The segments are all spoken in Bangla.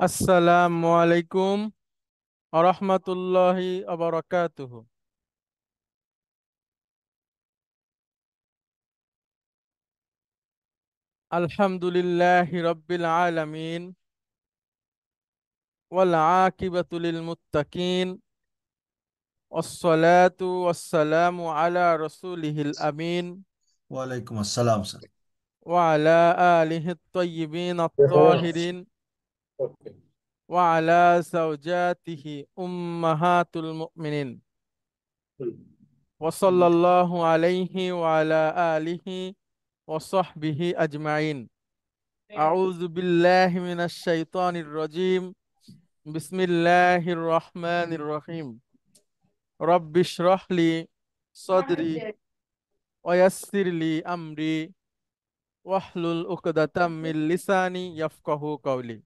আসসালামু আলাইকুম আরহামাতুল্লাহি আবরাকাতুহু। আলহামদুলিল্লাহি রাব্বিল আলামিন ওয়াল আকিবাতু লিল মুত্তাকিন ওয়াসসালাতু ওয়াসসালামু আলা রাসূলিহিল আমিন ওয়ালাইকুম আসসালাম স্যার। ওয়া আলা আলিহিত তাইয়্যিবিন আত-তাহিরিন ওয়া আলা যাওজাতিহি উম্মাহাতুল মুমিনিন ওয়া সাল্লাল্লাহু আলাইহি ওয়া আলা আলিহি ওয়া সাহবিহি আজমাইন। আউযু বিল্লাহি মিনাশ শাইতানির রাজীম। বিসমিল্লাহির রহমানির রহিম। রব্বিশরাহ লি সাদরি ওয়া ইয়াসসির লি আমরি ওয়াহলুল উকদাতাম মিন লিসানি ইয়াফকাহু কাওলি।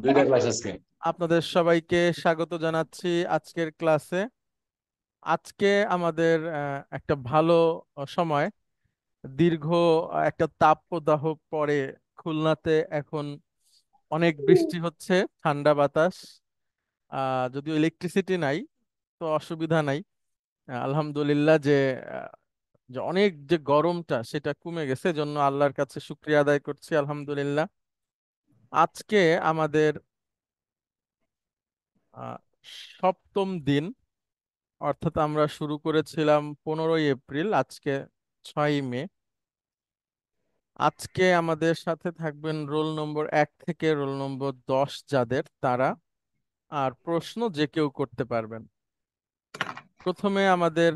দুইটা ক্লাস আজকে। আপনাদের সবাইকে স্বাগত জানাচ্ছি আজকের ক্লাসে। আজকে আমাদের একটা ভালো সময়। দীর্ঘ একটা তাপদাহ পরে খুলনাতে এখন অনেক বৃষ্টি হচ্ছে, ঠান্ডা বাতাস। যদিও ইলেকট্রিসিটি নাই, তো অসুবিধা নাই। আলহামদুলিল্লাহ আহ, যে অনেক যে গরমটা সেটা কমে গেছে, জন্য আল্লাহর কাছে শুকরিয়া আদায় করছি আলহামদুলিল্লাহ। আজকে আমাদের আহ, সপ্তম দিন, অর্থাৎ আমরা শুরু করেছিলাম 15ই এপ্রিল, আজকে 6ই মে। আজকে আমাদের সাথে থাকবেন রোল নম্বর 1 থেকে রোল নম্বর 10, যাদের তারা আর প্রশ্ন যে কেউ করতে পারবেন। প্রথমে আমাদের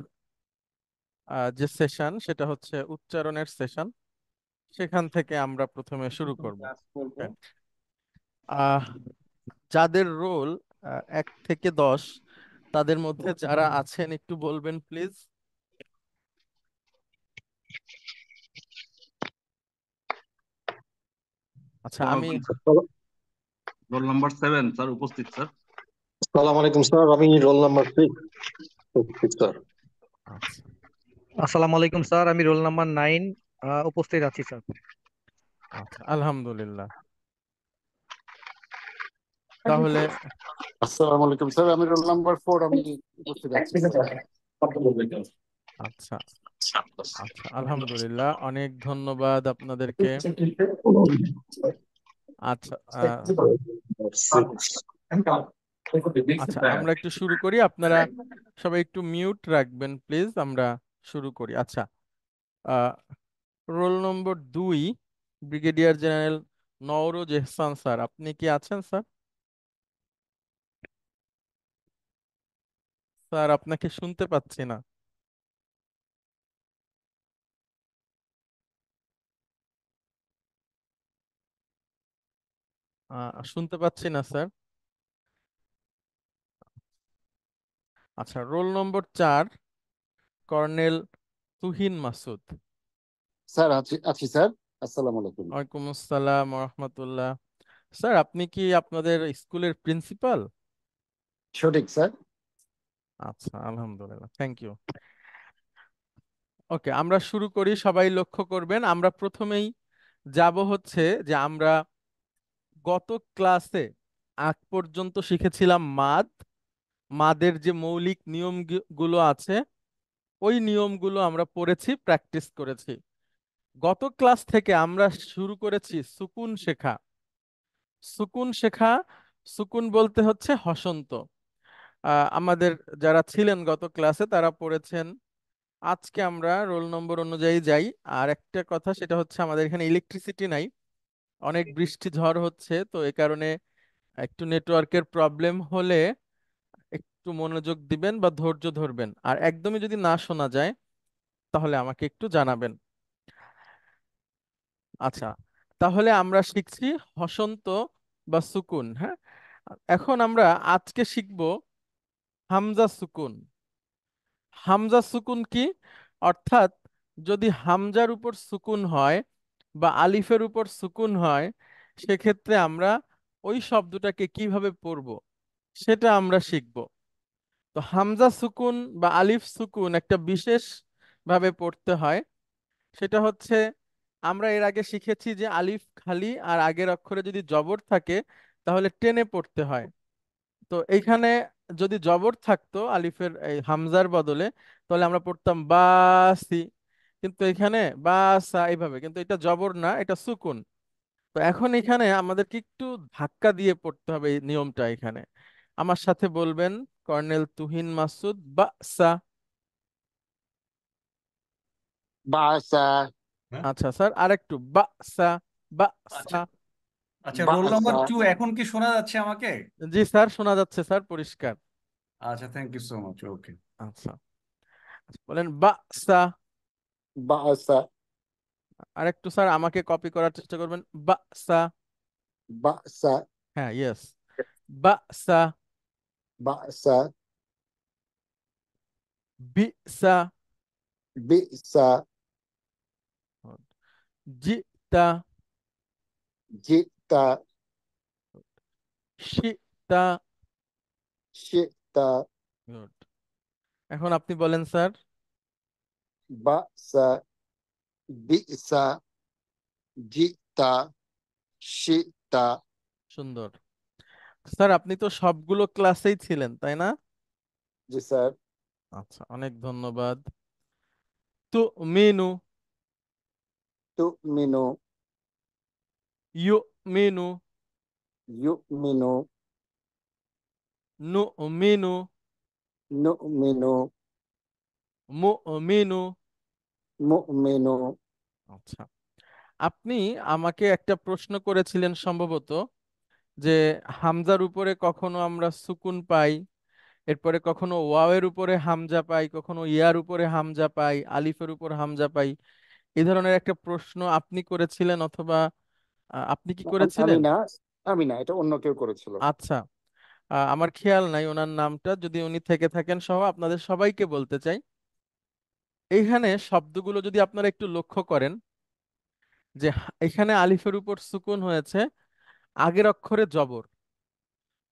যে সেশন সেটা হচ্ছে উচ্চারণের সেশন, সেখান থেকে আমরা প্রথমে শুরু করব। Okay? আহ যাদের রোল 1 থেকে 10, তাদের মধ্যে যারা আছেন একটু বলবেন প্লিজ। আচ্ছা, আমি রোল নাম্বার 7 স্যার উপস্থিত স্যার। আসসালামু আলাইকুম স্যার, আমি রোল নাম্বার 6 স্যার। আচ্ছা আসসালামু আলাইকুম স্যার, আমি রোল নাম্বার 9 উপস্থিত আছি স্যার। আচ্ছা, আলহামদুলিল্লাহ। তাহলে আসসালামু আলাইকুম স্যার, আমি রোল নাম্বার 4, আমি উপস্থিত আছি। আচ্ছা আচ্ছা, আলহামদুলিল্লাহ, অনেক ধন্যবাদ আপনাদেরকে। আচ্ছা আচ্ছা, আমরা একটু শুরু করি। আপনারা সবাই একটু মিউট রাখবেন প্লিজ, আমরা শুরু করি। আচ্ছা, আহ roll number 2, brigadier general Nowroz Ehsan sir, আপনি কি আছেন স্যার? স্যার, আপনাকে শুনতে পাচ্ছি না। শুনতে পাচ্ছি না স্যার। আচ্ছা, roll number 4, colonel Tuhin Masud. Sir আছি আছি স্যার। আসসালামু আলাইকুম। ওয়ালাইকুম আসসালাম রহমতুল্লাহ। স্যার, আপনি কি আপনাদের স্কুলের প্রিন্সিপাল? সঠিক স্যার। আচ্ছা, আলহামদুলিল্লাহ, থ্যাংক ইউ। ওকে, আমরা শুরু করি। সবাই লক্ষ্য করবেন, আমরা প্রথমেই যাব হচ্ছে যে আমরা গত ক্লাসে আগ পর্যন্ত শিখেছিলাম মাদের যে মৌলিক নিয়ম গুলো আছে, ওই নিয়মগুলো আমরা পড়েছি, প্র্যাকটিস করেছি। গত ক্লাস থেকে আমরা শুরু করেছি সুকুন শেখা। সুকুন শেখা, সুকুন বলতে হচ্ছে হসন্ত। আমাদের যারা ছিলেন গত ক্লাসে তারা পড়েছেন। আজকে আমরা রোল নম্বর অনুযায়ী যাই। আর একটা কথা, সেটা হচ্ছে আমাদের এখানে ইলেকট্রিসিটি নাই, অনেক বৃষ্টি ঝড় হচ্ছে, তো এ কারণে একটু নেটওয়ার্কের প্রবলেম হলে একটু মনোযোগ দিবেন বা ধৈর্য ধরবেন। আর একদমই যদি না শোনা যায় তাহলে আমাকে একটু জানাবেন। আচ্ছা, তাহলে আমরা শিখছি হসন্ত বা সুকুন। হ্যাঁ, এখন আমরা আজকে শিখব হামজা সুকুন। হামজা সুকুন কি? অর্থাৎ যদি হামজার উপর সুকুন হয় বা আলিফের উপর সুকুন হয়, সেক্ষেত্রে আমরা ওই শব্দটাকে কিভাবে পড়ব সেটা আমরা শিখব। তো হামজা সুকুন বা আলিফ সুকুন একটা বিশেষ ভাবে পড়তে হয়। সেটা হচ্ছে, আমরা এর আগে শিখেছি যে আলিফ খালি আর আগের অক্ষরে যদি জবর থাকে তাহলে টেনে পড়তে হয়। তো এইখানে যদি জবর থাকতো আলিফের এই হামজার বদলে, তাহলে আমরা পড়তাম বাসি। কিন্তু এখানে বাসা এইভাবে, কিন্তু এটা জবর না, এটা সুকুন। তো এখন এখানে আমাদেরকে একটু ধাক্কা দিয়ে পড়তে হবে এই নিয়মটা এখানে। আমার সাথে বলবেন, কর্নেল তুহিন মাসুদ, বাসা। বাসা হ্যাঁ আচ্ছা স্যার, আরেকটু বাসা, বাসা। আচ্ছা আচ্ছা, রোল নাম্বার বাসা 2 এখন কি শোনা যাচ্ছে আমাকে? জি স্যার, শোনা যাচ্ছে স্যার, পরিষ্কার। আচ্ছা, থ্যাংক ইউ সো মাচ। ওকে। আচ্ছা, বলেন বাসা। বাসা আরেকটু স্যার আমাকে কপি করার চেষ্টা করবেন, বাসা। বাসা হ্যাঁ, ইয়েস, বাসা। বাসা বিসা। বিসা জিতা। জিতা শিতা। শিতা গুড। এখন আপনি বলেন স্যার। বাসা বিসা জিতা শিতা। সুন্দর। স্যার আপনি তো সবগুলো ক্লাসেই ছিলেন, তাই না? জি স্যার। আচ্ছা, অনেক ধন্যবাদ। তু মিনু। তুমিনু ইউ মিনু। ইউমিনু নু মিনু। নুমিনু মু মিনু। মুমিনু। আচ্ছা, আপনি আমাকে একটা প্রশ্ন করেছিলেন সম্ভবত, যে হামজার উপরে কখনো আমরা সুকুন পাই, এরপরে কখনো ওয়াওয়ের উপরে হামজা পাই, কখনো ইয়ার উপরে হামজা পাই, আলিফের উপর হামজা পাই। এই ধরনের একটা প্রশ্ন আপনি করেছিলেন, অথবা আপনি কি আমি করেছিলেন? না, আমি না, এটা অন্য কেউ করেছিল। আচ্ছা, আমার খেয়াল নাই ওনার নামটা, যদি উনি থেকে থাকেন সহ আপনাদের সবাইকে বলতে চাই, এইখানে শব্দগুলো যদি আপনারা একটু লক্ষ্য করেন, যে এখানে আলিফের উপর সুকুন হয়েছে, আগের অক্ষরে জবর,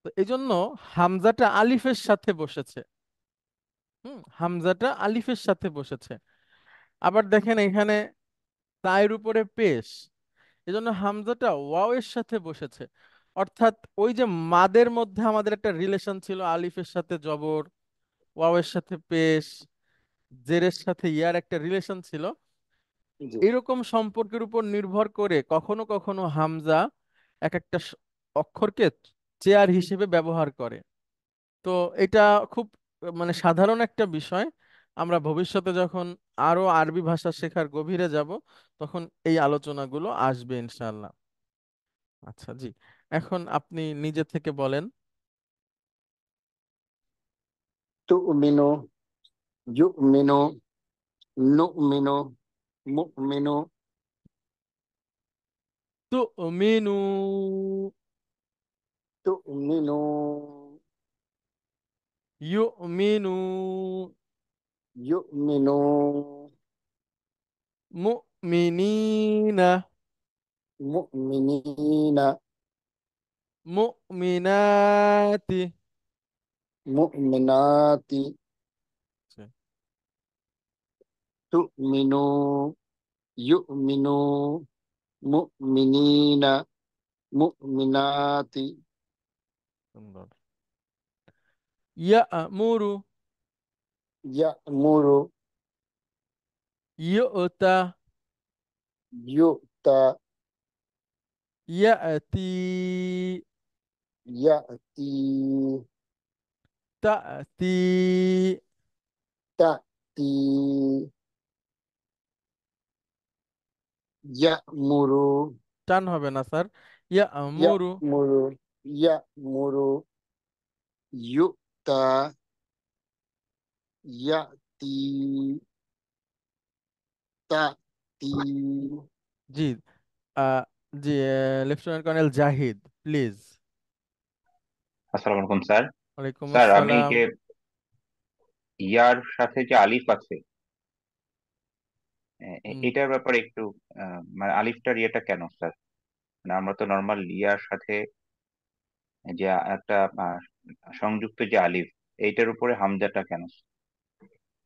তো এই জন্য হামজাটা আলিফের সাথে বসেছে। হামজাটা আলিফের সাথে বসেছে। আবার দেখেন এখানে তায়ের উপরে পেশ, এজন্য হামজাটা ওয়াও এর সাথে বসেছে। অর্থাৎ ওই যে মাদের মধ্যে আমাদের একটা রিলেশন ছিল, আলিফের সাথে জবর, ওয়াও এর সাথে পেশ, জেরের সাথে ইয়ার একটা রিলেশন ছিল। জি এরকম সম্পর্কের উপর নির্ভর করে কখনো কখনো হামজা এক একটা অক্ষরকে চেয়ার হিসেবে ব্যবহার করে। তো এটা খুব মানে সাধারণ একটা বিষয়। আমরা ভবিষ্যতে যখন আরো আরবি ভাষা শেখার গভীরে যাব, তখন এই আলোচনাগুলো আসবে ইনশাআল্লাহ। আচ্ছা, জি, এখন আপনি নিজে থেকে বলেন। তুমিনু ইউমিনু নুমিনু মুমিনু তু মিনু। তুমিনু ইউ মিনু। ইউমিনু মুমিনিনা। মুমিনিনা মুমিনাতি। মুমিনাতি। আচ্ছা, তুমিনু ইউমিনু মুমিনিনা মুমিনাতি। সুন্দর। ইয়ামুরু। ইয়ামুরু ইউতা। ইউতা ইয়াতি। ইয়াতি তাতি। তাতি ইয়ামুরু টান হবে না স্যার, ইয়ামুরু। ইয়ামুরু ইয়ামুরু ইউতা ইয়াতি তাতি। জি, আহ, জি, লেফটেন্যান্ট কর্নেল জাহিদ, প্লিজ। আসসালামু আলাইকুম স্যার। ওয়ালাইকুম স্যার আমি আসসালাম। যে ইয়ার সাথে যে আলিফ আছে, হুম, এটার ব্যাপারে একটু মানে আলিফটার ইয়েটা কেন স্যার? মানে আমরা তো নর্মাল ইয়ার সাথে যে একটা সংযুক্ত যে আলিফ, এইটার উপরে হামজাটা কেন?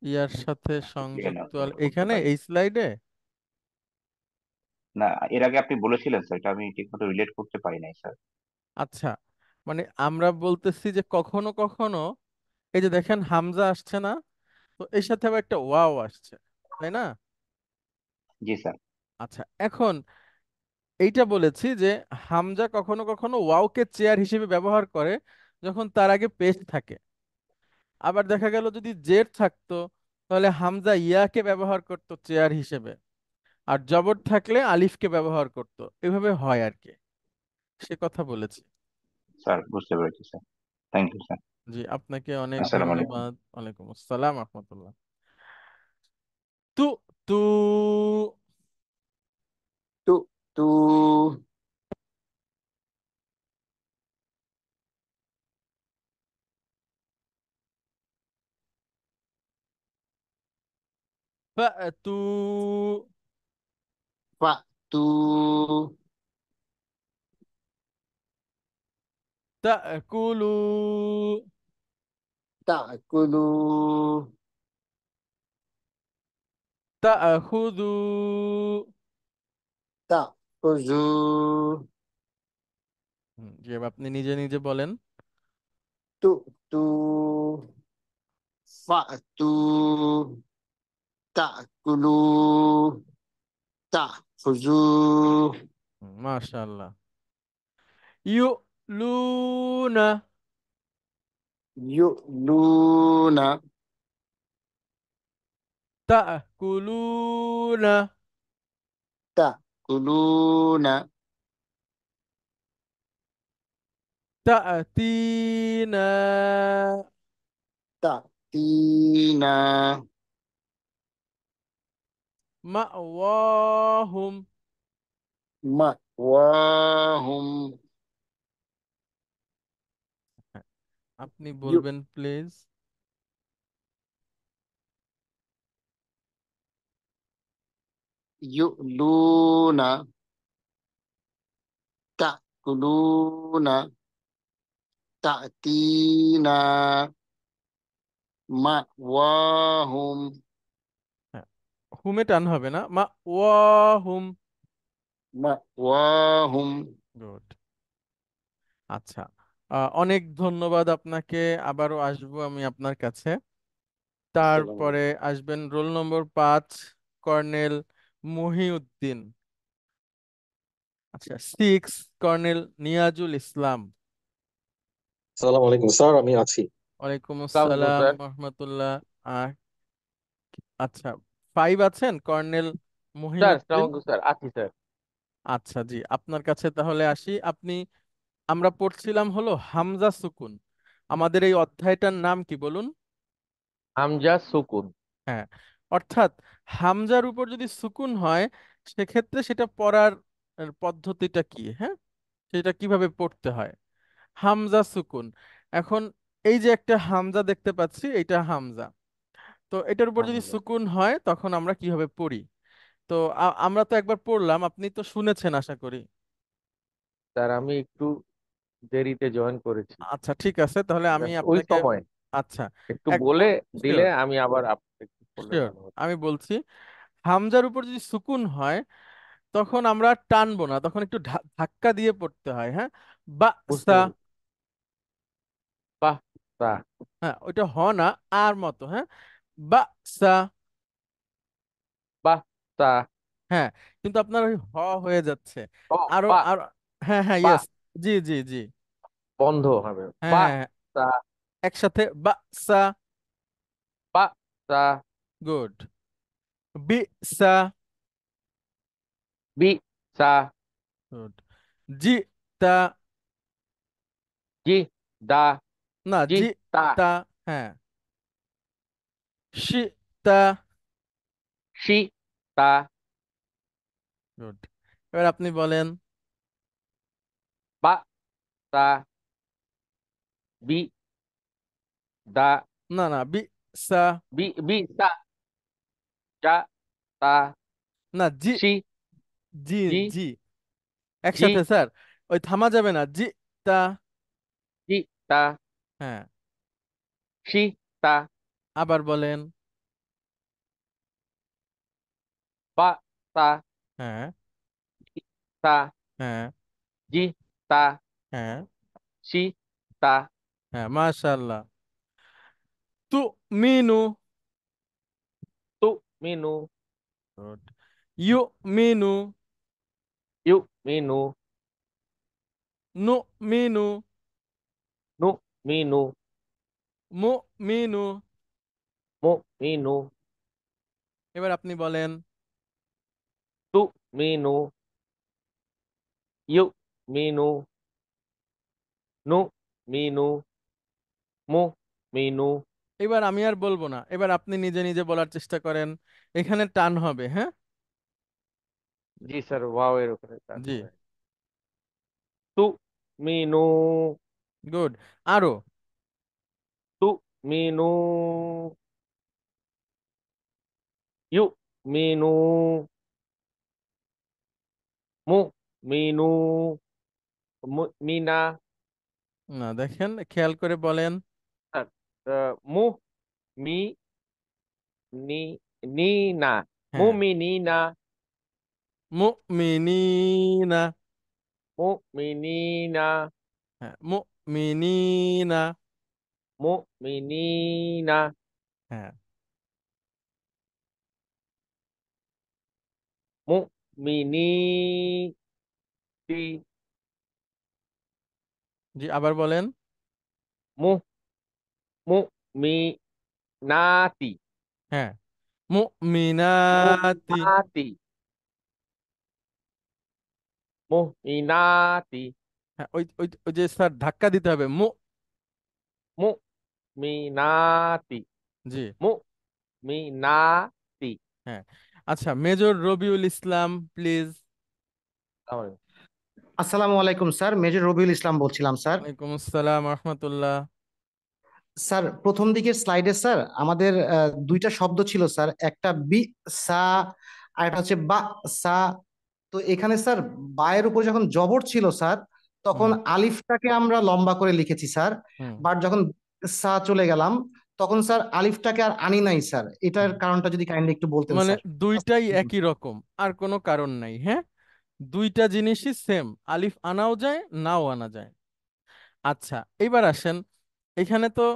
ইয়ার সাথে ক্লিয়ার না সংযুক্ত করতে এখানে পারি এই স্লাইডে। না, এর আগে আপনি বলেছিলেন স্যার, এটা আমি ঠিক মতো রিলেট করতে পারি নাই স্যার। আচ্ছা, মানে আমরা বলতেছি যে কখনো কখনো এই যে দেখেন হামজা আসছে না, তো এর সাথে আবার একটা ওয়াও আসছে, তাই না? জি স্যার। আচ্ছা, এখন এইটা বলেছি যে হামজা কখনো কখনো ওয়াওকে চেয়ার হিসেবে ব্যবহার করে যখন তার আগে পেশ থাকে। আবার দেখা গেল যদি জের থাকতো তাহলে হামজা ইয়াকে ব্যবহার করতো চেয়ার হিসেবে, আর জবর থাকলে আলিফকে ব্যবহার করতো। এভাবে হয় আর কি, সে কথা বলেছি। স্যার বুঝতে পেরেছি স্যার। Thank you sir. জি, আপনাকে অনেক আসসালামু আলাইকুম। ধন্যবাদ। ওয়ালাইকুম আসসালাম রহমতুল্লাহ। তু তু Two, two, ফাতু five, two, তাকুলু ta'kulu, তাখুদু ta'khuzu, জি, এবার আপনি নিজে নিজে বলেন। tu'tu, fa'tu, ta'kulu, ta'khuzu, মাশাআল্লাহ। You Luna yu'luna, তাকুলুনা ta'kuluna, তাতিনা ta'tina, মাওয়াহুম। ma'wahum, আপনি yu- বলবেন please. yu'luna, ta'kuluna, ta'tina, ma'wahum, হ্যাঁ, হুমে টান হবে না, মাওয়াহুম। ma'wahum. গুড। আচ্ছা, অনেক ধন্যবাদ আপনাকে। আবারও আসবো আমি আপনার কাছে। আসসালামু তারপরে আলাইকুম। আসবেন রোল নম্বর 5, কর্নেল মহিউদ্দিন। আচ্ছা, 6, কর্নেল নিয়াজুল ইসলাম। আসসালামু আলাইকুম স্যার, আমি আছি। ওয়ালাইকুম সালাম আলাইকুম আসসালাম স্যার। রহমতুল্লাহ। আহ, আচ্ছা, 5 আছেন কর্নেল স্যার সালাম মহিউদ্দিন। আলাইকুম স্যার, আছি স্যার। আচ্ছা জি, আপনার কাছে তাহলে আসি। আমরা পড়ছিলাম হলো হামজা সুকুন। আমাদের এই অধ্যায়টার নাম কি বলুন? হামজা সুকুন। হ্যাঁ, অর্থাৎ হামজার উপর যদি সুকুন হয় সেক্ষেত্রে সেটা পড়ার পদ্ধতিটা কি, হ্যাঁ, সেটা কিভাবে পড়তে হয়। হামজা সুকুন। এখন এই যে একটা হামজা দেখতে পাচ্ছি, এটা হামজা। তো এটার উপর যদি হামজা। সুকুন হয় তখন আমরা কিভাবে পড়ি? তো আমরা তো একবার পড়লাম, আপনি তো শুনেছেন আশা করি। স্যার আমি একটু দেরিতে জয়েন করেছি, আচ্ছা, ঠিক আছে, তাহলে আমি জাস্ট ওই আপনাকে, সময় আচ্ছা, একটু এক, বলে দিলে শিওর আমি আবার একটু করলে শিওর, ভালো হতো। আমি বলছি। হামজার উপর যদি সুকুন হয় তখন আমরা আর টানবো না, তখন একটু ধাক্কা দিয়ে পড়তে হয়, হ্যাঁ। বা বুঝতে সা, পেরেছি। বাহ। তা। হ্যাঁ, ওইটা হ না, আর মতো, হ্যাঁ। বা সা, বাহ। তা। হ্যাঁ, কিন্তু আপনার ওই হ হয়ে যাচ্ছে। ও। আরো বা। আর, হ্যাঁ হ্যাঁ, বা ইয়েস, জি জি জি, বন্ধ হবে। হ্যাঁ বা। হ্যাঁ হ্যাঁ, তা। একসাথে বা সা। বা। তা। গুড। বি সা। বি। সা। গুড। জি তা, জি। দা। না, জি। জি তা। তা, হ্যাঁ। শি তা। সি। তা। গুড। এবার আপনি বলেন। বা। তা। বি। দা। না না, বি সা, বি। বি। তা। যা। তা। না, জি সি। জি জি। জি, জি। একসাথে স্যার, ওই থামা যাবে না, জি তা, জি। তা। হ্যাঁ। সি। তা। আবার বলেন। বা। তা। হ্যাঁ তা। হ্যাঁ, জি। তা। হ্যাঁ সি তা হ্যাঁ, মাশাআল্লাহ। তু মিনু। তু মিনু গুড। ইউ মিনু। ইউ মিনু নু মিনু। নু মিনু মু মিনু। মু মিনু এবার আপনি বলেন। তু মিনু ইউ মিনু নু মিনু মু মিনু। এবার আমি আর বলবো না, এবার আপনি নিজে নিজে বলার চেষ্টা করেন। এখানে টান হবে, হ্যাঁ। জি স্যার, ওয়াও এর উপরে টান জি। হবে। তু মিনু গুড। আরো। তু মিনু ইউ মিনু মু মিনু মিনা। না, দেখেন খেয়াল করে বলেন। স্যার, মু মি নি নি না মু হ্যাঁ। মি নি না মুমিনিনা। মু মি নি না হ্যাঁ, মুমিনিনা। মু মি নি না হ্যাঁ। মু মি নি তি জি, আবার বলেন। মু মু মি নাতি হ্যাঁ, মু মুমিনাতি। নাতি মু মি নাতি হ্যাঁ, ওই ওই ওই যে স্যার ধাক্কা দিতে হবে মু মি নাতি জি। মু মি নাতি। হ্যাঁ। আচ্ছা, মেজর রবিউল ইসলাম প্লিজ। আসসালামু আলাইকুম স্যার, মেজর রবিউল ইসলাম বলছিলাম স্যার। ওয়ালাইকুম আসসালাম রহমতুল্লাহ। স্যার, প্রথম দিকের স্লাইডে স্যার আমাদের দুইটা শব্দ ছিল স্যার, একটা বি সা আর একটা হচ্ছে বা সা। তো এখানে স্যার বায়ের উপর যখন জবর ছিল স্যার, তখন হুম আলিফটাকে আমরা লম্বা করে লিখেছি স্যার। হুম বাট যখন সা চলে গেলাম, তখন স্যার আলিফটাকে আর আনি নাই স্যার। এটার হুম। কারণটা যদি কাইন্ডলি একটু বলতেন মানে স্যার। দুইটাই একই রকম, আর কোনো কারণ নাই, হ্যাঁ। দুইটা জিনিসই সেম, আলিফ আনাও যায় নাও আনা যায়। আচ্ছা, এবার আসেন। এখানে তো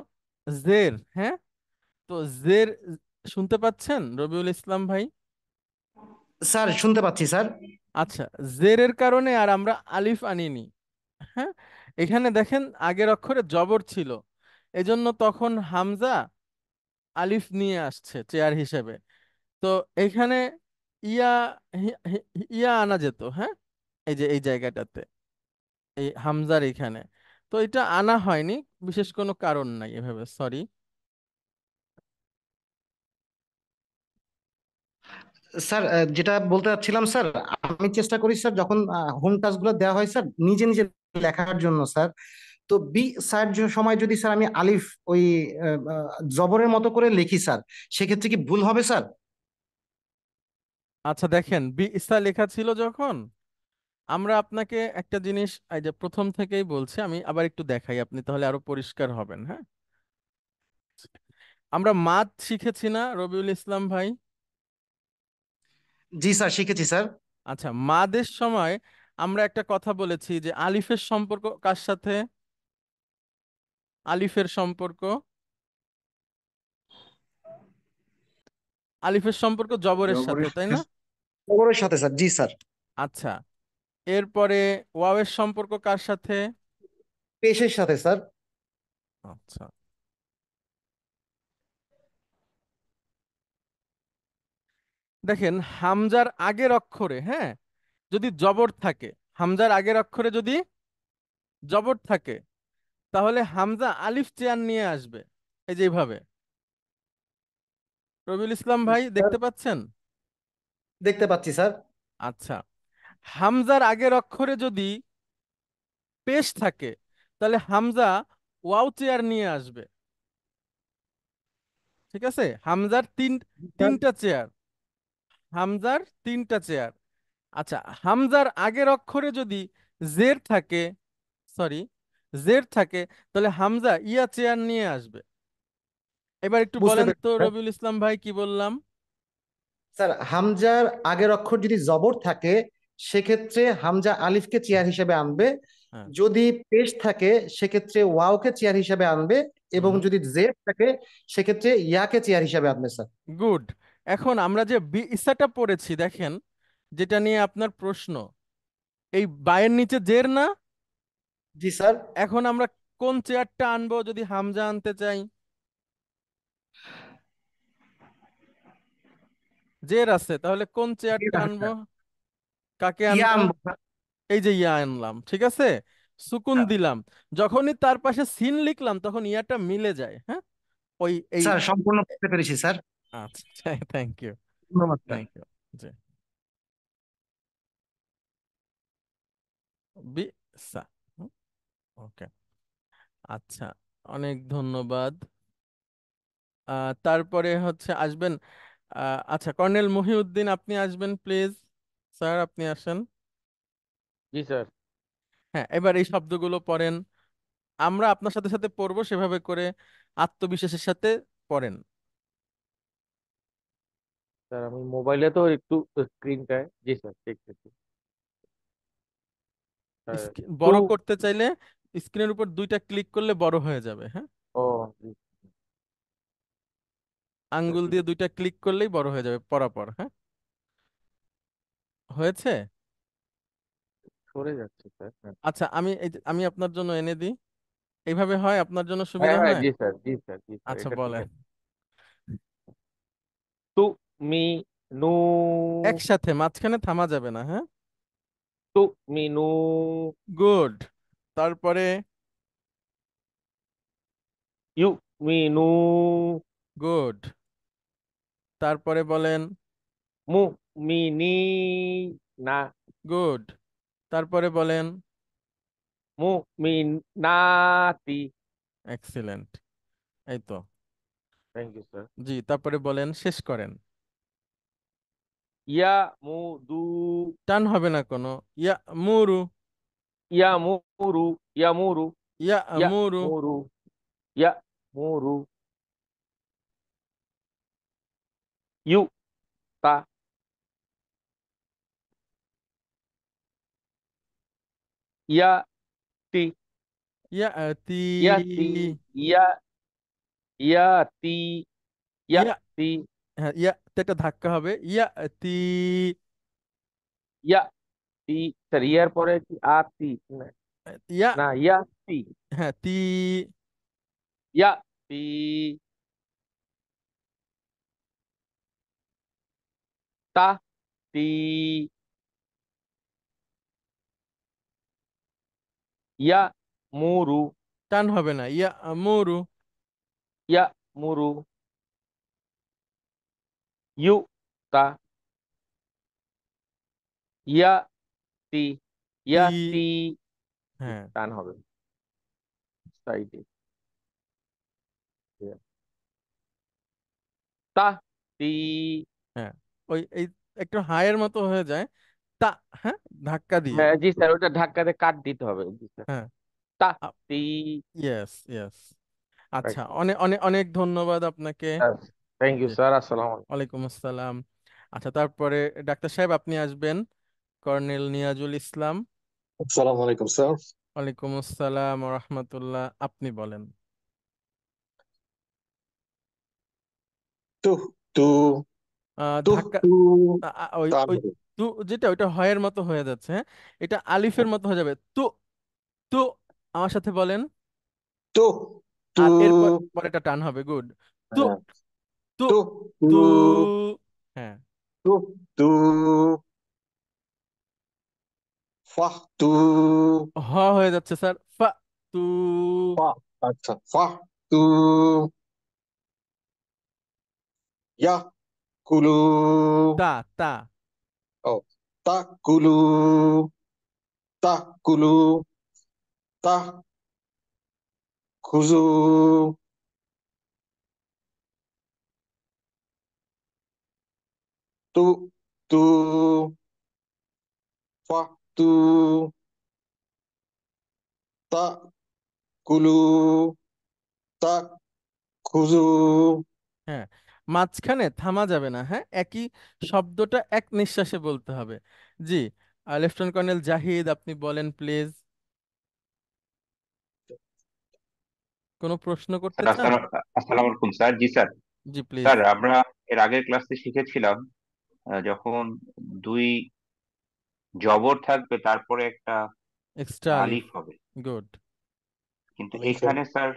জের, হ্যাঁ। তো জের শুনতে পাচ্ছেন রবিউল ইসলাম ভাই? স্যার শুনতে পাচ্ছি স্যার। আচ্ছা, জেরের কারণে আর আমরা আলিফ আনিনি, হ্যাঁ। এখানে দেখেন আগের অক্ষরে জবর ছিল, এজন্য তখন হামজা আলিফ নিয়ে আসছে চেয়ার হিসেবে। তো এখানে ইয়া ইয়া আনা যেত, হ্যাঁ। এই যে এই জায়গাটাতে, এই হামজার এখানে। তো এটা আনা হয়নি, বিশেষ কোনো কারণ নাই এভাবে, সরি। স্যার, যেটা বলতে চাচ্ছিলাম স্যার, আমি চেষ্টা করি স্যার যখন হোম টাস্কগুলো দেওয়া হয় স্যার নিজে নিজে লেখার জন্য স্যার। তো বি স্যার সময় যদি স্যার আমি আলিফ ওই জবরের মতো করে লিখি স্যার, সেক্ষেত্রে কি ভুল হবে স্যার? আচ্ছা, দেখেন বিসা লেখা ছিল যখন, আমরা আপনাকে একটা জিনিস এই যে প্রথম থেকেই বলছি, আমি আবার একটু দেখাই, আপনি তাহলে আরো পরিষ্কার হবেন, হ্যাঁ। আমরা মাদ শিখেছি না রবিউল ইসলাম ভাই? জি স্যার, শিখেছি স্যার। আচ্ছা, মাদের সময় আমরা একটা কথা বলেছি যে আলিফের সম্পর্ক কার সাথে? আলিফের সম্পর্ক, আলিফের সম্পর্ক জবরের সাথে, জবরের তাই সাথে। না? জবরের সাথে স্যার, জি স্যার। আচ্ছা, এরপরে ওয়াওয়ের সম্পর্ক কার সাথে? পেশের সাথে স্যার। আচ্ছা, দেখেন হামজার আগের অক্ষরে, হ্যাঁ, যদি জবর থাকে, হামজার আগের অক্ষরে যদি জবর থাকে, তাহলে হামজা আলিফ চেয়ার নিয়ে আসবে, এই যে এইভাবে। রবিউল ইসলাম ভাই স্যার, দেখতে পাচ্ছেন? দেখতে পাচ্ছি স্যার। আচ্ছা, হামজার আগের অক্ষরে যদি পেশ থাকে, তাহলে হামজা ওয়াও চেয়ার নিয়ে আসবে, ঠিক আছে। হামজার স্যার, তিনটা চেয়ার, হামজার তিনটা চেয়ার। আচ্ছা, হামজার আগের অক্ষরে যদি জের থাকে, সরি, জের থাকে, তাহলে হামজা ইয়া চেয়ার নিয়ে আসবে। এবার একটু বুঝতে বলেন পেরেছি তো স্যার। রবিউল ইসলাম ভাই, কি বললাম? স্যার, হামজার আগের অক্ষর যদি জবর থাকে, সেক্ষেত্রে হামজা আলিফকে চেয়ার হিসেবে আনবে। হ্যাঁ। যদি পেশ থাকে সেক্ষেত্রে ওয়াওকে চেয়ার হিসাবে আনবে, এবং হুম। যদি জেড থাকে সেক্ষেত্রে ইয়াকে চেয়ার হিসাবে আনবে স্যার। গুড। এখন আমরা যে বি ইসাটা পড়েছি দেখেন, যেটা নিয়ে আপনার প্রশ্ন, এই বায়ের নিচে জের না? জি স্যার। এখন আমরা কোন চেয়ারটা আনবো যদি হামজা আনতে চাই? জের আছে, তাহলে কোন চেয়ারটা আনবো? কাকে ইয়া আনবো? আনবো স্যার। এই যে ইয়া আনলাম, ঠিক আছে, সুকুন দিলাম, যখনই তার পাশে সিন লিখলাম তখন ইয়াটা মিলে যায়। হ্যাঁ, ওই এই স্যার সম্পূর্ণ বুঝতে পেরেছি স্যার। আচ্ছা, থ্যাংক ইউ, ধন্যবাদ স্যার। Thank you. জি, বি সা, ওকে, আচ্ছা, অনেক ধন্যবাদ। তারপরে হচ্ছে আসবেন, আচ্ছা, কর্নেল মহিউদ্দিন আপনি আসবেন প্লিজ। স্যার আপনি আসেন। জি স্যার। হ্যাঁ, এবার এই শব্দগুলো পড়েন, আমরা আপনার সাথে সাথে পড়বো, সেভাবে করে আত্মবিশ্বাসের সাথে পড়েন। স্যার আমি মোবাইলে তো একটু স্ক্রিনটায়, জি স্যার দেখতেছি। স্যার টু, বড় করতে চাইলে স্ক্রিনের উপর দুইটা ক্লিক করলে বড় হয়ে যাবে। হ্যাঁ, ও জি স্যার, আঙ্গুল ঠিক দিয়ে দুইটা ক্লিক করলেই বড় হয়ে যাবে পরাপর। হ্যাঁ, হয়েছে? সরে যাচ্ছে স্যার। হ্যাঁ আচ্ছা, আমি আপনার জন্য এনে দিই, এইভাবে হয় আপনার জন্য হ্যাঁ সুবিধা হ্যাঁ, হয়? জি স্যার, জি স্যার, জি স্যার, আচ্ছা, এটা ঠিক বলেন। আছে। টু মি নু, একসাথে, মাঝখানে থামা যাবে না। হ্যাঁ, টু মি নু, গুড। তারপরে ইউ মি নু, গুড। তারপরে বলেন মু মি নি না, গুড। তারপরে বলেন মু মি নাতি। এক্সিলেন্ট, এই তো। Thank you sir. জি, তারপরে বলেন, শেষ করেন। ইয়া মু দু, টান হবে না কোনো। ইয়া মুরু, ইয়া মুরু, ইয়া মুরু, ইয়া ইয়া মুরু, মুরু, ইয়া মুরু, ইউ তা, ইয়া তি, ইয়া তি, ইয়া তি, ইয়া ইয়া তি, ইয়া ইয়া, তি, হ্যাঁ, ইয়া তে একটা ধাক্কা হবে, ইয়া তি, ইয়া তি। স্যার ইয়ার পরে কি আতি? না ইয়া, না, ইয়া তি, হ্যাঁ, তি, ইয়া তি, তা তি, ইয়া মুরু, টান হবে না, ইয়া মুরু, ইয়া মুরু, ইউ তা, ইয়া তি, তি, ইয়া তি, হ্যাঁ, টান হবে সাইডে, তা তি। হ্যাঁ, ওই এই একটু হায়ের মতো হয়ে যায়, তা, হ্যাঁ, ধাক্কা দিয়ে। হ্যাঁ জি স্যার, ওটা ধাক্কাতে কাট দিতে হবে, জি স্যার। হ্যাঁ, তা তি। Yes yes. আচ্ছা, অনেক অনেক অনেক ধন্যবাদ আপনাকে। থ্যাংক ইউ জি, স্যার, আসসালামু আলাইকুম। ওয়ালাইকুম আসসালাম। আচ্ছা, তারপরে ডাক্তার সাহেব আপনি আসবেন, কর্নেল নিয়াজুল ইসলাম। আসসালামু আলাইকুম স্যার। ওয়ালাইকুম আসসালাম রহমতুল্লাহ, আপনি বলেন। টু টু টু ধাক্কা, টু ওই টান ওই হবে। তু, যেটা ওইটা হয়ের মতো হয়ে যাচ্ছে। হ্যাঁ, এটা আলিফের মতো হয়ে যাবে, তু, তু, আমার সাথে বলেন, টু টু, আর এরপর পরেটা টান হবে। গুড। তু, হ্যাঁ, তু, টু টু তু, হ্যাঁ, টু টু, ফাহ টু, হ হয়ে যাচ্ছে স্যার, ফা, তু, ফাহ, আচ্ছা, ফাহ টু, ইয়া কুলু, তা, তা, ও তা কুলু, তা কুলু, তা খুজু, টু টু, ফাহ টু, তা কুলু, তা খুজু। হ্যাঁ, মাঝখানে থামা যাবে না। হ্যাঁ, একই শব্দটা এক নিঃশ্বাসে বলতে হবে। জি, লেফটেন্যান্ট কর্নেল জাহিদ আপনি বলেন প্লিজ। কোনো প্রশ্ন করতে স্যার চান? আসসালামু আলাইকুম sir. G sir. G please. Sir আমরা এর আগের ক্লাসে শিখেছিলাম যখন দুই জবর থাকবে তারপরে একটা এক্সট্রা আলিফ। আলিফ হবে, গুড। কিন্তু আলিফ এখানে স্যার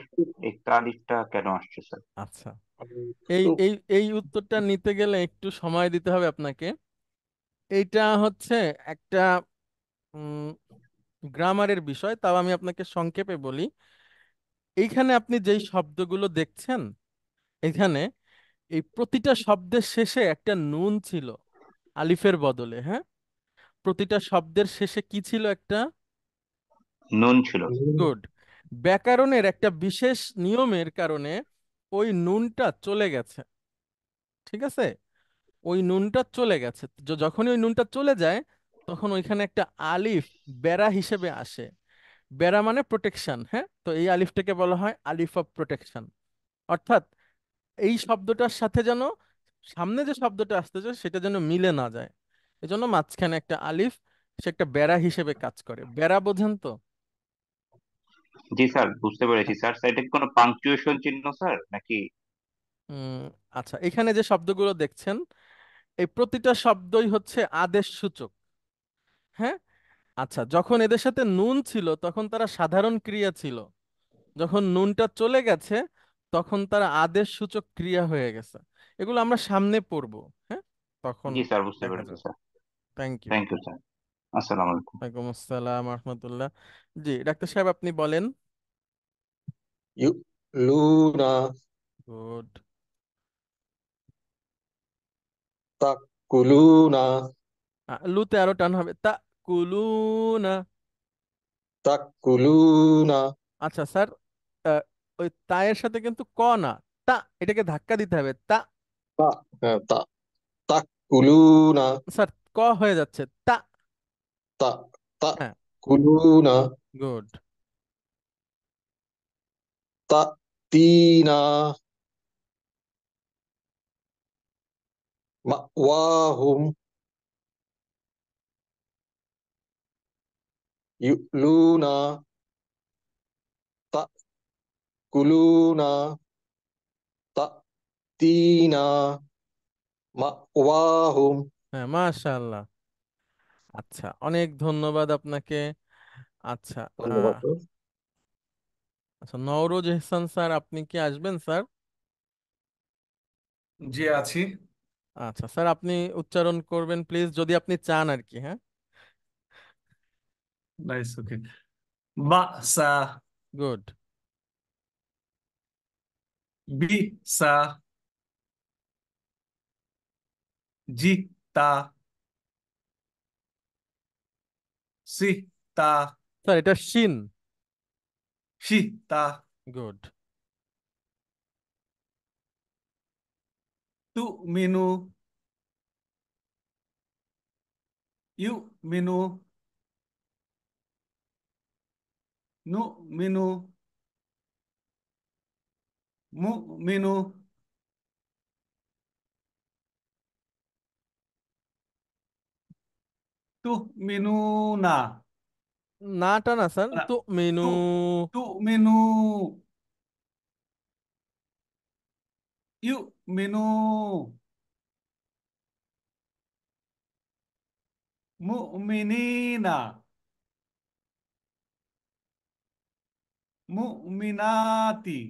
একটা আলিফটা কেন আসছে স্যার? আচ্ছা, এই আলিফ এই এই উত্তরটা নিতে গেলে একটু সময় দিতে হবে আপনাকে। এইটা হচ্ছে একটা গ্রামারের বিষয়, তাও আমি আপনাকে সংক্ষেপে বলি। এইখানে আপনি যেই শব্দগুলো দেখছেন, এখানে এই প্রতিটা শব্দের শেষে একটা নুন ছিল আলিফের বদলে, হ্যাঁ। প্রতিটা শব্দের শেষে কি ছিল? একটা নুন ছিল। গুড। ব্যাকরণের একটা বিশেষ নিয়মের কারণে ওই নুনটা চলে গেছে, ঠিক আছে? ওই নুনটা চলে গেছে, যখনই ওই নুনটা চলে যায় তখন ওইখানে একটা আলিফ বেড়া হিসেবে আসে। বেড়া মানে প্রোটেকশন, হ্যাঁ। তো এই আলিফটাকে বলা হয় আলিফ অফ প্রোটেকশন। অর্থাৎ এই শব্দটার সাথে যেন সামনে যে শব্দটা আসতেছে সেটা যেন মিলে না যায়, এজন্য মাঝখানে একটা আলিফ, সে একটা বেড়া হিসেবে কাজ করে। বেড়া বোঝেন তো? জি স্যার, বুঝতে পেরেছি স্যার। স্যার এটা কি কোনো পাংচুয়েশন চিহ্ন স্যার নাকি? উম আচ্ছা, এখানে যে শব্দগুলো দেখছেন এই প্রতিটা শব্দই হচ্ছে আদেশ সূচক, হ্যাঁ। আচ্ছা, যখন এদের সাথে নুন ছিল তখন তারা সাধারণ ক্রিয়া ছিল, যখন নুনটা চলে গেছে তখন তারা আদেশ সূচক ক্রিয়া হয়ে গেছে। এগুলো আমরা সামনে পড়বো, হ্যাঁ, তখন জি স্যার, বুঝতে দেখা পেরেছি যাবে। Sir. Thank you. Thank you sir. আসসালামু আলাইকুম। ওয়ালাইকুম আসসালাম রহমতুল্লাহ। জি ডাক্তার সাহেব, আপনি বলেন। Luna good. তাকুলুনা লুতে আরো টান হবে, তা কুলুনা। তাকুলুনা আচ্ছা স্যার, ওই তায়ের সাথে কিন্তু ক না, তা, এটাকে ধাক্কা দিতে হবে, তা। তা হ্যাঁ তা তাকুলুনা স্যার ক হয়ে যাচ্ছে, তা। তা হ্যাঁ, তাকুলুনা গুড। তাতিনা মাওয়াহুম ইউলুনা তাকুলুনা তাতিনা মাওয়াহুম। হ্যাঁ, মাশাআল্লাহ। আচ্ছা, অনেক ধন্যবাদ আপনাকে। আচ্ছা, ধন্যবাদ স্যার। আচ্ছা, নওরোজ এহসান স্যার, আপনি কি আসবেন স্যার? জি আছি। আচ্ছা স্যার, আপনি উচ্চারণ করবেন প্লিজ, যদি আপনি চান আর কি, হ্যাঁ। নাইস, ওকে। বা সা, গুড। বি সা, জি তা, সি তা, স্যার এটা শিন। শি তা, গুড। তু মিনু, ইউ মিনু, নু মিনু, মু মিনু, তু মিনু না, নাটা না স্যার, না, তো মেনু। তু তু মিনু, ইউ মিনু, মু মিনিনা, মু মিনাতি,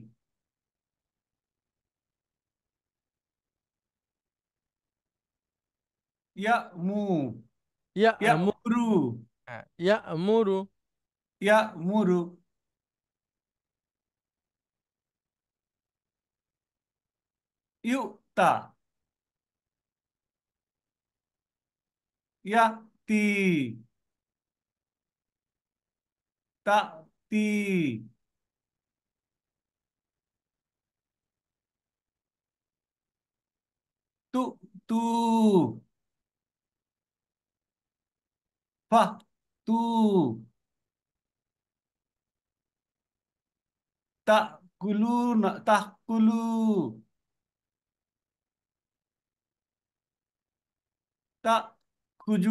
ইয়া মু, ইয়া ইয়া আমু। মুরু, হ্যাঁ, ইয়া আমুরু। ইয়া মুরু, ইউ তা, ইয়া তি, তা তি, তু তু, ফা তু, তা কুলু না, তা কুলু, তা কুজু,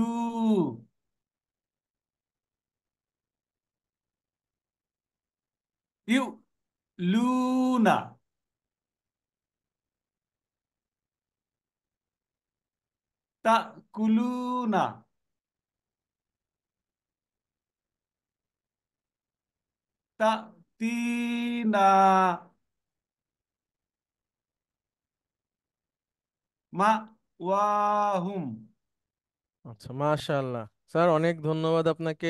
ইউ লুনা, তাকুলুনা, তাতিনা, মাওয়াহুম। আচ্ছা, মাশাআল্লাহ স্যার, অনেক ধন্যবাদ আপনাকে।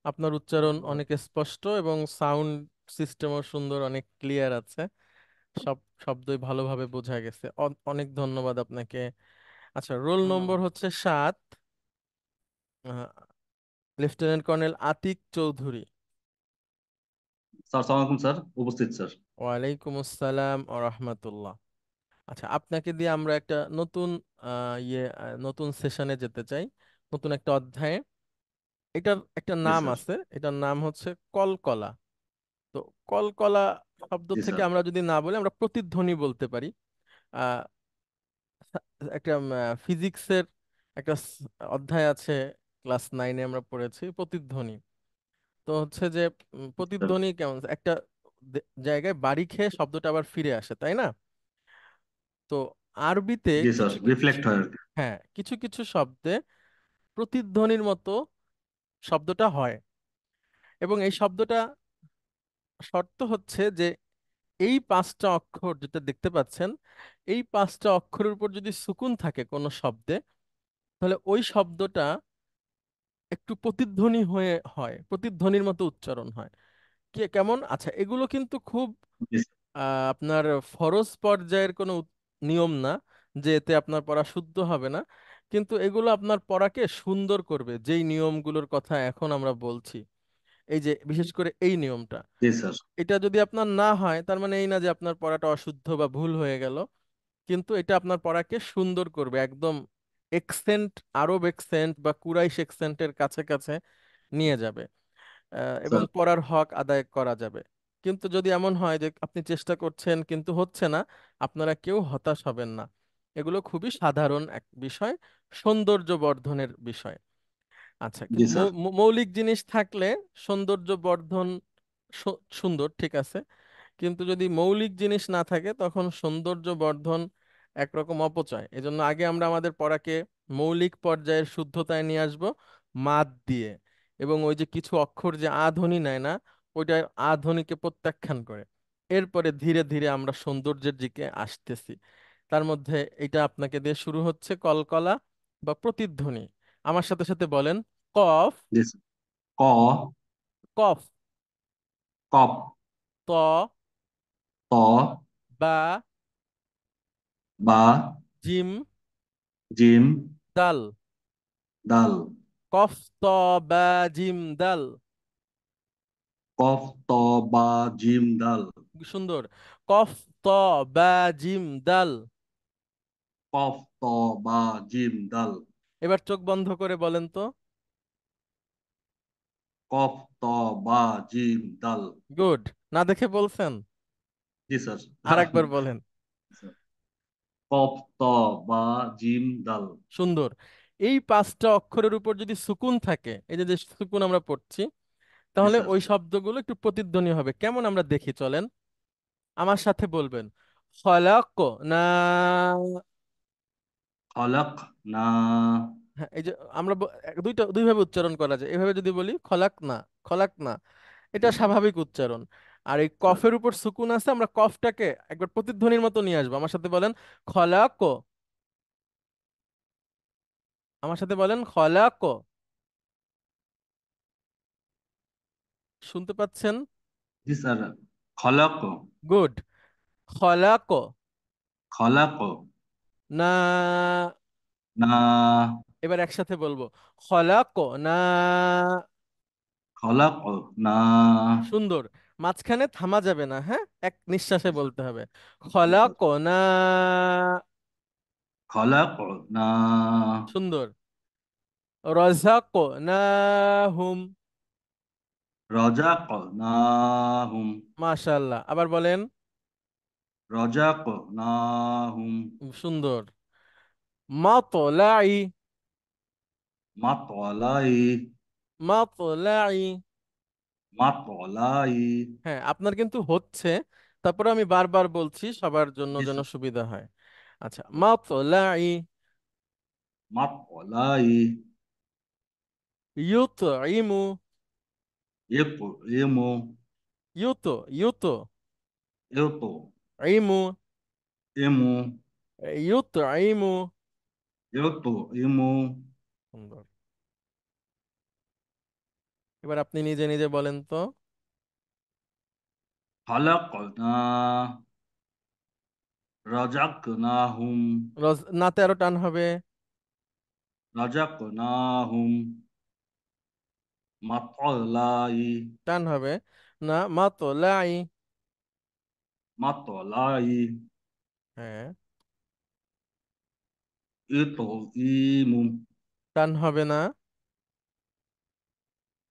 আপনার উচ্চারণ ধন্যবাদ। অনেক স্পষ্ট এবং সাউন্ড সিস্টেমও সুন্দর, অনেক ক্লিয়ার আছে। সব শব্দই ভালোভাবে বোঝা গেছে। অনেক ধন্যবাদ আপনাকে। আচ্ছা, রোল নম্বর ধন্যবাদ। হচ্ছে 7, lieutenant colonel Atiq Chowdhury. Sir সালাম আলাইকুম স্যার, উপস্থিত স্যার। ওয়ালাইকুম আসসালাম ও রাহমাতুল্লাহ। আচ্ছা, আপনাকে দিয়ে আমরা একটা নতুন নতুন সেশনে যেতে চাই, নতুন একটা অধ্যায়ে। এটার একটা জি নাম স্যার। আছে, এটার নাম হচ্ছে কলকলা। তো কলকলা শব্দ জি থেকে স্যার। আমরা যদি না বলে আমরা প্রতিধ্বনি বলতে পারি। আহ একটা ফিজিক্সের একটা অধ্যায় আছে, ক্লাস 9-এ আমরা পড়েছি প্রতিধ্বনি। তো হচ্ছে যে স্যার। প্রতিধ্বনি কেমন, একটা জায়গায় বাড়ি খেয়ে শব্দটা আবার ফিরে আসে, তাই না? তো আরবিতে জি স্যার, কিছু কিছু রিফ্লেক্ট হয় আর কি। হ্যাঁ, কিছু কিছু শব্দে প্রতিধ্বনির মতো শব্দটা হয়। এবং এই শব্দটা, শর্ত হচ্ছে যে এই 5টা অক্ষর যেটা দেখতে পাচ্ছেন, এই 5টা অক্ষরের উপর যদি সুকুন থাকে কোনো শব্দে, তাহলে ওই শব্দটা একটু প্রতিধ্বনি হয়ে হয়, প্রতিধ্বনির মতো উচ্চারণ হয়। কেমন? আচ্ছা, এগুলো কিন্তু খুব জি স্যার। আপনার ফরজ পর্যায়ের কোনো নিয়ম না যে এতে আপনার পড়া শুদ্ধ হবে না, কিন্তু এগুলো আপনার পড়াকে সুন্দর করবে, যেই নিয়মগুলোর কথা এখন আমরা বলছি। এই যে বিশেষ করে এই নিয়মটা, জি স্যার। এটা যদি আপনার না হয়, তার মানে এই না যে আপনার পড়াটা অশুদ্ধ বা ভুল হয়ে গেল, কিন্তু এটা আপনার পড়াকে সুন্দর করবে, একদম এক্সেন্ট, আরব এক্সেন্ট বা কুরাইশ এক্সেন্টের কাছে কাছে নিয়ে যাবে, এবং স্যার। পড়ার হক আদায় করা যাবে। কিন্তু যদি এমন হয় যে আপনি চেষ্টা করছেন কিন্তু হচ্ছে না, আপনারা কেউ হতাশ হবেন না। এগুলো খুবই সাধারণ এক বিষয়, সৌন্দর্য বর্ধনের বিষয়। আচ্ছা, জি কিন্তু স্যার। মৌলিক জিনিস থাকলে সৌন্দর্য বর্ধন সুন্দর, ঠিক আছে। কিন্তু যদি মৌলিক জিনিস না থাকে, তখন সৌন্দর্য বর্ধন একরকম অপচয়। এজন্য আগে আমরা আমাদের পড়াকে মৌলিক পর্যায়ের শুদ্ধতায় নিয়ে আসব, মাদ দিয়ে। এবং ওই যে কিছু অক্ষর যে আধ্বনি নেয় না, ওইটা আধ্বনিকে প্রত্যাখ্যান করে। এরপরে ধীরে ধীরে আমরা সৌন্দর্যের দিকে আসতেছি। তার মধ্যে এটা আপনাকে দিয়ে শুরু হচ্ছে কলকলা বা প্রতিধ্বনি। আমার সাথে সাথে বলেন, কফ। জি স্যার। ক, কফ। কপ, ত। ত, বা। বা, জিম। জিম, দাল। দাল। কফ ত বা জিম দাল। কফ, ত, বা, জিম, দাল। সুন্দর। কফ ত বা জিম দাল। কফ, ত, বা, জিম, দাল। এবার চোখ বন্ধ করে বলেন তো। কফ, ত, বা, জিম, দাল। গুড। না দেখে বলছেন? জি স্যার। আর একবার বলেন। কফ, ত, বা, জিম, দাল। সুন্দর। এই 5টা অক্ষরের উপর যদি সুকুন থাকে, এই যে যে সুকুন আমরা পড়ছি, জি তাহলে স্যার। ওই শব্দগুলো একটু প্রতিধ্বনি হবে। কেমন আমরা দেখি, চলেন আমার সাথে বলবেন। খলাক না। খলক না। হ্যাঁ, এই যে আমরা দুইভাবে উচ্চারণ করা যায়। এভাবে যদি বলি খলাক না, খলাক না, এটা স্বাভাবিক উচ্চারণ। আর এই স্যার। কফের উপর সুকুন আছে, আমরা কফটাকে একবার প্রতিধ্বনির মতো নিয়ে আসবো। আমার সাথে বলেন, খলাক। আমার সাথে বলেন, খলাক। শুনতে পাচ্ছেন? জি স্যার। খলক, গুড। খলাক খলক না। না। এবার একসাথে বলবো, খলাক না। খলক না। সুন্দর। মাঝখানে থামা যাবে না, হ্যাঁ, এক নিঃশ্বাসে বলতে হবে। খলাক না। খলক না। সুন্দর। রাযাক না হুম। রজাক না হুম। মাশাআল্লাহ, আবার বলেন। রজাক না হুম। সুন্দর। মাতলাই। মাতলাই, মাতলাই। মাতলাই। হ্যাঁ, আপনার কিন্তু হচ্ছে, তারপরে আমি বারবার বলছি সবার জন্য জি যেন স্যার। সুবিধা হয়। আচ্ছা, মাতলাই, মাতলাই, ইউতইমু, ইতইমু, ইউতু, ইতইমু, ইমু, ইউতইমু। ইতইমু। সুন্দর। এবার আপনি নিজে নিজে বলেন তো। খালাকনা, রাজাকনাহুম, নাতে আরো টান হবে। রাজাকনাহুম, মাতলাই, টান হবে না, মাতলাই। মাতলাই, হ্যাঁ, ইতইমু, টান হবে না,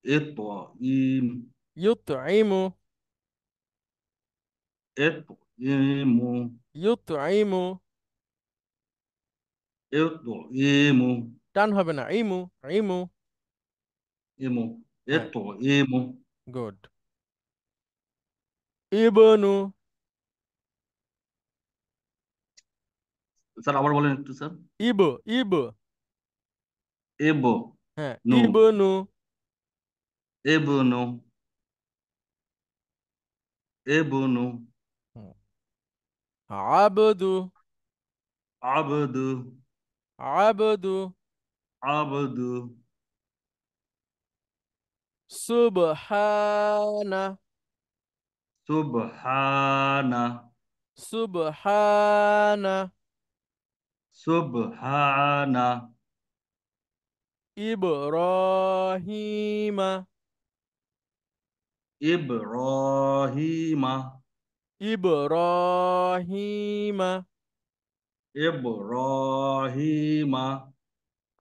ইতইম, ইউতইমু, ইতইমু, ইউতইমু। ইতইমু, টান হবে না, ইমু, ইমু। ইমু, হ্যাঁ, ইতইমু। গুড। ইবনু, স্যার আবার বলেন একটু স্যার। ইব, ইব। এবো, হ্যাঁ, নু, ইবনু। এবনু, এবনু, হুম, আবদু, আবদু, আবদু। আবদু, সুবহানা, সুবহানা, সুবহানা। সুবহানা, ইব্রাহিমা, ইব্রাহিমা, ইব্রাহিমা। ইব্রাহিমা,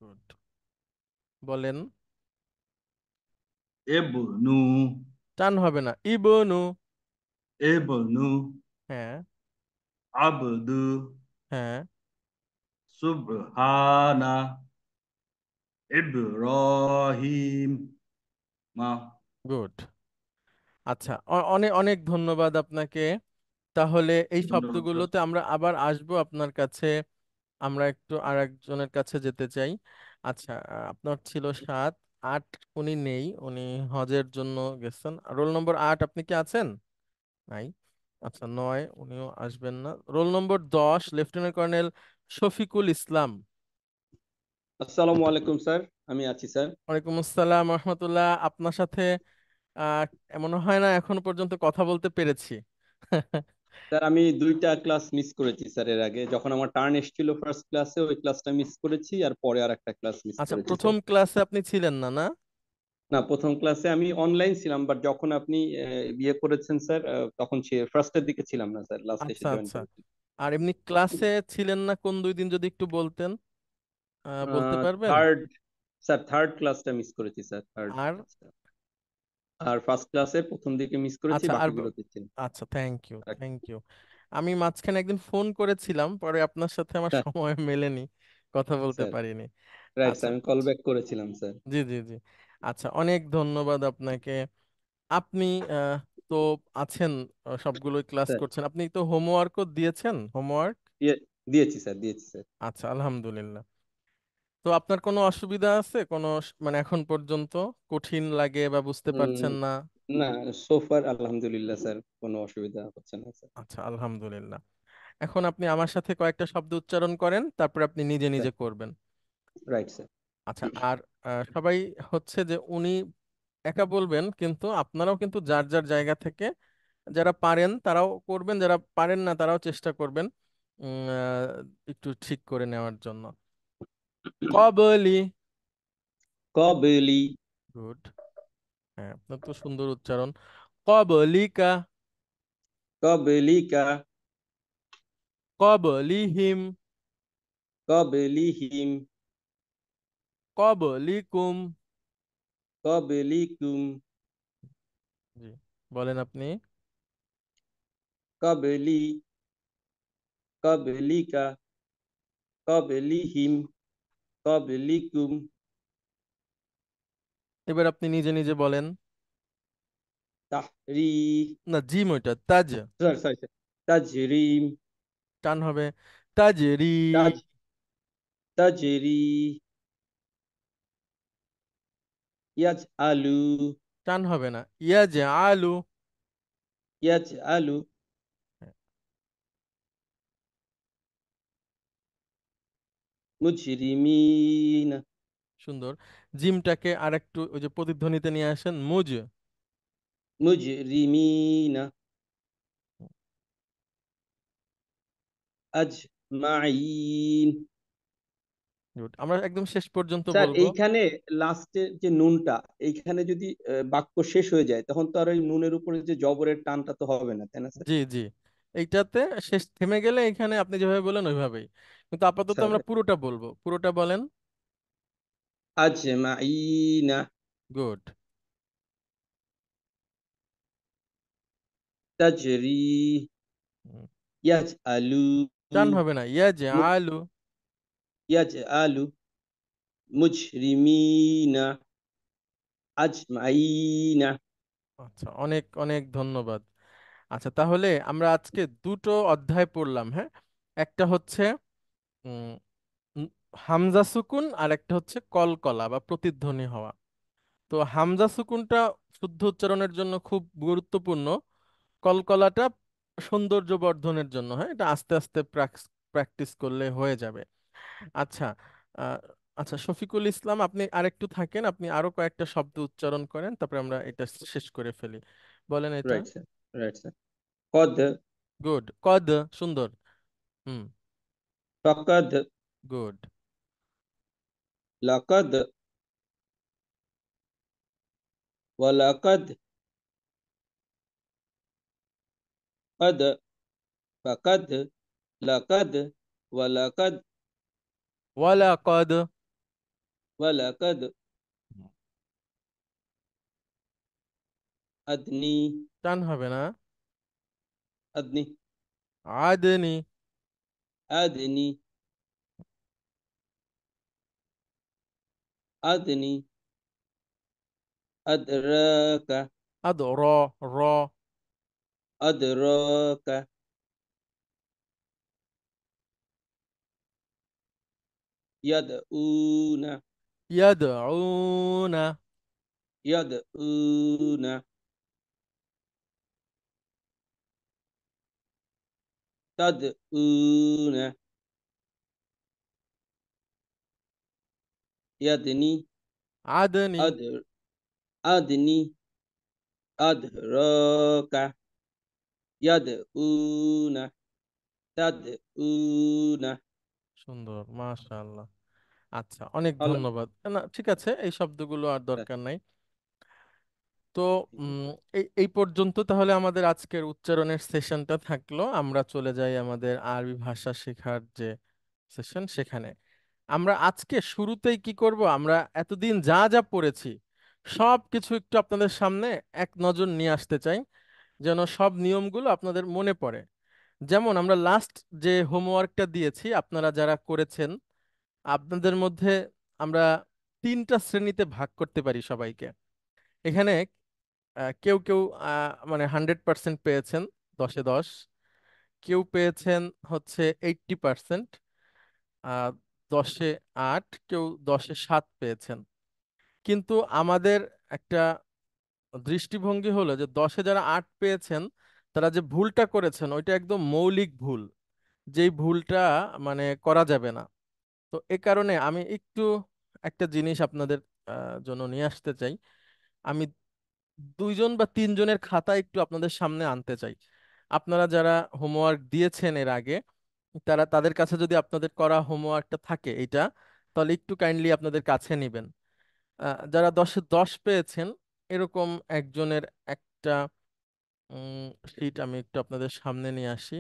গুড। বলেন। ইবনু, টান হবে না, ইবনু। ইবনু, হ্যাঁ, আবদু, হ্যাঁ, সুবহানা, ইব্রাহিম, মা। গুড। আচ্ছা, অনেক অনেক ধন্যবাদ আপনাকে। তাহলে এই ধন্যবাদ স্যার। শব্দগুলোতে আমরা আবার আসবো আপনার কাছে। আমরা একটু আর একজনের কাছে যেতে চাই। আচ্ছা, আপনার ছিল 7, 8 উনি নেই, উনি হজের জন্য গেছেন। রোল নম্বর 8 আপনি কি আছেন? নাই। আচ্ছা, 9 উনিও আসবেন না। Roll number 10 lieutenant colonel Shafiqul Islam. আসসালামু আলাইকুম স্যার, আমি আছি স্যার। ওয়ালাইকুম আসসালাম রহমতুল্লাহ। আপনার সাথে আহ এমন হয় না এখনো পর্যন্ত কথা বলতে পেরেছি। স্যার আমি দুইটা ক্লাস মিস করেছি স্যার, এর আগে যখন আমার টার্ন এসেছিল ফার্স্ট ক্লাসে ওই ক্লাসটা মিস করেছি, আর পরে আর একটা ক্লাস মিস আচ্ছা, করেছি প্রথম স্যার। ক্লাসে আপনি ছিলেন না, না? না, প্রথম ক্লাসে আমি অনলাইন ছিলাম, বাট যখন আপনি বিয়ে করেছেন স্যার, তখন ফার্স্টের দিকে ছিলাম না স্যার, লাস্টে এসে আচ্ছা, জয়েন আচ্ছা। করেছি। আর এমনি ক্লাসে ছিলেন না কোন 2 দিন, যদি একটু বলতেন, বলতে পারবেন? থার্ড, স্যার থার্ড ক্লাসটা মিস করেছি স্যার, থার্ড আর ক্লাসটা। আর ফার্স্ট ক্লাসে প্রথম দিকে মিস করেছি, আচ্ছা, বাকিগুলোতে ছিলাম। আচ্ছা, থ্যাংক ইউ, থ্যাংক ইউ। আমি মাঝখানে একদিন ফোন করেছিলাম, পরে আপনার সাথে আমার সময় মেলেনি, কথা বলতে স্যার পারিনি। রাইট আচ্ছা, স্যার, আমি কল ব্যাক করেছিলাম স্যার। জি, জি, জি। আচ্ছা, অনেক ধন্যবাদ আপনাকে। আপনি আহ, তো আছেন, সবগুলোই ক্লাস স্যার করছেন। আপনি তো হোমওয়ার্কও দিয়েছেন, হোমওয়ার্ক? দিয়েছি স্যার, দিয়েছি স্যার। আচ্ছা, আলহামদুলিল্লাহ। তো আপনার কোনো অসুবিধা আছে কোনো মানে এখন পর্যন্ত কঠিন লাগে বা বুঝতে উম, পারছেন না? না, সোফার আলহামদুলিল্লাহ স্যার, কোনো অসুবিধা হচ্ছে না স্যার। আচ্ছা, আলহামদুলিল্লাহ। এখন আপনি আমার সাথে কয়েকটা শব্দ উচ্চারণ করেন, তারপর আপনি নিজে স্যার নিজে করবেন। Right sir. আচ্ছা, আর সবাই হচ্ছে যে উনি একা বলবেন, কিন্তু আপনারাও কিন্তু যার যার জায়গা থেকে যারা পারেন তারাও করবেন, যারা পারেন না তারাও চেষ্টা করবেন একটু ঠিক করে নেওয়ার জন্য। কবলি। কবলি, গুড। হ্যাঁ, আপনার তো সুন্দর উচ্চারণ। কবলিকা, কবলিকা, কবলিহিম, কবলিহিম, কবলিকুম। কবলিকুম, জি, বলেন আপনি। কবলি, কবলিকা, কবলিহিম, কবলিকুম। এবার আপনি নিজে নিজে বলেন। তাহরি না, জিম ওইটা, তাজ। সরি সরি তাজরিম টান হবে তাজরি। তাজ তাজরি ইয়াজআলু টান হবে না, ইয়াজ আলু। ইয়াজআলু মুজরিমিন সুন্দর। জিমটাকে আরেকটু ওই যে প্রতিধ্বনিতে নিয়ে আসেন, মুজ। মুজরিমিন আজমাইন। গুড, আমরা একদম শেষ পর্যন্ত স্যার বলবো। এইখানে লাস্টের যে নুনটা এইখানে যদি বাক্য শেষ হয়ে যায় তখন তো আর ওই নুনের উপরে যে জবরের টানটা তো হবে না, তাই না স্যার? জি জি, এইটাতে শেষ থেমে গেলে এখানে আপনি যেভাবে বলেন ওইভাবেই, কিন্তু আপাতত স্যার আমরা পুরোটা বলবো, পুরোটা বলেন। আজমাইনা গুড। তাজরি ইয়াজআলু টান হবে না, ইয়াজ মু- আলু। ইয়াজআলু মুজরিমিনা আজমাইনা। আচ্ছা, অনেক অনেক ধন্যবাদ। আচ্ছা, তাহলে আমরা আজকে দুটো অধ্যায় পড়লাম, হ্যাঁ। একটা হচ্ছে উম, উম, হামজা সুকুন, আর একটা হচ্ছে কলকলা বা প্রতিধ্বনি হওয়া। তো হামজা সুকুনটা শুদ্ধ উচ্চারণের জন্য খুব গুরুত্বপূর্ণ, কলকলাটা সৌন্দর্য বর্ধনের জন্য, হ্যাঁ, এটা আস্তে আস্তে প্র্যাকটিস করলে হয়ে যাবে। আচ্ছা, আহ, আচ্ছা শফিকুল ইসলাম, আপনি আরেকটু থাকেন, আপনি আরো কয়েকটা শব্দ উচ্চারণ করেন, তারপরে আমরা এটা শেষ করে ফেলি। বলেন এটা। Right sir, right sir. কদ গুড, কদ। সুন্দর। হুম। ফাকাদ গুড। লাকাদ ওয়ালাকাদ কদ ফাকাদ লাকাদ ওয়ালাকাদ ওয়ালা কদ। ওয়ালাকাদ আদনি টান হবে না, আদনি আদনি। আদনি আদনি আদরাকা আদ র, র। আদরাকা ইয়াদউনা ইয়াদউনা। ইয়াদউনা তাদউনা ইয়াদনি আদনি। আদ আদনি আদরাকা ইয়াদউনা তাদউনা। সুন্দর, মাশাআল্লাহ। আচ্ছা, অনেক হলো ধন্যবাদ। না, ঠিক আছে, এই শব্দগুলো আর স্যার। দরকার নাই। তো এই এই পর্যন্ত তাহলে আমাদের আজকের উচ্চারণের সেশনটা থাকলো। আমরা চলে যাই আমাদের আরবি ভাষা শেখার যে সেশন সেখানে। আমরা আজকে শুরুতেই কি করব, আমরা এতদিন যা যা পড়েছি সব কিছু একটু আপনাদের সামনে এক নজর নিয়ে আসতে চাই, যেন সব নিয়মগুলো আপনাদের মনে পড়ে। যেমন আমরা লাস্ট যে হোমওয়ার্কটা দিয়েছি, আপনারা যারা করেছেন, আপনাদের মধ্যে আমরা তিনটা শ্রেণীতে ভাগ করতে পারি সবাইকে। এখানে কেউ কেউ মানে 100% পেয়েছেন, 10-এ 10। কেউ পেয়েছেন হচ্ছে 80%, 10-এ 8, কেউ 10-এ 7 পেয়েছেন। কিন্তু আমাদের একটা দৃষ্টিভঙ্গি হলো যে 10-এ যারা 8 পেয়েছেন, তারা যে ভুলটা করেছেন ওইটা একদম মৌলিক ভুল, যেই ভুলটা মানে করা যাবে না। তো এ কারণে আমি একটু একটা জিনিস আপনাদের জন্য নিয়ে আসতে চাই। আমি 2 বা 3 জনের খাতা একটু আপনাদের সামনে আনতে চাই। আপনারা যারা হোমওয়ার্ক দিয়েছেন এর আগে, তাদের কাছে যদি আপনাদের করা হোমওয়ার্কটা থাকে এটা, তাহলে একটু কাইন্ডলি আপনাদের কাছে নেবেন। যারা 10-এ 10 পেয়েছেন, এরকম একজনের একটা শীট আমি একটু আপনাদের সামনে নিয়ে আসি।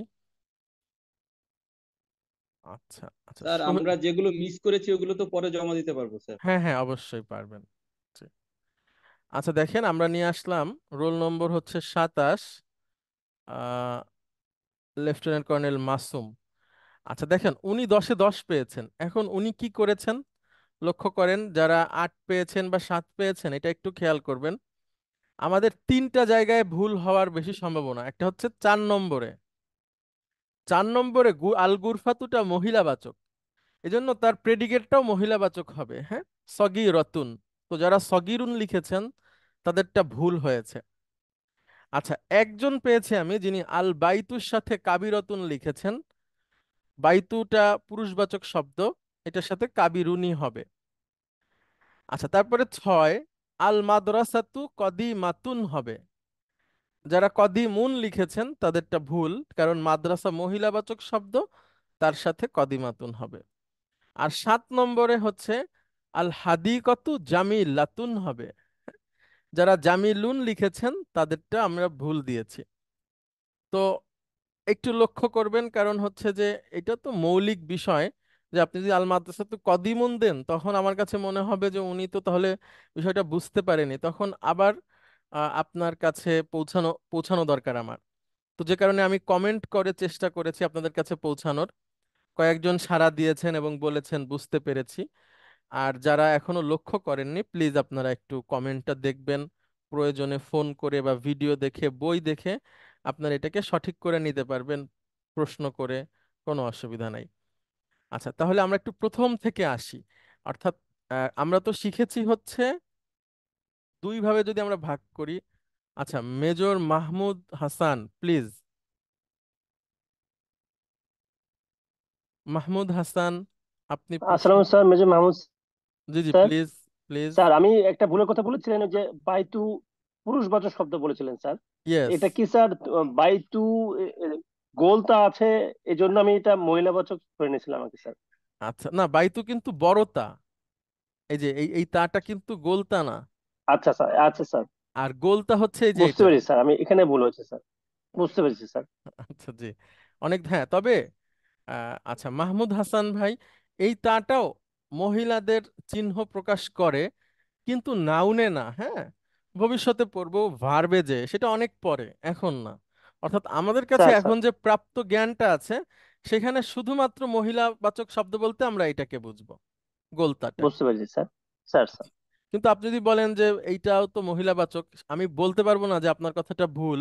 আচ্ছা আচ্ছা, স্যার আমরা যেগুলো মিস করেছি ওগুলো তো পরে জমা দিতে পারবো স্যার। হ্যাঁ হ্যাঁ, অবশ্যই পারবেন। জি। আচ্ছা দেখেন, আমরা নিয়ে আসলাম রোল নম্বর হচ্ছে 27, লেফটেন্যান্ট কর্নেল মাসুম। আচ্ছা দেখেন, উনি 10-এ 10 পেয়েছেন, এখন উনি কি করেছেন লক্ষ্য করেন। যারা 8 পেয়েছেন বা 7 পেয়েছেন, এটা একটু খেয়াল করবেন। আমাদের তিনটা জায়গায় ভুল হওয়ার বেশি সম্ভাবনা। একটা হচ্ছে 4 নম্বরে। 4 নম্বরে আল গুরফাতুটা মহিলাবাচক, এজন্য তার প্রেডিকেটটাও মহিলাবাচক হবে। হ্যাঁ, সগীরতুন। তো যারা সগীরুন লিখেছেন তাদেরটা ভুল হয়েছে। আচ্ছা, একজন পেয়েছি আমি যিনি আল বাইতুর সাথে কাবিরতুন লিখেছেন। বাইতুটা পুরুষবাচক শব্দ, এটার সাথে কাবিরুনি হবে। আচ্ছা, তারপরে 6 আল মাদ্রাসাতু কদিমাতুন হবে। যারা কদিমুন লিখেছেন তাদেরটা ভুল, কারণ মাদ্রাসা মহিলাবাচক শব্দ, তার সাথে কদিমাতুন হবে। আর 7 নম্বরে হচ্ছে আল হাদিকতু জামিলাতুন হবে। যারা জামিলুন লিখেছেন তাদেরটা আমরা ভুল দিয়েছি। তো একটু লক্ষ্য করবেন, কারণ হচ্ছে যে এটা তো মৌলিক বিষয়, যে আপনি যদি আল মাদ্রাসাতু কদিমুন দেন তখন আমার কাছে মনে হবে যে উনি তো তাহলে বিষয়টা বুঝতে পারেনি, তখন আবার আপনার কাছে পৌঁছানো পৌঁছানো দরকার আমার। তো যে কারণে আমি কমেন্ট করে চেষ্টা করেছি আপনাদের কাছে পৌঁছানোর। কয়েকজন সাড়া দিয়েছেন এবং বলেছেন বুঝতে পেরেছি। আর যারা এখনো লক্ষ্য করেননি, প্লিজ আপনারা একটু কমেন্টটা দেখবেন, প্রয়োজনে ফোন করে বা ভিডিও দেখে, বই দেখে আপনারা এটাকে সঠিক করে নিতে পারবেন প্রশ্ন করে, কোনো অসুবিধা নাই। আচ্ছা, তাহলে আমরা একটু প্রথম থেকে আসি। অর্থাৎ আমরা তো শিখেছি হচ্ছে দুই ভাবে যদি আমরা ভাগ করি। আচ্ছা, মেজর মাহমুদ হাসান প্লিজ। মাহমুদ হাসান, আপনি প্রশ্ন। আসসালামু sir, major Mahmud G G, sir. Please please. Sir, আমি একটা ভুলের কথা বলেছিলেন, ওই যে বাইতু পুরুষবাচক শব্দ বলেছিলেন স্যার। ইয়েস। এটা কি স্যার বাইতু গোলতা আছে, এই জন্য আমি এটা মহিলাবাচক করে নিয়েছিলাম আর কি স্যার। আচ্ছা, না বাইতু কিন্তু বড়তা, এই যে এই তাটা কিন্তু গোলতা না। আচ্ছা স্যার, আচ্ছা স্যার, আর গোলতা হচ্ছে এই যে বুঝতে এটা। পেরেছি স্যার, আমি এখানে ভুল হয়েছে স্যার, বুঝতে পেরেছি স্যার। আচ্ছা জি, অনেক, হ্যাঁ। তবে আচ্ছা মাহমুদ হাসান ভাই, এই তাটাও মহিলাদের চিহ্ন প্রকাশ করে, কিন্তু নাউনে না। হ্যাঁ, ভবিষ্যতে পড়বো ভার্বে, যে সেটা অনেক পরে, এখন না। অর্থাৎ আমাদের কাছে স্যার স্যার, এখন যে প্রাপ্ত জ্ঞানটা আছে সেখানে শুধুমাত্র মহিলাবাচক শব্দ বলতে আমরা এটাকে বুঝবো, গোলতাটাকে। বুঝতে পেরেছি স্যার। স্যার স্যার, কিন্তু আপনি যদি বলেন যে এইটাও তো মহিলাবাচক, আমি বলতে পারবো না যে আপনার কথাটা ভুল,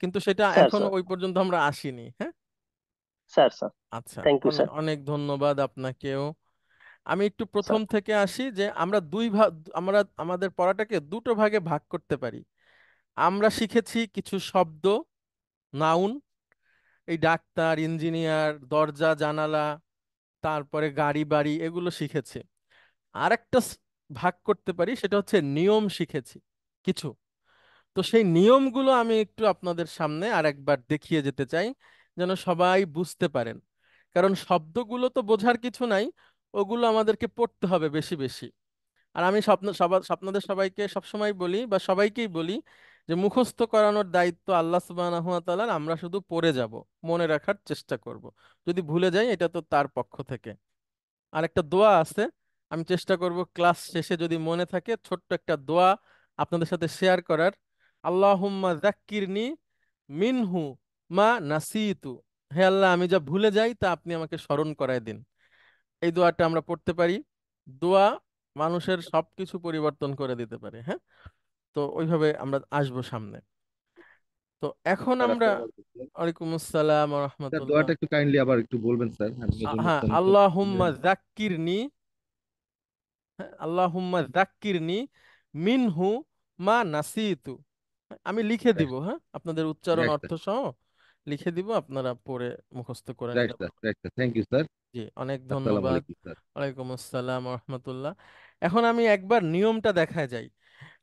কিন্তু সেটা স্যার এখনো স্যার, ওই পর্যন্ত আমরা আসিনি। হ্যাঁ। স্যার স্যার, আচ্ছা, থ্যাংক ইউ অনেক স্যার। অনেক ধন্যবাদ আপনাকেও। আমি একটু প্রথম স্যার, থেকে আসি, যে আমরা দুই ভাগ, আমরা আমাদের পড়াটাকে দুটো ভাগে ভাগ করতে পারি। আমরা শিখেছি কিছু শব্দ, নাউন, এই ডাক্তার, ইঞ্জিনিয়ার, দরজা জানালা, তারপরে গাড়ি বাড়ি, এগুলো শিখেছি। আর একটা ভাগ করতে পারি, সেটা হচ্ছে নিয়ম শিখেছি কিছু। তো সেই নিয়মগুলো আমি একটু আপনাদের সামনে আর একবার দেখিয়ে যেতে চাই, যেন সবাই বুঝতে পারেন। কারণ শব্দগুলো তো বোঝার কিছু নাই, ওগুলো আমাদেরকে পড়তে হবে বেশি বেশি। আর আমি আপনাদের সবাইকে সবসময় বলি বা সবাইকেই বলি যে মুখস্থ করানোর দায়িত্ব আল্লাহ সুবহানাহু ওয়া তাআলার, আমরা শুধু পড়ে যাব, মনে রাখার চেষ্টা করব। যদি ভুলে যাই এটা তো তার পক্ষ থেকে। আর একটা দোয়া আছে, আমি চেষ্টা করব ক্লাস শেষে যদি মনে থাকে ছোট্ট একটা দোয়া আপনাদের সাথে শেয়ার করার। আল্লাহুম্মা যাক্কিরনি মিনহু মা নাসিতু। হে আল্লাহ, আমি যা ভুলে যাই তা আপনি আমাকে স্মরণ করায় দিন। এই দোয়াটা আমরা পড়তে পারি। দোয়া মানুষের সবকিছু পরিবর্তন করে দিতে পারে। হ্যাঁ, তো ওইভাবে আমরা আসবো সামনে। তো এখন স্যার আমরা, আসসালামু আলাইকুম স্যার। ওয়ালাইকুম আসসালাম ওয়া স্যার রাহমাতুল্লাহ। দোয়াটা একটু কাইন্ডলি আবার একটু বলবেন স্যার, আমি এই জন্য হ্যাঁ, ফোন আল্লাহুম্মা যাক্কিরনি, হ্যাঁ, আল্লাহুম্মা যাক্কিরনি মিনহু মা নাসিতু। আমি লিখে দিব, রাইট হ্যাঁ, আপনাদের উচ্চারণ রাইট অর্থ সহ লিখে দিব, আপনারা পড়ে মুখস্থ করে রাইট নিতে স্যার পারবেন। Right sir, thank you sir. জি, অনেক আসসালামু ধন্যবাদ। আলাইকুম স্যার। ওয়ালাইকুম আসসালাম ওয়া রাহমাতুল্লাহ। এখন আমি একবার নিয়মটা দেখায় যাই।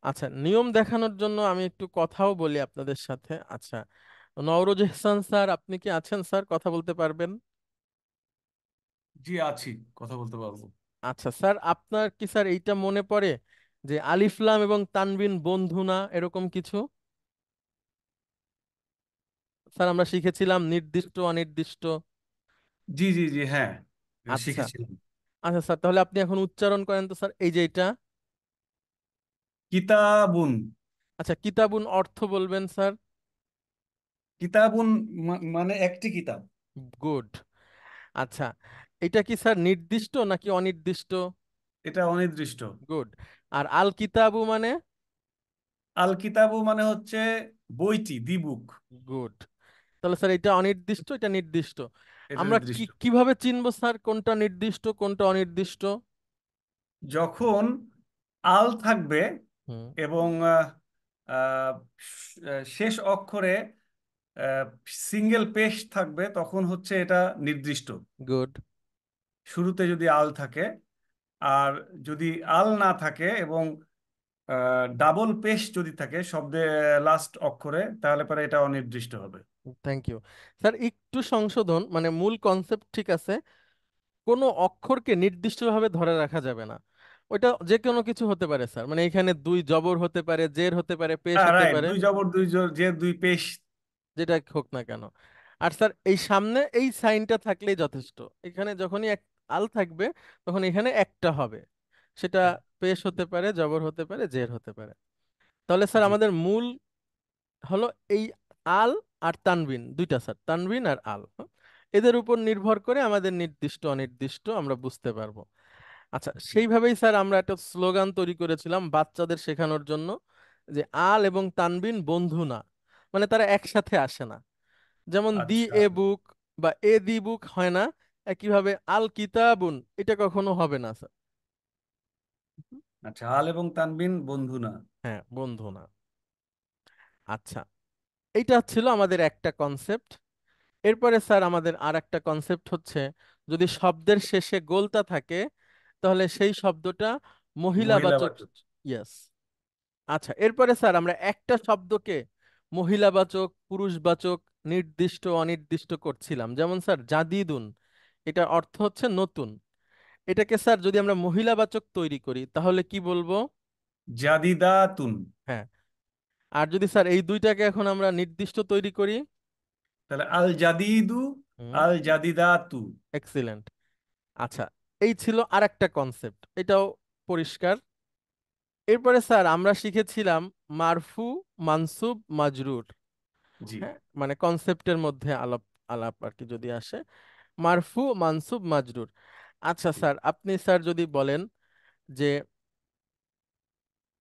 আচ্ছা, নিয়ম দেখানোর জন্য আমি একটু কথাও বলি আপনাদের সাথে। আচ্ছা, নওরোজ ইহসান স্যার, আপনি কি আছেন স্যার? কথা বলতে পারবেন? জি আছি, কথা বলতে পারবো। আচ্ছা স্যার, আপনার কি স্যার এইটা মনে পড়ে যে আলিফ লাম এবং তানবিন বন্ধু না, এরকম কিছু? স্যার আমরা শিখেছিলাম নির্দিষ্ট অনির্দিষ্ট। জি জি জি, হ্যাঁ, আচ্ছা। শিখেছিলাম। আচ্ছা স্যার, তাহলে আপনি এখন উচ্চারণ করেন তো স্যার, এই যে এটা। কিতাবুন। আচ্ছা, কিতাবুন অর্থ বলবেন স্যার। কিতাবুন মানে একটি কিতাব। গুড। আচ্ছা, এটা কি স্যার নির্দিষ্ট নাকি অনির্দিষ্ট? এটা অনির্দিষ্ট। গুড। আর আল কিতাবু মানে? আল কিতাবু মানে হচ্ছে বইটি, দি বুক। গুড। তাহলে স্যার এটা অনির্দিষ্ট, এটা নির্দিষ্ট। এটা আমরা নির্দিষ্ট। কিভাবে চিনবো স্যার কোনটা নির্দিষ্ট কোনটা অনির্দিষ্ট? যখন আল থাকবে হুম। এবং আহ, শেষ অক্ষরে সিঙ্গেল পেশ থাকবে, তখন হচ্ছে এটা নির্দিষ্ট। গুড। শুরুতে যদি আল থাকে, আর যদি আল না থাকে এবং ডাবল পেশ যদি থাকে শব্দে লাস্ট অক্ষরে, তাহলে পরে এটা অনির্দিষ্ট হবে। Thank you sir. একটু সংশোধন, মানে মূল কনসেপ্ট ঠিক আছে, কোনো অক্ষরকে নির্দিষ্টভাবে ধরে রাখা যাবে না। ওইটা যে কোনো কিছু হতে পারে স্যার, মানে এখানে দুই জবর হতে পারে, জের হতে পারে, পেশ হ্যাঁ, হতে রাইট, পারে, দুই জবর দুই যে দুই পেশ। যেটা হোক না কেন। আর স্যার এই সামনে এই সাইনটা থাকলেই যথেষ্ট। এখানে যখনই এক আল থাকবে তখন এখানে একটা হবে, সেটা পেশ হতে পারে, জবর হতে পারে, জের হতে পারে। তাহলে স্যার জি। আমাদের মূল হলো এই আল আর তানবিন, দুইটা স্যার, তানবিন আর আল, হ্যাঁ? এদের উপর নির্ভর করে আমাদের নির্দিষ্ট অনির্দিষ্ট আমরা বুঝতে পারবো। আচ্ছা, সেইভাবেই স্যার আমরা একটা স্লোগান তৈরি করেছিলাম বাচ্চাদের শেখানোর জন্য, যে আল এবং তানবিন বন্ধু না, মানে তারা একসাথে আসে না। যেমন দি আচ্ছা এ বুক বা এ দি বুক হয় না, একইভাবে আল কিতাবুন এটা কখনো হবে না স্যার। আচ্ছা, আল এবং তানবিন বন্ধু না। হ্যাঁ, বন্ধু না। আচ্ছা, এইটা ছিল আমাদের একটা কনসেপ্ট। এরপরে স্যার আমাদের আর একটা কনসেপ্ট হচ্ছে, যদি শব্দের শেষে গোলতা থাকে তাহলে সেই শব্দটা মহিলাবাচক। মহিলাবাচক। ইয়েস। আচ্ছা, এরপরে স্যার আমরা একটা শব্দকে মহিলাবাচক, পুরুষবাচক, নির্দিষ্ট, অনির্দিষ্ট করছিলাম। যেমন স্যার জাদিদুন, এটার অর্থ হচ্ছে নতুন। এটাকে স্যার যদি আমরা মহিলাবাচক তৈরি করি তাহলে কি বলবো? জাদিদাতুন। হ্যাঁ। আর যদি স্যার এই দুইটাকে এখন আমরা নির্দিষ্ট তৈরি করি? তাহলে আল জাদিদু, হুম, আল জাদিদাতু। এক্সিলেন্ট। আচ্ছা, এই ছিল আরেকটা কনসেপ্ট, এটাও পরিষ্কার। এরপরে স্যার আমরা শিখেছিলাম মারফু, মানসুব, মাজরুর। জি। হ্যাঁ, মানে কনসেপ্টের মধ্যে আলাপ আলাপ আর কি যদি আসে, মারফু, মানসুব, মাজরুর। আচ্ছা স্যার, আপনি স্যার যদি বলেন যে,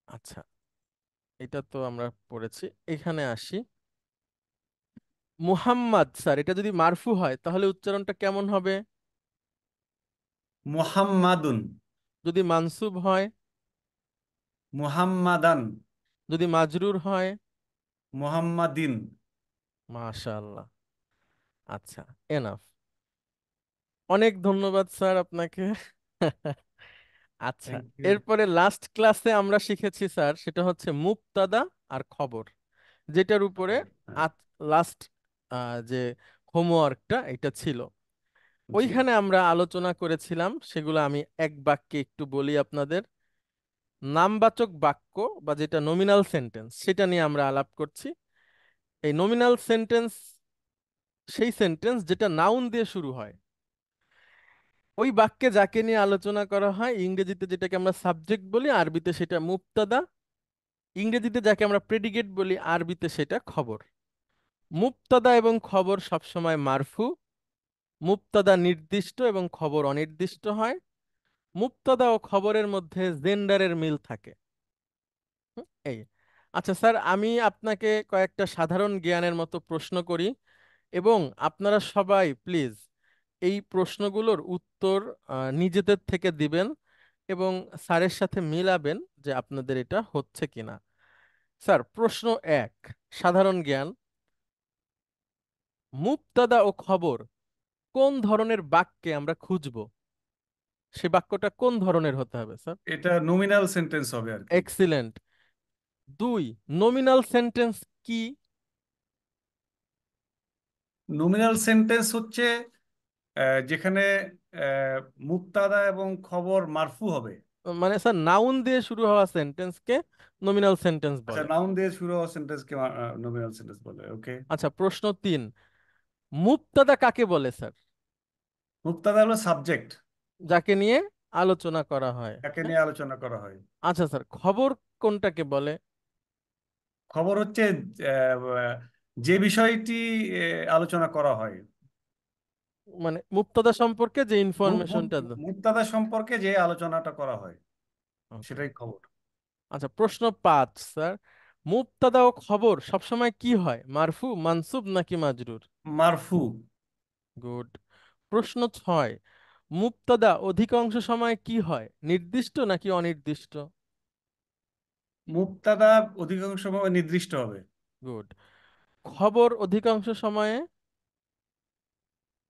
আচ্ছা এটা তো আমরা পড়েছি, এখানে আসি। মুহাম্মাদ স্যার, এটা যদি মারফু হয় তাহলে উচ্চারণটা কেমন হবে? মুহাম্মাদুন। যদি মানসুব হয়? মুহাম্মাদান। যদি মাজরুর হয়? মুহাম্মাদিন। মাশাআল্লাহ। আচ্ছা, এনাফ। অনেক ধন্যবাদ স্যার আপনাকে। আচ্ছা, থ্যাংক ইউ। এরপরে লাস্ট ক্লাসে আমরা শিখেছি স্যার, সেটা হচ্ছে মুবতাদা আর খবর, যেটার উপরে লাস্ট যে হোমওয়ার্কটা এটা ছিল। জি। ওইখানে আমরা আলোচনা করেছিলাম, সেগুলো আমি এক বাক্যে একটু বলি আপনাদের। নামবাচক বাক্য বা যেটা নমিনাল সেন্টেন্স, সেটা নিয়ে আমরা আলাপ করছি। এই নমিনাল সেন্টেন্স সেই সেন্টেন্স যেটা নাউন দিয়ে শুরু হয়। ওই বাক্যে যাকে নিয়ে আলোচনা করা হয়, ইংরেজিতে যেটাকে আমরা সাবজেক্ট বলি, আরবিতে সেটা মুবতাদা। ইংরেজিতে যাকে আমরা প্রেডিকেট বলি, আরবিতে সেটা খবর। মুবতাদা এবং খবর সবসময় মারফু। মুবতাদা নির্দিষ্ট এবং খবর অনির্দিষ্ট হয়। মুবতাদা ও খবরের মধ্যে জেন্ডারের মিল থাকে। এই। আচ্ছা স্যার, আমি আপনাকে কয়েকটা সাধারণ জ্ঞানের মতো প্রশ্ন করি, এবং আপনারা সবাই প্লিজ এই প্রশ্নগুলোর উত্তর নিজেদের থেকে দিবেন এবং স্যারের সাথে মিলাবেন যে আপনাদের এটা হচ্ছে কিনা। স্যার, প্রশ্ন 1, সাধারণ জ্ঞান। মুবতাদা ও খবর কোন ধরনের বাক্যে আমরা খুঁজবো? সে বাক্যটা কোন ধরনের হতে হবে স্যার? এটা নমিনাল সেন্টেন্স হবে আর কি। এক্সিলেন্ট। 2, নমিনাল সেন্টেন্স কি? নমিনাল সেন্টেন্স হচ্ছে যেখানে আহ, মুবতাদা এবং খবর মারফু হবে। মানে স্যার নাউন দিয়ে শুরু হওয়া সেন্টেন্সকে নমিনাল সেন্টেন্স আচ্ছা, বলে। নাউন দিয়ে শুরু হওয়া সেন্টেন্সকে নমিনাল সেন্টেন্স বলে। ওকে। আচ্ছা, প্রশ্ন 3, মুবতাদা কাকে বলে স্যার? মুবতাদা হলো সাবজেক্ট, যাকে নিয়ে আলোচনা করা হয়, যাকে হ্যাঁ? নিয়ে আলোচনা করা হয়। আচ্ছা স্যার, খবর কোনটাকে বলে? খবর হচ্ছে আহ, যে বিষয়টি আলোচনা করা হয়। মানে মুবতাদা সম্পর্কে যে ইনফরমেশনটা। মুবতাদা সম্পর্কে যে আলোচনাটা করা হয় ওকে। সেটাই খবর। আচ্ছা, প্রশ্ন 5 স্যার, মুবতাদা ও খবর সবসময় কি হয়, মারফু, মানসুব নাকি মাজরুর? মারফু। গুড। প্রশ্ন 6, মুবতাদা অধিকাংশ সময় কি হয়, নির্দিষ্ট নাকি অনির্দিষ্ট? মুবতাদা অধিকাংশ সময় নির্দিষ্ট হবে। গুড। খবর অধিকাংশ সময়ে?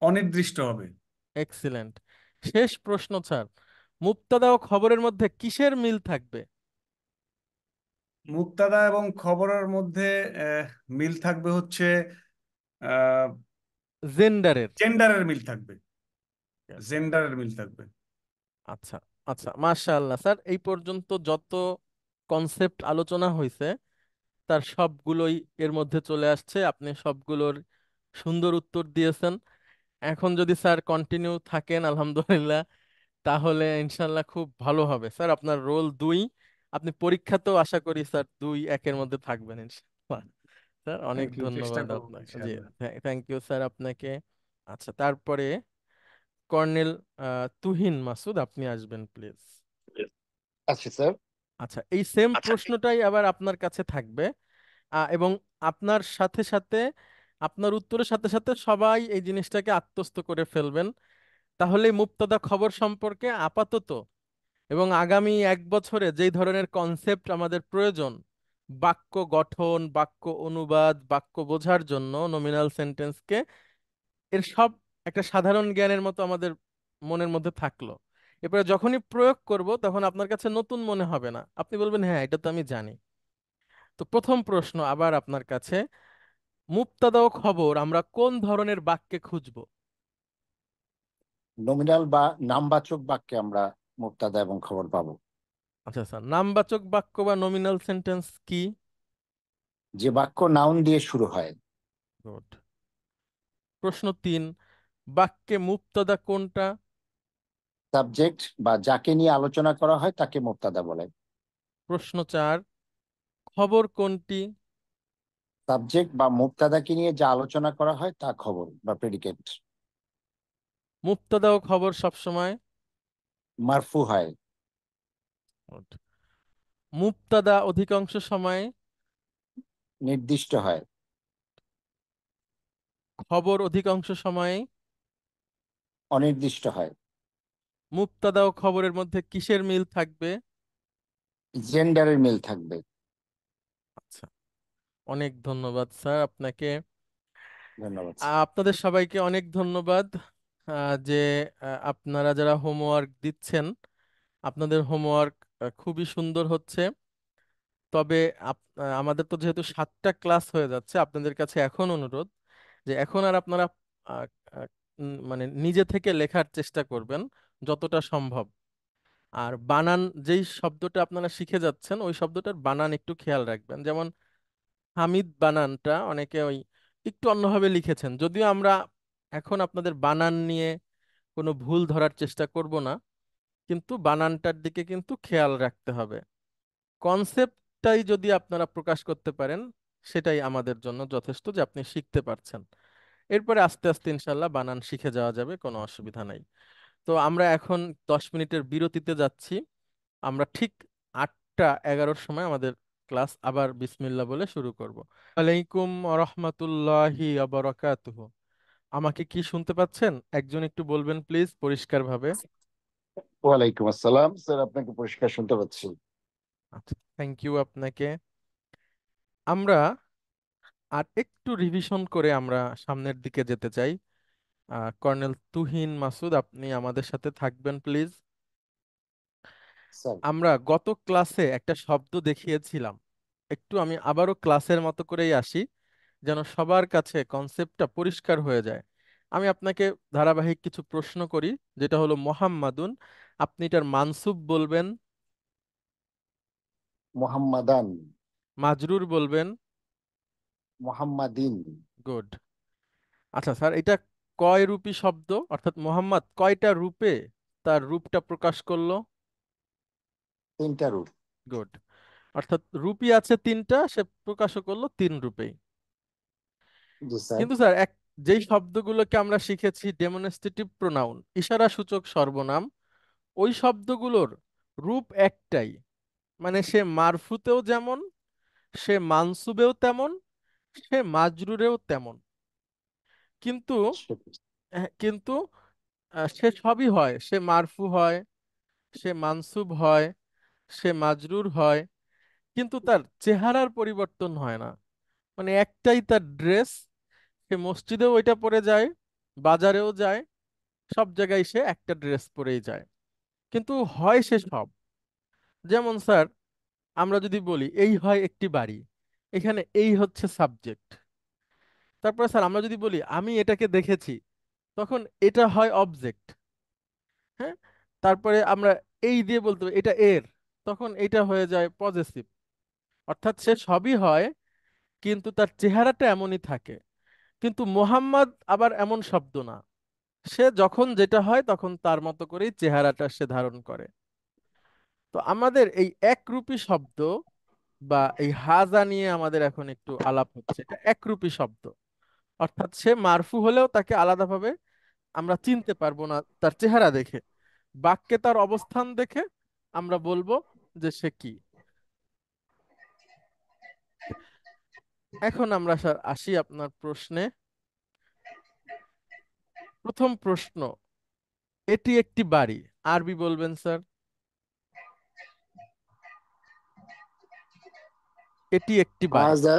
অনির্দিষ্ট হবে। এক্সিলেন্ট। শেষ প্রশ্ন স্যার, মুবতাদা ও খবরের মধ্যে কিসের মিল থাকবে? মুবতাদা এবং খবরের মধ্যে মিল থাকবে হচ্ছে জেন্ডারের। জেন্ডারের মিল থাকবে। জেন্ডারের মিল থাকবে। আচ্ছা আচ্ছা, মাশাআল্লাহ স্যার, এই পর্যন্ত যত কনসেপ্ট আলোচনা হয়েছে তার সবগুলোই এর মধ্যে চলে আসছে, আপনি সবগুলোর সুন্দর উত্তর দিয়েছেন। এখন যদি স্যার কন্টিনিউ থাকেন আলহামদুলিল্লাহ, তাহলে ইনশাল্লাহ খুব ভালো হবে স্যার। আপনার রোল 2, আপনি পরীক্ষাতেও আশা করি স্যার 2-1 এর মধ্যে থাকবেন ইনশাল্লাহ। স্যার অনেক থ্যাংক ইউ, চেষ্টা ধন্যবাদ করবো আপনাকে। জি, ইনশাআল্লাহ। থ্যাংক ইউ স্যার আপনাকে। আচ্ছা, তারপরে কর্নেল তুহিন মাসুদ, আপনি আসবেন প্লিজ। আচ্ছা স্যার। আচ্ছা, এই সেম প্রশ্নটাই আবার আপনার কাছে থাকবে, এবং আপনার সাথে সাথে, আপনার উত্তরের সাথে সাথে সবাই এই জিনিসটাকে আত্মস্থ করে ফেলবেন। তাহলে মুবতাদা খবর সম্পর্কে আপাতত এবং আগামী 1 বছরে যেই ধরনের কনসেপ্ট আমাদের প্রয়োজন, বাক্য গঠন, বাক্য অনুবাদ, বাক্য বোঝার জন্য নমিনাল সেন্টেন্সকে, এর সব একটা সাধারণ জ্ঞানের মতো আমাদের মনের মধ্যে থাকলো। এরপরে যখনই প্রয়োগ করব তখন আপনার কাছে নতুন মনে হবে না, আপনি বলবেন হ্যাঁ এটা তো আমি জানি। তো প্রথম প্রশ্ন আবার আপনার কাছে, মুবতাদা ও খবর আমরা কোন ধরনের বাক্যে খুঁজবো? নমিনাল বা নামবাচক বাক্যে আমরা মুবতাদা এবং খবর পাবো। আচ্ছা স্যার, নামবাচক বাক্য বা নমিনাল সেন্টেন্স কি? যে বাক্য নাউন দিয়ে শুরু হয়। গুড। প্রশ্ন 3, বাক্যে মুবতাদা কোনটা? সাবজেক্ট বা যাকে নিয়ে আলোচনা করা হয় তাকে মুবতাদা বলে। প্রশ্ন 4, খবর কোনটি? সাবজেক্ট বা মুবতাদাকে নিয়ে যা আলোচনা করা হয় তা খবর বা প্রেডিকেট। মুবতাদা ও খবর সবসময় মারফু হয়। Good. মুবতাদা অধিকাংশ সময় নির্দিষ্ট হয়। খবর অধিকাংশ সময়ে অনির্দিষ্ট হয়। মুবতাদা ও খবরের মধ্যে কিসের মিল থাকবে? জেন্ডারের মিল থাকবে। আচ্ছা, অনেক ধন্যবাদ স্যার আপনাকে। ধন্যবাদ। আপনাদের সবাইকে অনেক ধন্যবাদ, যে আপনারা যারা হোমওয়ার্ক দিচ্ছেন, আপনাদের হোমওয়ার্ক খুবই সুন্দর হচ্ছে। তবে আমাদের তো যেহেতু 7টা ক্লাস হয়ে যাচ্ছে, আপনাদের কাছে এখন অনুরোধ যে এখন আর আপনারা আহ, আহ, মানে নিজে থেকে লেখার চেষ্টা করবেন যতটা সম্ভব। আর বানান, যেই শব্দটা আপনারা শিখে যাচ্ছেন ওই শব্দটার বানান একটু খেয়াল রাখবেন। যেমন হামিদ বানানটা অনেকে ওই একটু অন্যভাবে লিখেছেন, যদিও আমরা এখন আপনাদের বানান নিয়ে কোনো ভুল ধরার চেষ্টা করব না, কিন্তু বানানটার দিকে কিন্তু খেয়াল রাখতে হবে। কনসেপ্টটাই যদি আপনারা প্রকাশ করতে পারেন সেটাই আমাদের জন্য যথেষ্ট, যে আপনি শিখতে পারছেন। এরপরে আস্তে আস্তে ইনশাল্লাহ বানান শিখে যাওয়া যাবে, কোনো অসুবিধা নাই। তো আমরা এখন 10 মিনিটের বিরতিতে যাচ্ছি। আমরা ঠিক 8টা 11-র সময় আমাদের ক্লাস আবার বিসমিল্লাহ বলে শুরু করব। ওয়ালাইকুম রহমতুল্লাহি বারাকাতুহু। আমাকে কি শুনতে পাচ্ছেন? একজন একটু বলবেন প্লিজ পরিষ্কারভাবে। ওয়ালাইকুম আসসালাম স্যার, আপনাকে পরিষ্কার শুনতে পাচ্ছি। আচ্ছা, থ্যাংক ইউ আপনাকে। আমরা আর একটু রিভিশন করে আমরা সামনের দিকে যেতে চাই। কর্নেল তুহিন মাসুদ, আপনি আমাদের সাথে থাকবেন প্লিজ। স্যার। আমরা গত ক্লাসে একটা শব্দ দেখিয়েছিলাম, একটু আমি আবারও ক্লাসের মতো করেই আসি যেন সবার কাছে কনসেপ্টটা পরিষ্কার হয়ে যায়। আমি আপনাকে ধারাবাহিক কিছু প্রশ্ন করি, যেটা হলো মোহাম্মাদুন, আপনি এটার মানসুব বলবেন, মোহাম্মদান। মাজরুর বলবেন। মোহাম্মদিন। গুড। আচ্ছা স্যার, এটা কয় রূপী শব্দ, অর্থাৎ মোহাম্মদ কয়টা রূপে তার রূপটা প্রকাশ করলো? 3টা রূপ। গুড। অর্থাৎ রূপী আছে 3টা, সে প্রকাশও করলো 3 রূপেই। জি স্যার। কিন্তু স্যার যেই শব্দগুলোকে আমরা শিখেছি ডেমনস্ট্রেটিভ প্রোনাউন, ইশারা সূচক সর্বনাম, ওই শব্দগুলোর রূপ একটাই, মানে সে মারফুতেও যেমন, সে মানসুবেও তেমন, সে মাজরুরেও তেমন। কিন্তু কিন্তু সে সবই হয়, সে মারফু হয়, সে মানসুব হয়, সে মাজরুর হয়, কিন্তু তার চেহারার পরিবর্তন হয় না। মানে একটাই তার ড্রেস, সে মসজিদেও ওইটা পরে যায়, বাজারেও যায়, সব জায়গায় সে একটা ড্রেস পরেই যায়, কিন্তু হয় সে সব। যেমন স্যার, আমরা যদি বলি এই হয় একটি বাড়ি, এখানে এই হচ্ছে সাবজেক্ট। তারপরে স্যার আমরা যদি বলি আমি এটাকে দেখেছি, তখন এটা হয় অবজেক্ট। হ্যাঁ, তারপরে আমরা এই দিয়ে বলতে পারি এটা এর, তখন এটা হয়ে যায় পজেসিভ। অর্থাৎ সে সবই হয়, কিন্তু তার চেহারাটা এমনই থাকে। কিন্তু মোহাম্মদ আবার এমন শব্দ না, সে যখন যেটা হয় তখন তার মতো করেই চেহারাটা সে ধারণ করে। তো আমাদের এই একরূপী শব্দ বা এই হাজা নিয়ে আমাদের এখন একটু আলাপ হচ্ছে। এটা একরূপী শব্দ, অর্থাৎ সে মারফু হলেও তাকে আলাদাভাবে আমরা চিনতে পারবো না তার চেহারা দেখে। বাক্যে তার অবস্থান দেখে আমরা বলবো যে সে কি। এখন আমরা স্যার আসি আপনার প্রশ্নে। প্রথম প্রশ্ন, এটি একটি বাড়ি, আরবি বলবেন স্যার। এটি একটি বাড়ি। হাজা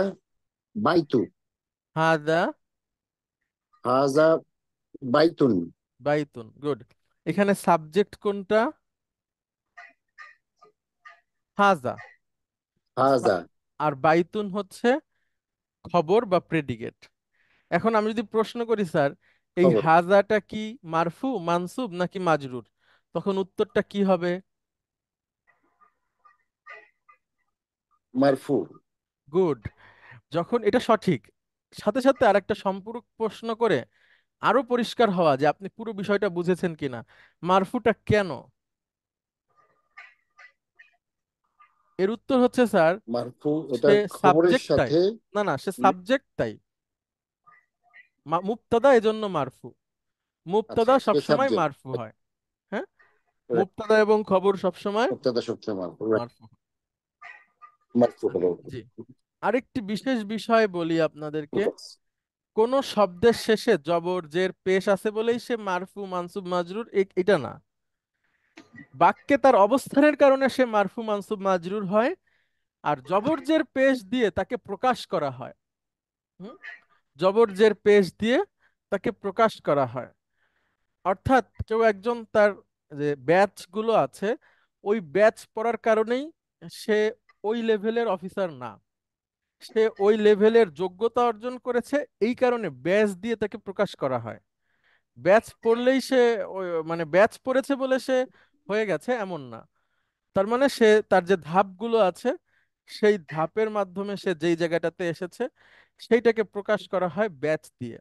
বাইতু, হাদা হাজা বাইতুন, বাইতুন, গুড। এখানে সাবজেক্ট কোনটা? হাজা। হাজা আর বাইতুন হচ্ছে খবর বা প্রেডিকেট। এখন আমি যদি প্রশ্ন করি স্যার, এই খবর, হাজাটা কি মারফু, মানসুব নাকি মাজরুর, তখন উত্তরটা কি হবে? মারফু। গুড। যখন এটা সঠিক, সাথে সাথে আরেকটা সম্পূরক প্রশ্ন করে আরো পরিষ্কার হওয়া যে আপনি পুরো বিষয়টা বুঝেছেন কিনা। মারফুটা কেন? এর উত্তর হচ্ছে স্যার, মারফু এটা সে খবরের সাবজেক্টটাই, সাথে না না সে সাবজেক্টটাই মুবতাদা, এজন্য মারফু। আচ্ছা মুবতাদা সে সবসময় সাবজেক্ট, মারফু হয়। হ্যাঁ, মুবতাদা এবং খবর সবসময় মুক্তাদা সবচেয়ে মারফু, মারফু। মারফু হলো। জি। আরেকটি বিশেষ বিষয় বলি আপনাদেরকে, কোন শব্দের শেষে জবর জের পেশ আছে বলেই সে মারফু মানসুব মাজরুর এটা না। বাক্যে তার অবস্থানের কারণে সে মারফু মানসুব মাজরুর হয়, আর জবর জের পেশ দিয়ে তাকে প্রকাশ করা হয়। হুম, জবর জের পেশ দিয়ে তাকে প্রকাশ করা হয়। অর্থাৎ কেউ একজন তার যে ব্যাচ গুলো আছে, ওই ব্যাচ পড়ার কারণেই সে ওই লেভেলের অফিসার না, সে ওই লেভেলের যোগ্যতা অর্জন করেছে, এই কারণে ব্যাচ দিয়ে তাকে প্রকাশ করা হয়। ব্যাচ পড়লেই সে মানে ব্যাচ পড়েছে বলে সে হয়ে গেছে এমন না। তার মানে সে তার যে ধাপগুলো আছে, সেই ধাপের মাধ্যমে সে যেই জায়গাটাতে এসেছে সেইটাকে প্রকাশ করা হয় ব্যাচ দিয়ে।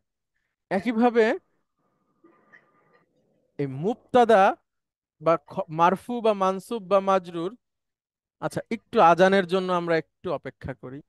একইভাবে এই মুবতাদা বা মারফু বা মানসুব বা মাজরুর, আচ্ছা একটু আজানের জন্য আমরা একটু অপেক্ষা করি।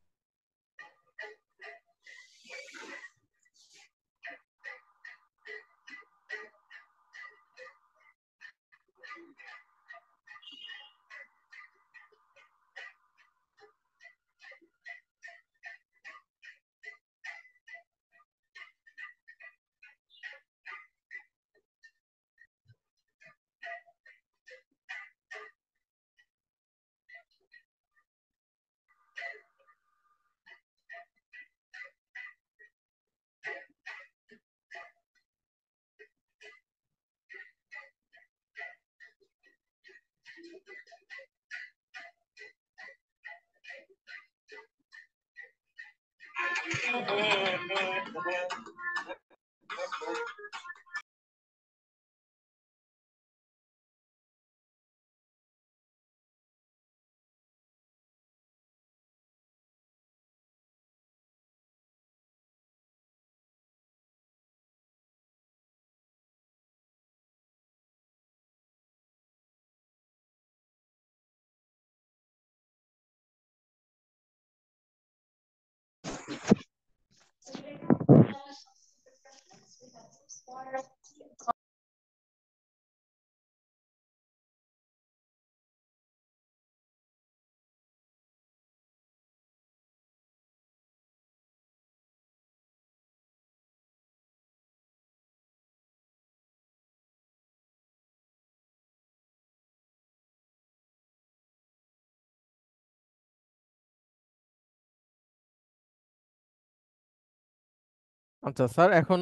আচ্ছা স্যার, এখন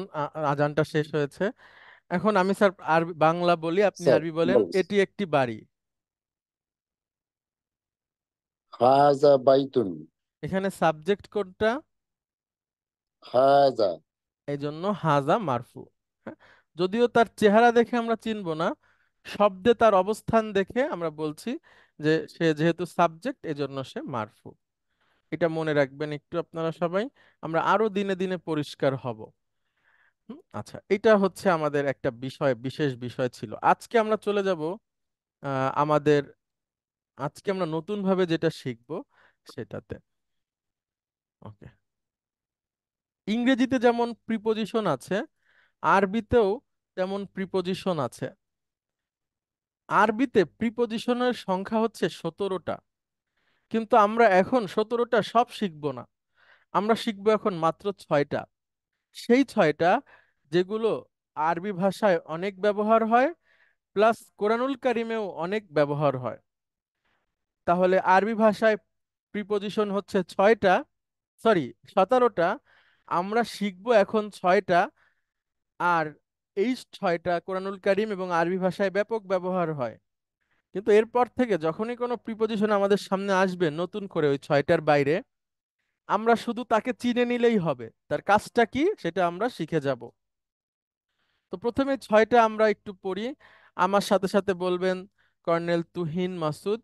আজানটা শেষ হয়েছে। এখন আমি স্যার আরবি বাংলা বলি, আপনি স্যার আরবি বলেন। বলুন। এটি একটি বাড়ি। হাজা বাইতুন। এখানে সাবজেক্ট কোনটা? হাজা। এই জন্য হাজা মারফু। হ্যাঁ, যদিও তার চেহারা দেখে আমরা চিনব না, শব্দে তার অবস্থান দেখে আমরা বলছি যে সে যেহেতু সাবজেক্ট এজন্য সে মারফু। এটা মনে রাখবেন একটু আপনারা সবাই, আমরা আরো দিনে দিনে পরিষ্কার হব। আচ্ছা, এটা হচ্ছে আমাদের একটা বিষয়, বিশেষ বিষয় ছিল। আজকে আমরা চলে যাব আমাদের, আজকে আমরা নতুন ভাবে যেটা শিখব সেটাতে। ওকে, ইংরেজিতে যেমন প্রিপজিশন আছে, আরবিতেও তেমন প্রিপজিশন আছে। আরবিতে প্রিপজিশনের সংখ্যা হচ্ছে 17টা, কিন্তু আমরা এখন 17টা সব শিখব না, আমরা শিখব এখন মাত্র 6টা। সেই 6টা যেগুলো আরবি ভাষায় অনেক ব্যবহার হয়, প্লাস কোরআনুল কারিমেও অনেক ব্যবহার হয়। তাহলে আরবি ভাষায় প্রিপজিশন হচ্ছে 6টা, সরি 17টা, আমরা শিখব এখন 6টা। আর এই 6টা কোরআনুল কারিম এবং আরবি ভাষায় ব্যাপক ব্যবহার হয়। কিন্তু এরপর থেকে যখনই কোনো প্রিপজিশন আমাদের সামনে আসবে নতুন করে ওই 6টার বাইরে, আমরা শুধু তাকে চিনে নিলেই হবে, তার কাজটা কি সেটা আমরা শিখে যাব। তো প্রথমে 6টা আমরা একটু পড়ি, আমার সাথে সাথে বলবেন কর্নেল তুহিন মাসুদ।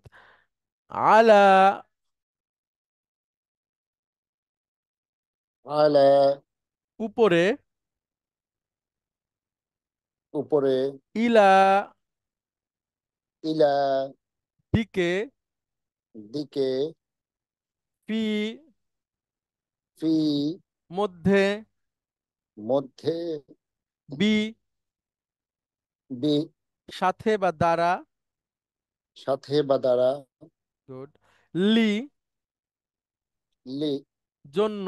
আলা, আলা। উপরে, উপরে। ইলা, ইলা। দিকে, দিকে। ফি, ফি। মধ্যে, মধ্যে। বি, বি। সাথে বা দ্বারা, সাথে বা দ্বারা। গুড, লি, লি। জন্য,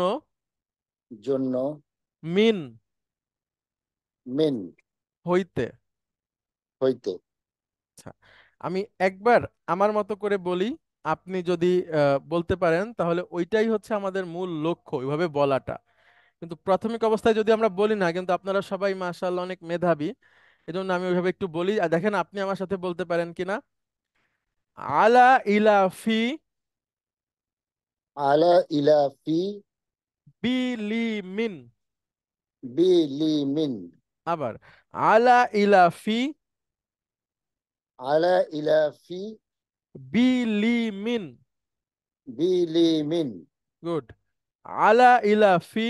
জন্য। মিন, মিন। হইতে। হইতে। আচ্ছা, আমি একবার আমার মতো করে বলি, আপনি যদি বলতে পারেন তাহলে ওইটাই হচ্ছে আমাদের মূল লক্ষ্য, ওইভাবে বলাটা। কিন্তু প্রাথমিক অবস্থায় যদি আমরা বলি না, কিন্তু আপনারা সবাই মাশাআল্লাহ অনেক মেধাবী, এজন্য আমি ওইভাবে একটু বলি। আর দেখেন আপনি আমার সাথে বলতে পারেন কিনা। আলা ইলা ফি আলা ইলা ফি। বি লি মিন। বি লি মিন। আবার আলা ইলা ফি আলা ইলা ফি। বি লি মিন। বি লি মিন। গুড, আলা ইলা ফি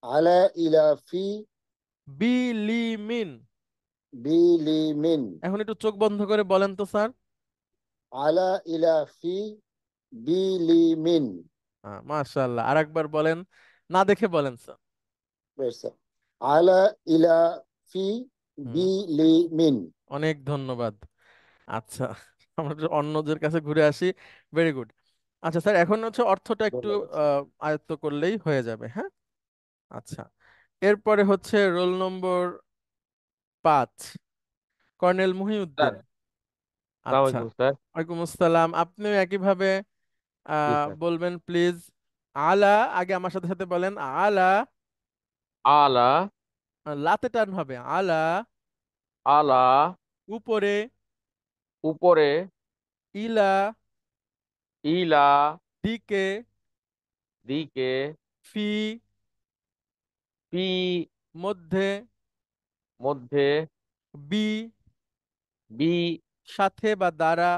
আলা ইলা ফি। বি লি মিন। বি লি মিন। এখন একটু চোখ বন্ধ করে বলেন তো স্যার। আলা ইলা ফি। বি লি মিন। মাশাআল্লাহ, আরেকবার বলেন, না দেখে বলেন স্যার। বেশ। আলা ইলা ফি। হুম, বি লি মিন। অনেক ধন্যবাদ। আচ্ছা, আমরা একটু অন্যদের কাছে ঘুরে আসি। Very good. আচ্ছা স্যার, এখন হচ্ছে অর্থটা একটু ধন্যবাদ স্যার। আয়ত্ত করলেই হয়ে যাবে। হ্যাঁ, আচ্ছা, এরপরে হচ্ছে roll number 5, colonel sir Muhiuddin. আসসালামু আচ্ছা, আলাইকুম স্যার। ওয়ালাইকুম আসসালাম। আপনিও একইভাবে জি স্যার। বলবেন প্লিজ। আলা, আগে আমার সাথে সাথে বলেন। আলা, আলা। লাতে টান হবে। আলা, আলা। উপরে, উপরে। ইলা, ইলা। দিকে, দিকে। ফি, পি। মধ্যে, মধ্যে। বি, বি। সাথে বা দ্বারা,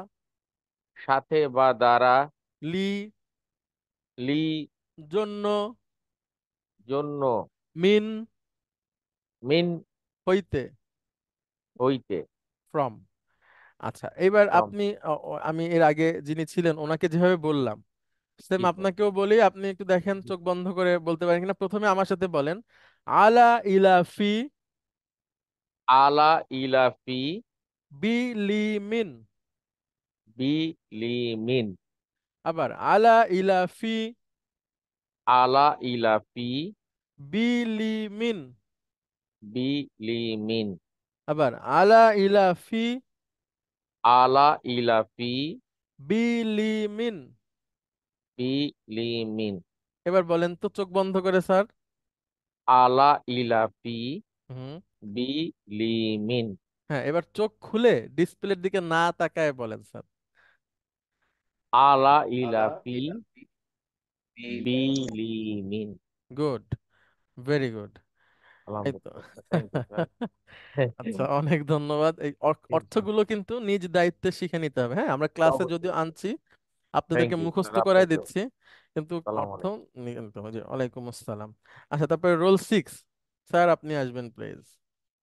সাথে বা দ্বারা। লি, লি। জন্য, জন্য। মিন, মিন। হইতে, হইতে। ফ্রম। আচ্ছা, এবার ফ্রম। আপনি আমি এর আগে যিনি ছিলেন ওনাকে যেভাবে বললাম, সেম জি স্যার। আপনাকেও বলি, আপনি একটু দেখেন চোখ বন্ধ করে বলতে পারেন কিনা। প্রথমে আমার সাথে বলেন আলা ইলা ফি আলা ইলা ফি। বি লি মিন। বি লি মিন। আবার আলা ইলা ফি আলা ইলা ফি। বি লি মিন। বি লি মিন। আবার আলা ইলা ফি আলা ইলা ফি। বি লি মিন। বি লি মিন। এবার বলেন তো চোখ বন্ধ করে স্যার। আলা ইলাফি হুম। বিলিমিন। হ্যাঁ, এবার চোখ খুলে ডিসপ্লের দিকে না তাকায় বলেন স্যার। আলা ইলাফি বিলিমিন। Good, very good. এই তো। আলহামদুলিল্লাহ, থ্যাংক ইউ স্যার। আচ্ছা, অনেক ধন্যবাদ। এই অর্থগুলো কিন্তু নিজ দায়িত্বে শিখে নিতে হবে। হ্যাঁ, আমরা ক্লাসে যদিও আনছি, থ্যাংক আপনাদেরকে ইউ মুখস্থ স্যার, করায় আপনাকেও। দিচ্ছি, কিন্তু সালাম অর্থ আলাইকুম। নিতে হবে। জি, ওয়ালাইকুম আসসালাম। আচ্ছা, তারপরে রোল 6, স্যার আপনি আসবেন প্লিজ।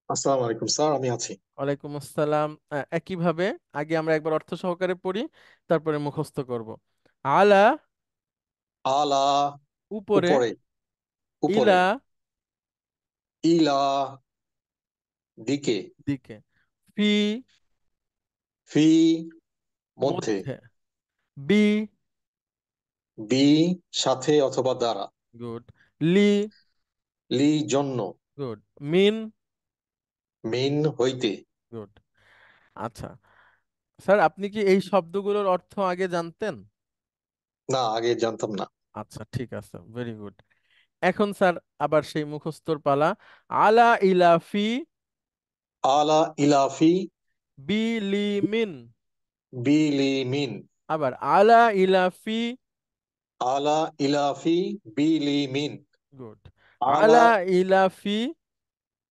আসসালামু আলাইকুম স্যার, আমি আছি। ওয়ালাইকুম আসসালাম। একইভাবে আগে আমরা একবার অর্থ সহকারে পড়ি, তারপরে মুখস্থ করব। আলা, আলা, উপরে। উপরে। উপরে। ইলা, ইলা, দিকে। দিকে। ফি, ফি, মধ্যে। মধ্যে। বি, বি, সাথে অথবা দ্বারা। গুড। লি, লি, জন্য। গুড। মিন, মিন, হইতে। গুড। আচ্ছা স্যার, আপনি কি এই শব্দগুলোর অর্থ আগে জানতেন? না, আগে জানতাম না। আচ্ছা, ঠিক আছে, ভেরি গুড। এখন স্যার আবার সেই মুখস্থর পালা। আলা ইলাফি আলা ইলাফি বিলিমিন। বিলিমিন। আবার আলা ইলাফি, আলা ইলাফি বিলিমিন। গুড। আলা আলা ইলাফি,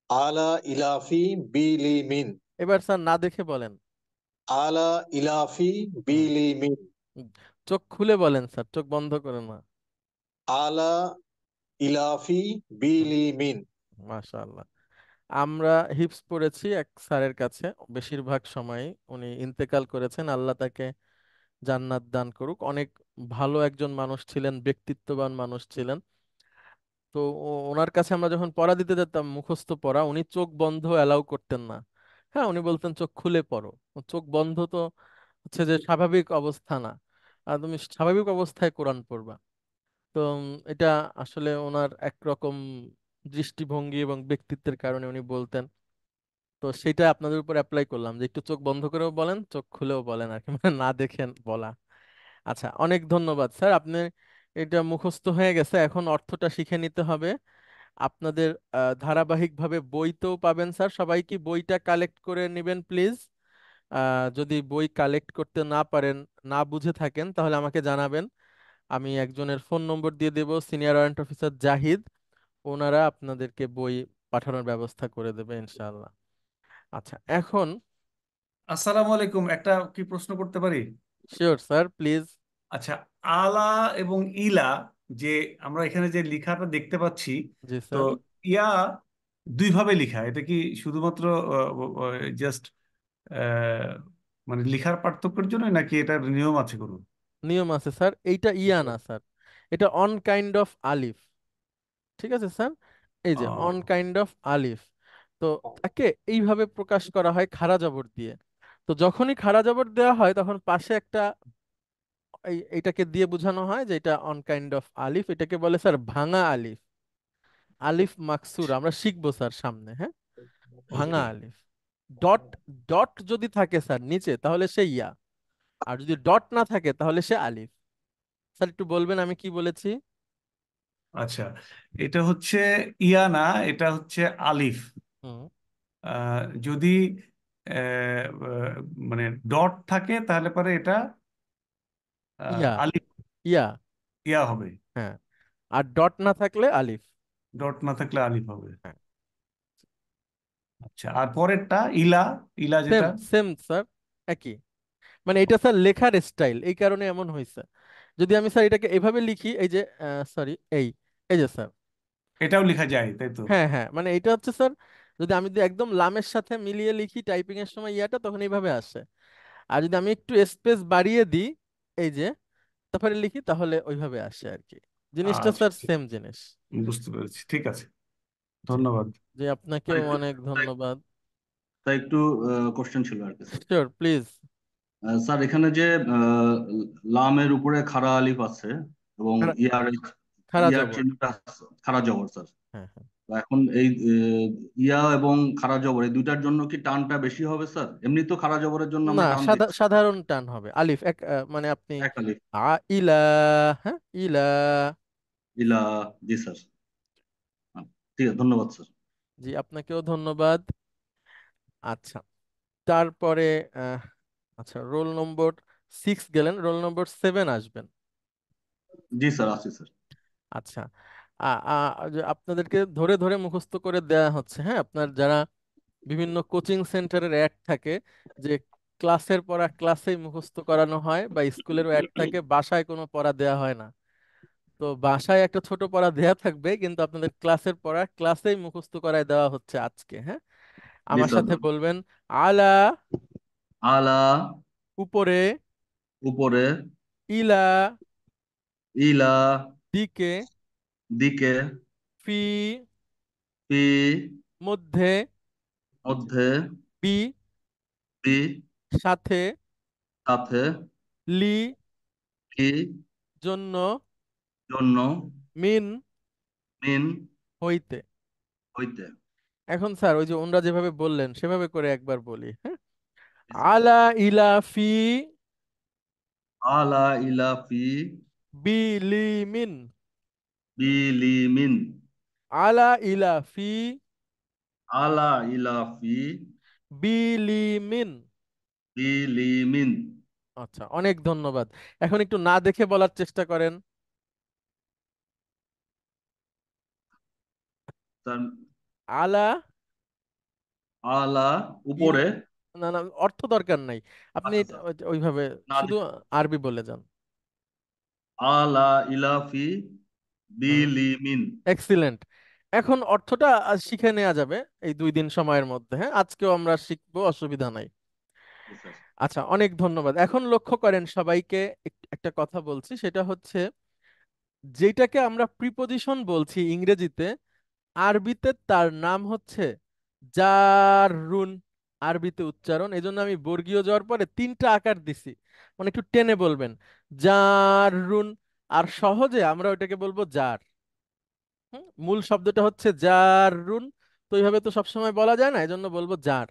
আলা ইলাফি বিলিমিন। এবার স্যার না দেখে বলেন। আলা ইলাফি হুম, বিলিমিন। চোখ খুলে বলেন স্যার, চোখ বন্ধ করে না। আলা ইলাফি বিলিমিন। মাশাআল্লাহ। আমরা হিপস পড়েছি এক স্যারের কাছে, বেশিরভাগ সময় উনি ইন্তেকাল করেছেন, আল্লাহ তাকে জান্নাত দান করুক। অনেক ভালো একজন মানুষ ছিলেন, ব্যক্তিত্ববান মানুষ ছিলেন। তো ওনার কাছে আমরা যখন পড়া দিতে যেতাম, মুখস্থ পড়া, উনি চোখ বন্ধ অ্যালাউ করতেন না। হ্যাঁ, উনি বলতেন চোখ খুলে পড়ো। চোখ বন্ধ তো হচ্ছে যে স্বাভাবিক অবস্থা না, আর তুমি স্বাভাবিক অবস্থায় কোরআন পড়বা। তো এটা আসলে ওনার একরকম দৃষ্টিভঙ্গি এবং ব্যক্তিত্বের কারণে উনি বলতেন। তো সেটা আপনাদের উপর অ্যাপ্লাই করলাম, যে একটু চোখ বন্ধ করেও বলেন, চোখ খুলেও বলেন আর কি, মানে না দেখেন বলা। আচ্ছা, অনেক ধন্যবাদ স্যার। আপনি এটা মুখস্থ হয়ে গেছে, এখন অর্থটা শিখে নিতে হবে। আপনাদের ধারাবাহিকভাবে বইতেও পাবেন স্যার। সবাই কি বইটা কালেক্ট করে নেবেন প্লিজ? যদি বই কালেক্ট করতে না পারেন, না বুঝে থাকেন, তাহলে আমাকে জানাবেন। আমি একজনের ফোন নম্বর দিয়ে দেব, সিনিয়র ওয়ারেন্ট অফিসার জাহিদ, ওনারা আপনাদেরকে বই পাঠানোর ব্যবস্থা করে দেবে ইনশাআল্লাহ। আচ্ছা, এখন আসসালামু আলাইকুম, একটা কি প্রশ্ন করতে পারি? Sure sir, please. আচ্ছা, আলা এবং ইলা, যে আমরা এখানে যে লেখাটা দেখতে পাচ্ছি, জি তো স্যার। ইয়া দুইভাবে লেখা, এটা কি শুধুমাত্র জাস্ট মানে লেখার পার্থক্যের জন্য, নাকি এটার নিয়ম আছে কোনো? নিয়ম আছে স্যার, এইটা ইয়া না স্যার, এটা অন কাইন্ড অফ আলিফ। ঠিক আছে স্যার, এই যে অন আহ, কাইন্ড অফ আলিফ। তো তাকে এইভাবে প্রকাশ করা হয় খাড়া জবর দিয়ে। তো যখনই খাড়া জবর দেওয়া হয়, তখন পাশে একটা এইটাকে দিয়ে বোঝানো হয় যে এটা অন কাইন্ড অফ আলিফ। এটাকে বলে স্যার ভাঙা আলিফ, আলিফ মাকসুর। আমরা শিখবো স্যার সামনে, হ্যাঁ। ভাঙা ওকে। আলিফ। ডট, ডট যদি থাকে স্যার নিচে, তাহলে সে ইয়া, আর যদি ডট না থাকে তাহলে সে আলিফ। স্যার একটু বলবেন আমি কি বলেছি? আচ্ছা, এটা হচ্ছে ইয়া না, এটা হচ্ছে আলিফ। হুম। যদি মানে ডট থাকে তাহলে পরে এটা ইয়া, আলিফ, ইয়া। ইয়া হবে। হ্যাঁ, আর ডট না থাকলে আলিফ। ডট না থাকলে আলিফ হবে। হ্যাঁ, আচ্ছা, আর পরেরটা ইলা, ইলা সেম যেটা, সেম স্যার, একই। মানে এটা স্যার লেখার স্টাইল, এই কারণে এমন হয়েছে। যদি আমি স্যার এটাকে এভাবে লিখি, এই যে সরি, এই এই যে স্যার, এটাও লেখা যায় তাই তো? হ্যাঁ হ্যাঁ, মানে এটা হচ্ছে স্যার, যদি একদম লামের সাথে মিলিয়ে লিখি টাইপিং এর সময় ইয়াটা, তখন এইভাবে আসে। আর যদি আমি একটু স্পেস বাড়িয়ে দিই, এই যে, তারপরে লিখি, তাহলে ওইভাবে আসে আর কি। জিনিসটা আচ্ছা, স্যার সেম জিনিস। বুঝতে পেরেছি, ঠিক আছে, জি, ধন্যবাদ। জি, আপনাকেও অনেক ধন্যবাদ। তাই একটু কোশ্চেন ছিল আর কি স্যার। Sure, please. স্যার এখানে যে আহ, লামের উপরে খাড়া আলিফ আছে এবং ইয়ার খারা ইয়ার জবর। চিহ্নটা খাড়া জবর স্যার। হ্যাঁ হ্যাঁ। তো এখন এই ইয়া এবং খাড়া জবর এই দুইটার জন্য কি টানটা বেশি হবে স্যার? এমনি তো খাড়া জবরের জন্য না, আমরা টান দিই সাধারণ টান হবে আলিফ এক, মানে আপনি এক আলিফ। ইলা, হ্যাঁ ইলা। ইলা, জি স্যার। ঠিক আছে, ধন্যবাদ স্যার। জি, আপনাকেও ধন্যবাদ। আচ্ছা, তারপরে আহ, আচ্ছা, রোল নম্বর 6 গেলেন, রোল নম্বর 7 আসবেন। জি স্যার, আছি স্যার। আচ্ছা, যে আপনাদেরকে ধরে ধরে মুখস্থ করে দেয়া হচ্ছে। হ্যাঁ, আপনার যারা বিভিন্ন কোচিং সেন্টারের অ্যাড থাকে যে ক্লাসের পড়া ক্লাসেই মুখস্থ করানো হয়, বা স্কুলেরও অ্যাড থাকে বাসায় কোনো পড়া দেয়া হয় না। তো বাসায় একটা ছোট পড়া দেয়া থাকবে, কিন্তু আপনাদের ক্লাসের পড়া ক্লাসেই মুখস্থ করায় দেওয়া হচ্ছে আজকে। হ্যাঁ, জি আমার স্যার, সাথে ধন্যবাদ। বলবেন, আলা আলা, উপরে, উপরে, ইলা ইলা, দিকে, দিকে, ফি পি, মধ্যে, মধ্যে, বি পি, সাথে, সাথে, লি কি, জন্য, জন্য, মিন মিন, হইতে। হইতে। এখন স্যার ওই যে ওনরা যেভাবে বললেন সেভাবে করে একবার বলি। হ্যাঁ, জি স্যার। আলা ইলা ফি আলা, ইলা, ফি, বিলিমিন, বিলিমিন। আলা ইলা ফি আলা, ইলা, ফি, বিলিমিন। বিলিমিন। আচ্ছা, অনেক ধন্যবাদ। এখন একটু না দেখে বলার চেষ্টা করেন। স্যার, আলা আলা, ইল, উপরে। না না, অর্থ দরকার নাই, আপনি আচ্ছা স্যার, ওইভাবে না শুধু দেখে। আরবি বলে যান। আলা, ইলা, ফি, বিলিমিন। এক্সিলেন্ট। এখন অর্থটা শিখে নেওয়া যাবে এই 2 দিন সময়ের মধ্যে। হ্যাঁ, আজকেও আমরা শিখবো, অসুবিধা নাই। জি স্যার। আচ্ছা, অনেক ধন্যবাদ। এখন লক্ষ্য করেন সবাইকে, একটা কথা বলছি, সেটা হচ্ছে যেটাকে আমরা প্রিপজিশন বলছি ইংরেজিতে, আরবিতে তার নাম হচ্ছে জাররুন। আরবিতে উচ্চারণ, এই জন্য আমি বর্গীয় যাওয়ার পরে 3টা আকার দিছি, মানে একটু টেনে বলবেন, জাররুন। আর সহজে আমরা ওইটাকে বলবো জার। মূল শব্দটা হচ্ছে জাররুন, তো এইভাবে তো সবসময় বলা যায় না, এই জন্য বলবো জার।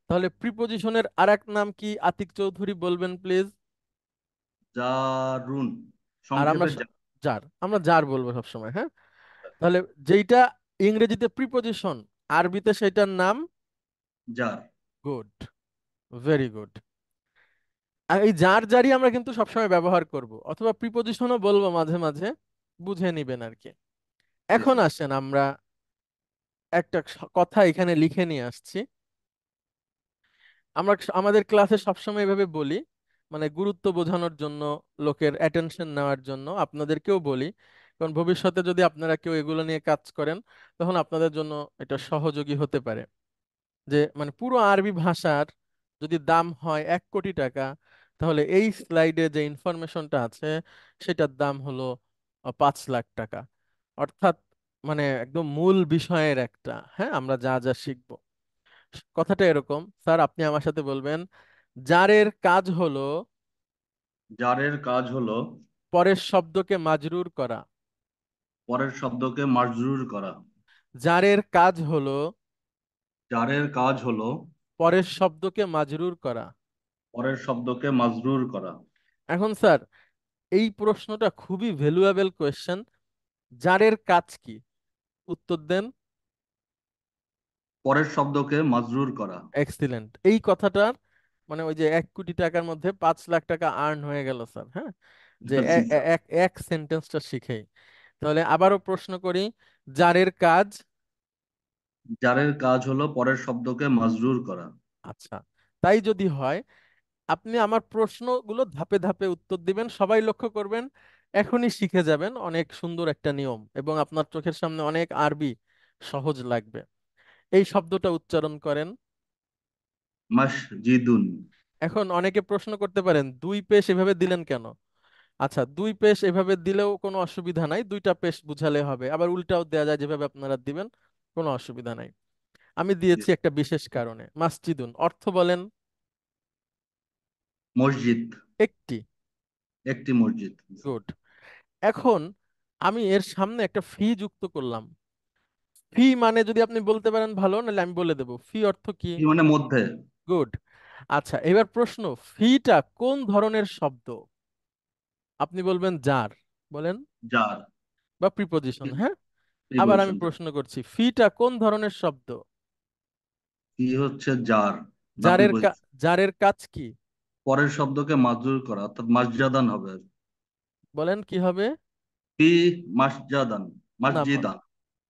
তাহলে প্রিপজিশনের আরেক নাম কি, আতিক চৌধুরী বলবেন প্লিজ। জারুন, আর আমরা সংক্ষেপে জার, আমরা জার বলবো সবসময়। হ্যাঁ, তাহলে যেইটা ইংরেজিতে প্রিপজিশন, আরবিতে সেটার নাম জার। Good, very good. আর এই যার জারই আমরা কিন্তু সবসময় ব্যবহার করব, অথবা প্রিপজিশনও বলবো মাঝে মাঝে, বুঝে নিবেন আর কি। জি এখন স্যার। আসেন আমরা একটা কথা এখানে লিখে নিয়ে আসছি। আমরা আমাদের ক্লাসে সবসময় এভাবে বলি, মানে গুরুত্ব বোঝানোর জন্য, লোকের অ্যাটেনশন নেওয়ার জন্য আপনাদেরকেও বলি, কারণ ভবিষ্যতে যদি আপনারা কেউ এগুলো নিয়ে কাজ করেন তখন আপনাদের জন্য এটা সহযোগী হতে পারে। যে মানে পুরো আরবি ভাষার যদি দাম হয় 1 কোটি টাকা, তাহলে এই স্লাইডে যে ইনফরমেশনটা আছে সেটার দাম হলো 5 লাখ টাকা। অর্থাৎ মানে একদম মূল বিষয়ের একটা, হ্যাঁ, আমরা যা যা শিখবো। কথাটা এরকম, স্যার আপনি আমার সাথে বলবেন, জারের কাজ হলো জারের কাজ হলো পরের শব্দকে মাজরুর করা। পরের শব্দকে মাজরুর করা। জারের কাজ হলো জারের কাজ হলো পরের শব্দকে মাজরুর করা। পরের শব্দকে মাজরুর করা। এখন স্যার এই প্রশ্নটা খুবই ভ্যালুয়েবল কোয়েশ্চেন। জারের কাজ কি? উত্তর দেন। পরের শব্দকে মাজরুর করা। এক্সিলেন্ট। এই কথাটার মানে ওই যে 1 কোটি টাকার মধ্যে 5 লাখ টাকা আর্ন হয়ে গেল স্যার। হ্যাঁ, যে জি স্যার। এক এক সেন্টেন্সটা শিখেই। তাহলে আবারও প্রশ্ন করি, জারের কাজ। জারের কাজ হলো পরের শব্দকে মাজরুর করা। আচ্ছা, তাই যদি হয় আপনি আমার প্রশ্নগুলো ধাপে ধাপে উত্তর দিবেন, সবাই লক্ষ্য করবেন, এখনই শিখে যাবেন। অনেক সুন্দর একটা নিয়ম, এবং আপনার চোখের সামনে অনেক আরবি সহজ লাগবে। এই শব্দটা উচ্চারণ করেন। মসজিদুন। এখন অনেকে প্রশ্ন করতে পারেন 2 পেশ এভাবে দিলেন কেন? আচ্ছা, 2 পেশ এভাবে দিলেও কোনো অসুবিধা নাই, 2টা পেশ বুঝালে হবে, আবার উল্টাও দেয়া যায়, যেভাবে আপনারা দিবেন কোনো অসুবিধা নাই। আমি দিয়েছি একটা বিশেষ কারণে। মাসজিদুন অর্থ বলেন। মসজিদ। একটি। একটি মসজিদ। গুড। এখন আমি এর সামনে একটা ফি যুক্ত করলাম। ফি মানে যদি আপনি বলতে পারেন ভালো, নাহলে আমি বলে দেব ফি অর্থ কি। কি মানে মধ্যে। গুড। আচ্ছা, এবার প্রশ্ন, ফিটা কোন ধরনের শব্দ? আপনি বলবেন জার, বলেন, জার। বা প্রিপজিশন। হ্যাঁ, আবার আমি প্রিপোজিশন। প্রশ্ন করছি, ফিটা কোন ধরনের শব্দ? কি হচ্ছে জার বা জারের প্রিপোজিশন। জারের কাজ কি? পরের শব্দকে মাজরুর করা, অর্থাৎ মাসজাদান হবে আর কি। বলেন কি হবে? ফি মাসজাদান, না মাসজিদান।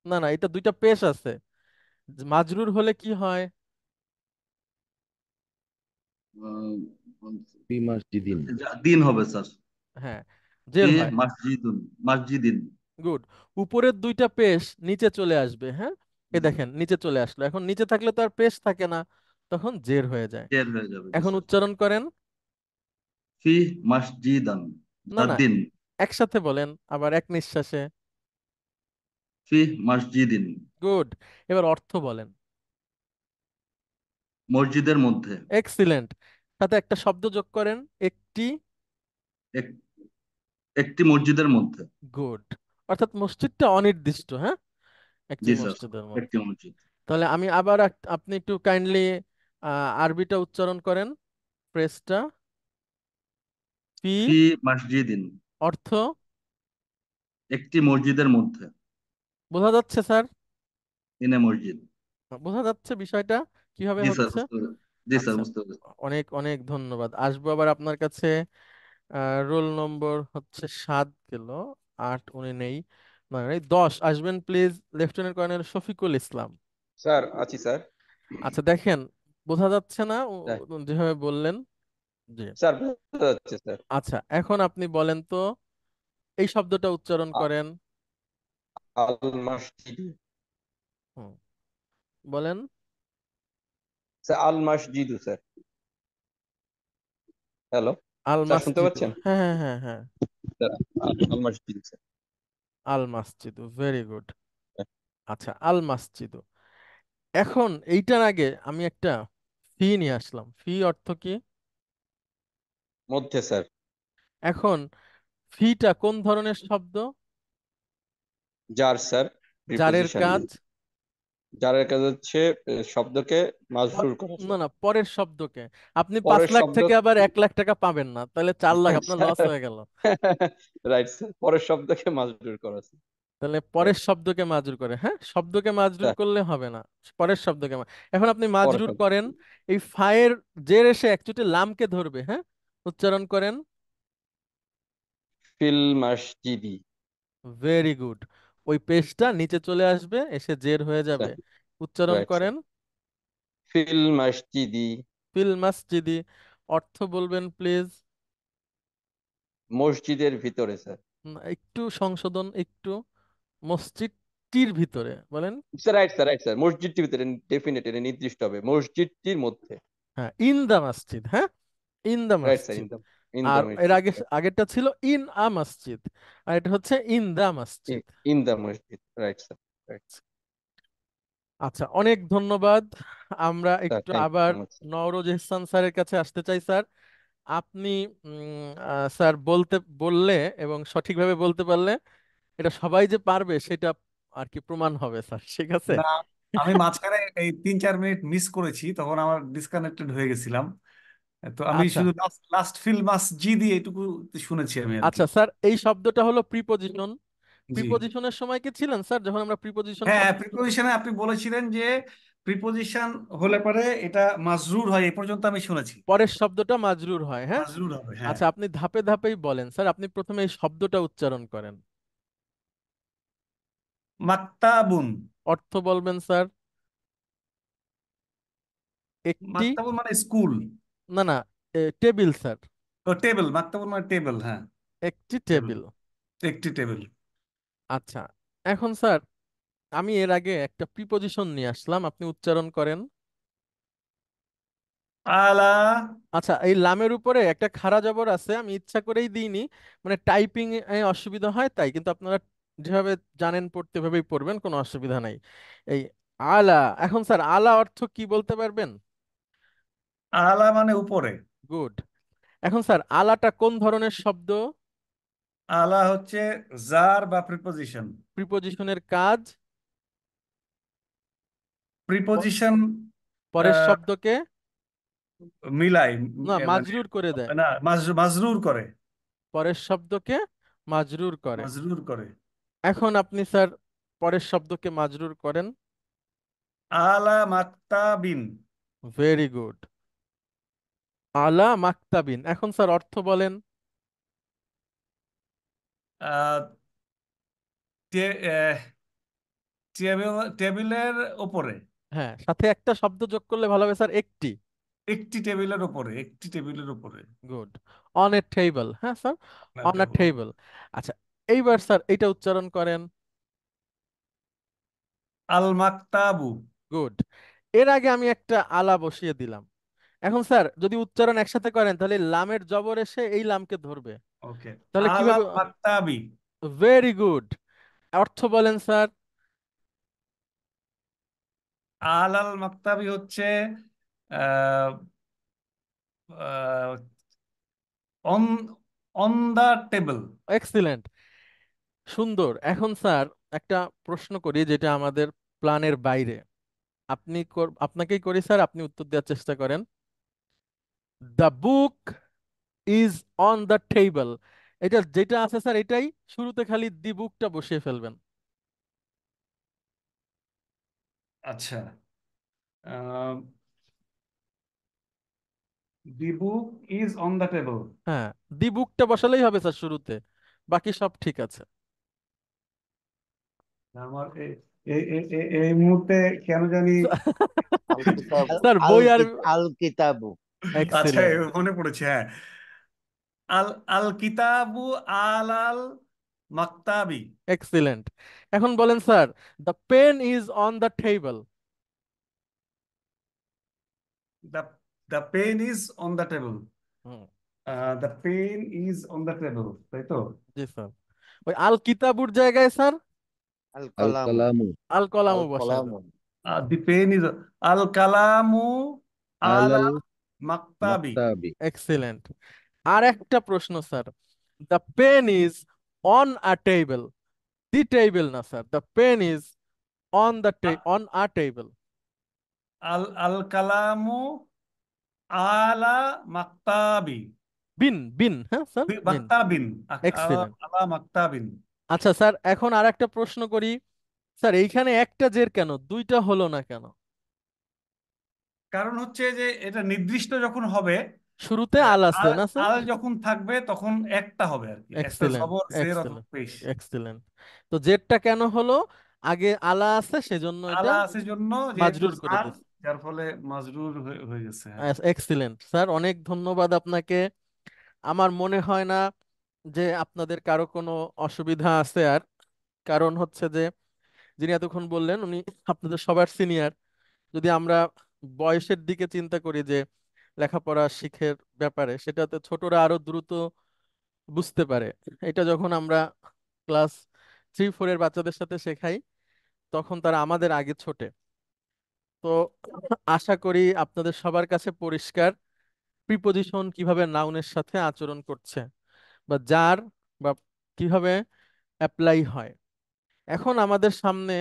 না না, এটা দুইটা পেশ আছে। মাজরুর হলে কি হয়? উম, ফি মসজিদিন। দিন হবে স্যার। হ্যাঁ, ফি জের হয়। মাসজিদুন, মসজিদিন। গুড। উপরের দুইটা পেশ নিচে চলে আসবে, হ্যাঁ। এ জি স্যার। দেখেন নিচে চলে আসলো, এখন নিচে থাকলে তো আর পেশ থাকে না, তখন জের হয়ে যায়। টের হয়ে যাবে, জি এখন স্যার। উচ্চারণ করেন। ফি মাসজিদান, না না, দিন। একসাথে বলেন, আবার এক নিঃশ্বাসে। ফি মসজিদিন, গুড। এবার অর্থ বলেন। মসজিদের মধ্যে। এক্সিলেন্ট। সাথে একটা শব্দ যোগ করেন, একটি। এক- একটি মসজিদের মধ্যে। গুড। অর্থাৎ মসজিদটা অনির্দিষ্ট, হ্যাঁ, একটি জি স্যার, মসজিদের একটি মধ্যে। মসজিদ। তাহলে আমি আবার আপনি একটু কাইন্ডলি আরবিটা উচ্চারণ করেন, ফ্রেজটা। ফি ফি মসজিদিন, অর্থ একটি মসজিদের মধ্যে। বোঝা যাচ্ছে স্যার? ইন এ মসজিদ। বোঝা যাচ্ছে বিষয়টা কিভাবে জি স্যার, হচ্ছে? বুঝতে পেরেছি। জি স্যার, আচ্ছা, বুঝতে পেরেছি। অনেক অনেক ধন্যবাদ। আসবো আবার আপনার কাছে। রোল নম্বর হচ্ছে 7 গেল, 8 উনি নেই, 9 নেই, 10 আসবেন please, lieutenant colonel Shafiqul Islam. Sir আছি স্যার। আচ্ছা দেখেন, বোঝা যাচ্ছে না হ্যাঁ, যেভাবে বললেন? জি। স্যার বুঝতে যাচ্ছে স্যার। আচ্ছা, এখন আপনি বলেন তো, এই শব্দটা উচ্চারণ করেন। আল মসজিদ। হুম, বলেন। স্যার আল মসজিদু স্যার। হ্যালো আল স্যার, শুনতে মাসজিদু, পাচ্ছেন? হ্যাঁ হ্যাঁ হ্যাঁ হ্যাঁ। স্যার আল মসজিদ স্যার। আল মাসজিদু, ভেরি গুড। আচ্ছা, আল মাসজিদু। এখন এইটার আগে আমি একটা ফি নিয়ে আসলাম, ফি অর্থ কি? মধ্যে স্যার। এখন ফিটা কোন ধরনের শব্দ? জার স্যার, জারের প্রিপোজিশন। কাজ? জারের কাজ হচ্ছে শব্দকে প- মাজরুর করা না স্যার। না, পরের শব্দকে। আপনি পাঁচ পরের লাখ শব্দ থেকে আবার 1 লাখ টাকা পাবেন না, তাহলে 4 লাখ আপনার লস হয়ে গেল। রাইট স্যার, পরের শব্দকে মাজরুর করা স্যার। তাহলে পরের শব্দকে মাজরুর করে, হ্যাঁ, শব্দকে মাজরুর স্যার করলে হবে না, পরের শব্দকে এখন আপনি পরের মাজরুর শব্দ। করেন। এই ফায়ের জের এসে একচুটি লামকে ধরবে, হ্যাঁ, উচ্চারণ করেন। ফিল মসজিদি। Very good. ওই পেশটা নিচে চলে আসবে, এসে জের হয়ে যাবে। স্যার উচ্চারণ রাইট স্যার। করেন। ফিল মসজিদি। ফিল মাসজিদি। অর্থ বলবেন প্লিজ। মসজিদের ভিতরে স্যার। একটু সংশোধন, একটু। মসজিদটির ভিতরে বলেন। Sir right sir, right sir, মসজিদটির ভিতরে ডেফিনেট, এটা নির্দিষ্ট হবে মসজিদটির মধ্যে। হ্যাঁ, ইন দা মসজিদ, হ্যাঁ, ইন দা রাইট স্যার, মসজিদ। ইন দ্য আর এর মসজিদ। আগে আগেরটা ছিল ইন আ মসজিদ, আর এটা হচ্ছে ইন দা মসজিদ। ইন দ্য মসজিদ, রাইট স্যার। রাইট আচ্ছা, অনেক ধন্যবাদ। আমরা স্যার, একটু থ্যাংক ইউ আবার সো মাচ। নওরোজ এহসান স্যারের কাছে আসতে চাই স্যার। আপনি স্যার বললে এবং সঠিকভাবে বলতে পারলে এটা সবাই যে পারবে সেটা আর কি প্রমাণ হবে স্যার, ঠিক আছে? না, আমি মাঝখানে এই 3-4 মিনিট মিস করেছি, তখন আমার ডিসকানেক্টেড হয়ে গেছিলাম। তো আমি আচ্ছা শুধু লাস্ট লাস্ট ফিল মাস জি দিয়ে এটুকু শুনেছি আমি আর কি। আচ্ছা স্যার, এই শব্দটা হলো প্রিপজিশন। জি। প্রিপজিশনের সময় কি ছিলেন স্যার, যখন আমরা প্রিপজিশন হ্যাঁ, শব্দ? প্রিপোজিশনে আপনি বলেছিলেন যে প্রিপোজিশন হলে পরে এটা মাজরুর হয়, এই পর্যন্ত আমি শুনেছি। পরের শব্দটা মাজরুর হয়, হ্যাঁ। মাজরুর হবে, হ্যাঁ। আচ্ছা, আপনি ধাপে ধাপেই বলেন স্যার, আপনি প্রথমে এই শব্দটা উচ্চারণ করেন। মাক্তাবুন। অর্থ বলবেন স্যার। একটি। মাক্তাবুন মানে স্কুল। না না, টেবিল স্যার। ও টেবিল, মাক্তাবুন মানে টেবিল, হ্যাঁ। একটি টেবিল, টেবিল। একটি টেবিল। আচ্ছা, এখন স্যার আমি এর আগে একটা প্রিপজিশন নিয়ে আসলাম, আপনি উচ্চারণ করেন। আলা। আচ্ছা, এই লামের উপরে একটা খাড়া জবর আছে, আমি ইচ্ছা করেই দিইনি, মানে টাইপিং এ অসুবিধা হয় তাই, কিন্তু আপনারা যেভাবে জানেন পড়তে ভাবেই পড়বেন, কোনো অসুবিধা নাই। এই আলা, এখন স্যার আলা অর্থ কি বলতে পারবেন? আলা মানে উপরে। গুড। এখন স্যার আলাটা কোন ধরনের শব্দ? আলা হচ্ছে জার বা প্রিপোজিশন। প্রিপজিশনের কাজ? প- প্রিপোজিশন পরের শব্দকে মিলাই, না মানে মাজরুর করে দেয়। না, মাজরুর করে। পরের শব্দকে মাজরুর করে। মাজরুর করে। এখন আপনি স্যার পরের শব্দকে মাজরুর করেন। আলা মাকতাবিন। Very good. আলা মাকতাবিন। এখন স্যার অর্থ বলেন। আহ, টে- আহ, টেবিলের উপরে। হ্যাঁ, সাথে একটা শব্দ যোগ করলে ভালো হবে স্যার, একটি। একটি টেবিলের উপরে, একটি টেবিলের উপরে। গুড। On a table. হ্যাঁ স্যার, না, অন এ টেবিল। টেবল। আচ্ছা, এইবার স্যার এটা উচ্চারণ করেন। আল মাকতাবু। গুড। এর আগে আমি একটা আলা বসিয়ে দিলাম। এখন স্যার যদি উচ্চারণ একসাথে করেন তাহলে লামের জবর এসে এই লামকে ধরবে। ওকে। তাহলে কিভাবে? আলাল মাকতাবি। Very good. অর্থ বলেন স্যার। আলাল মাকতাবি হচ্ছে ah on on the table. Excellent. সুন্দর। এখন স্যার একটা প্রশ্ন করি যেটা আমাদের প্ল্যানের বাইরে। আপনাকেই করি স্যার, আপনি উত্তর দেওয়ার চেষ্টা করেন। The book is on the table. এটা যেটা আছে স্যার এটাই, শুরুতে খালি দি বুকটা বসিয়ে ফেলবেন। আচ্ছা। The book is on the table. হ্যাঁ, দি বুকটা বসালেই হবে স্যার শুরুতে, বাকি সব ঠিক আছে। আমার এই মুহূর্তে কেন জানি। আল কিতাবু। স্যার বই আর। আল কিতাবু। আচ্ছা, এক্সিলেন্ট। মনে পড়েছে, হ্যাঁ। আল আল কিতাবু আলাল মাকতাবি। এক্সিলেন্ট। এখন বলেন sir, the pen is on the table. The the pen is on the table. হুম। The pen is on the table, তাই তো? জি স্যার। ওই আল কিতাবুর জায়গায় স্যার আল আল কালামু। কালামু। আল আল কলামও বসাবেন। কলামু। দি পেন ইজ আল কালামু আলাল আলাল মাকতাবি। মাকতাবি। এক্সিলেন্ট। আর একটা প্রশ্ন sir, the pen is on a table. The table না sir, the pen is on the on a table. আল আল কালামু আলা মাকতাবি। বিন বিন, হ্যাঁ স্যার, বিন। মাকতাবিন। এক্সিলেন্ট। আলা মাকতাবিন। আচ্ছা স্যার, এখন আর একটা প্রশ্ন করি। স্যার এইখানে একটা জের কেন, দুইটা হলো না কেন? কারণ হচ্ছে যে এটা নির্দিষ্ট যখন হবে, শুরুতে আল আছে আল না স্যার? আল যখন থাকবে তখন একটা হবে আর কি, একটা এক্সিলেন্ট। জবর জের অথবা এক্সিলেন্ট। পেশ। এক্সিলেন্ট। তো জেরটা কেন হলো? আগে আলা আছে সেজন্য এটা আলা আছে জন্য, যেহেতু মাজরুর করে জার, দিচ্ছে। যার ফলে মাজরুর হয়ে গেছে, হ্যাঁ। এক্সিলেন্ট স্যার, অনেক ধন্যবাদ আপনাকে। আমার মনে হয় না যে আপনাদের কারো কোনো অসুবিধা আছে আর। কারণ হচ্ছে যে যিনি এতক্ষণ বললেন উনি আপনাদের সবার সিনিয়র। যদি আমরা বয়সের দিকে চিন্তা করি যে লেখাপড়া শিখের ব্যাপারে, সেটাতে ছোটরা আরো দ্রুত বুঝতে পারে। এটা যখন আমরা ক্লাস 3-4 এর বাচ্চাদের সাথে শেখাই তখন তারা আমাদের আগে ছোটে। তো আশা করি আপনাদের সবার কাছে পরিষ্কার প্রিপজিশন কিভাবে নাউনের সাথে আচরণ করছে, বা যার, বা কিভাবে অ্যাপ্লাই হয়। এখন আমাদের সামনে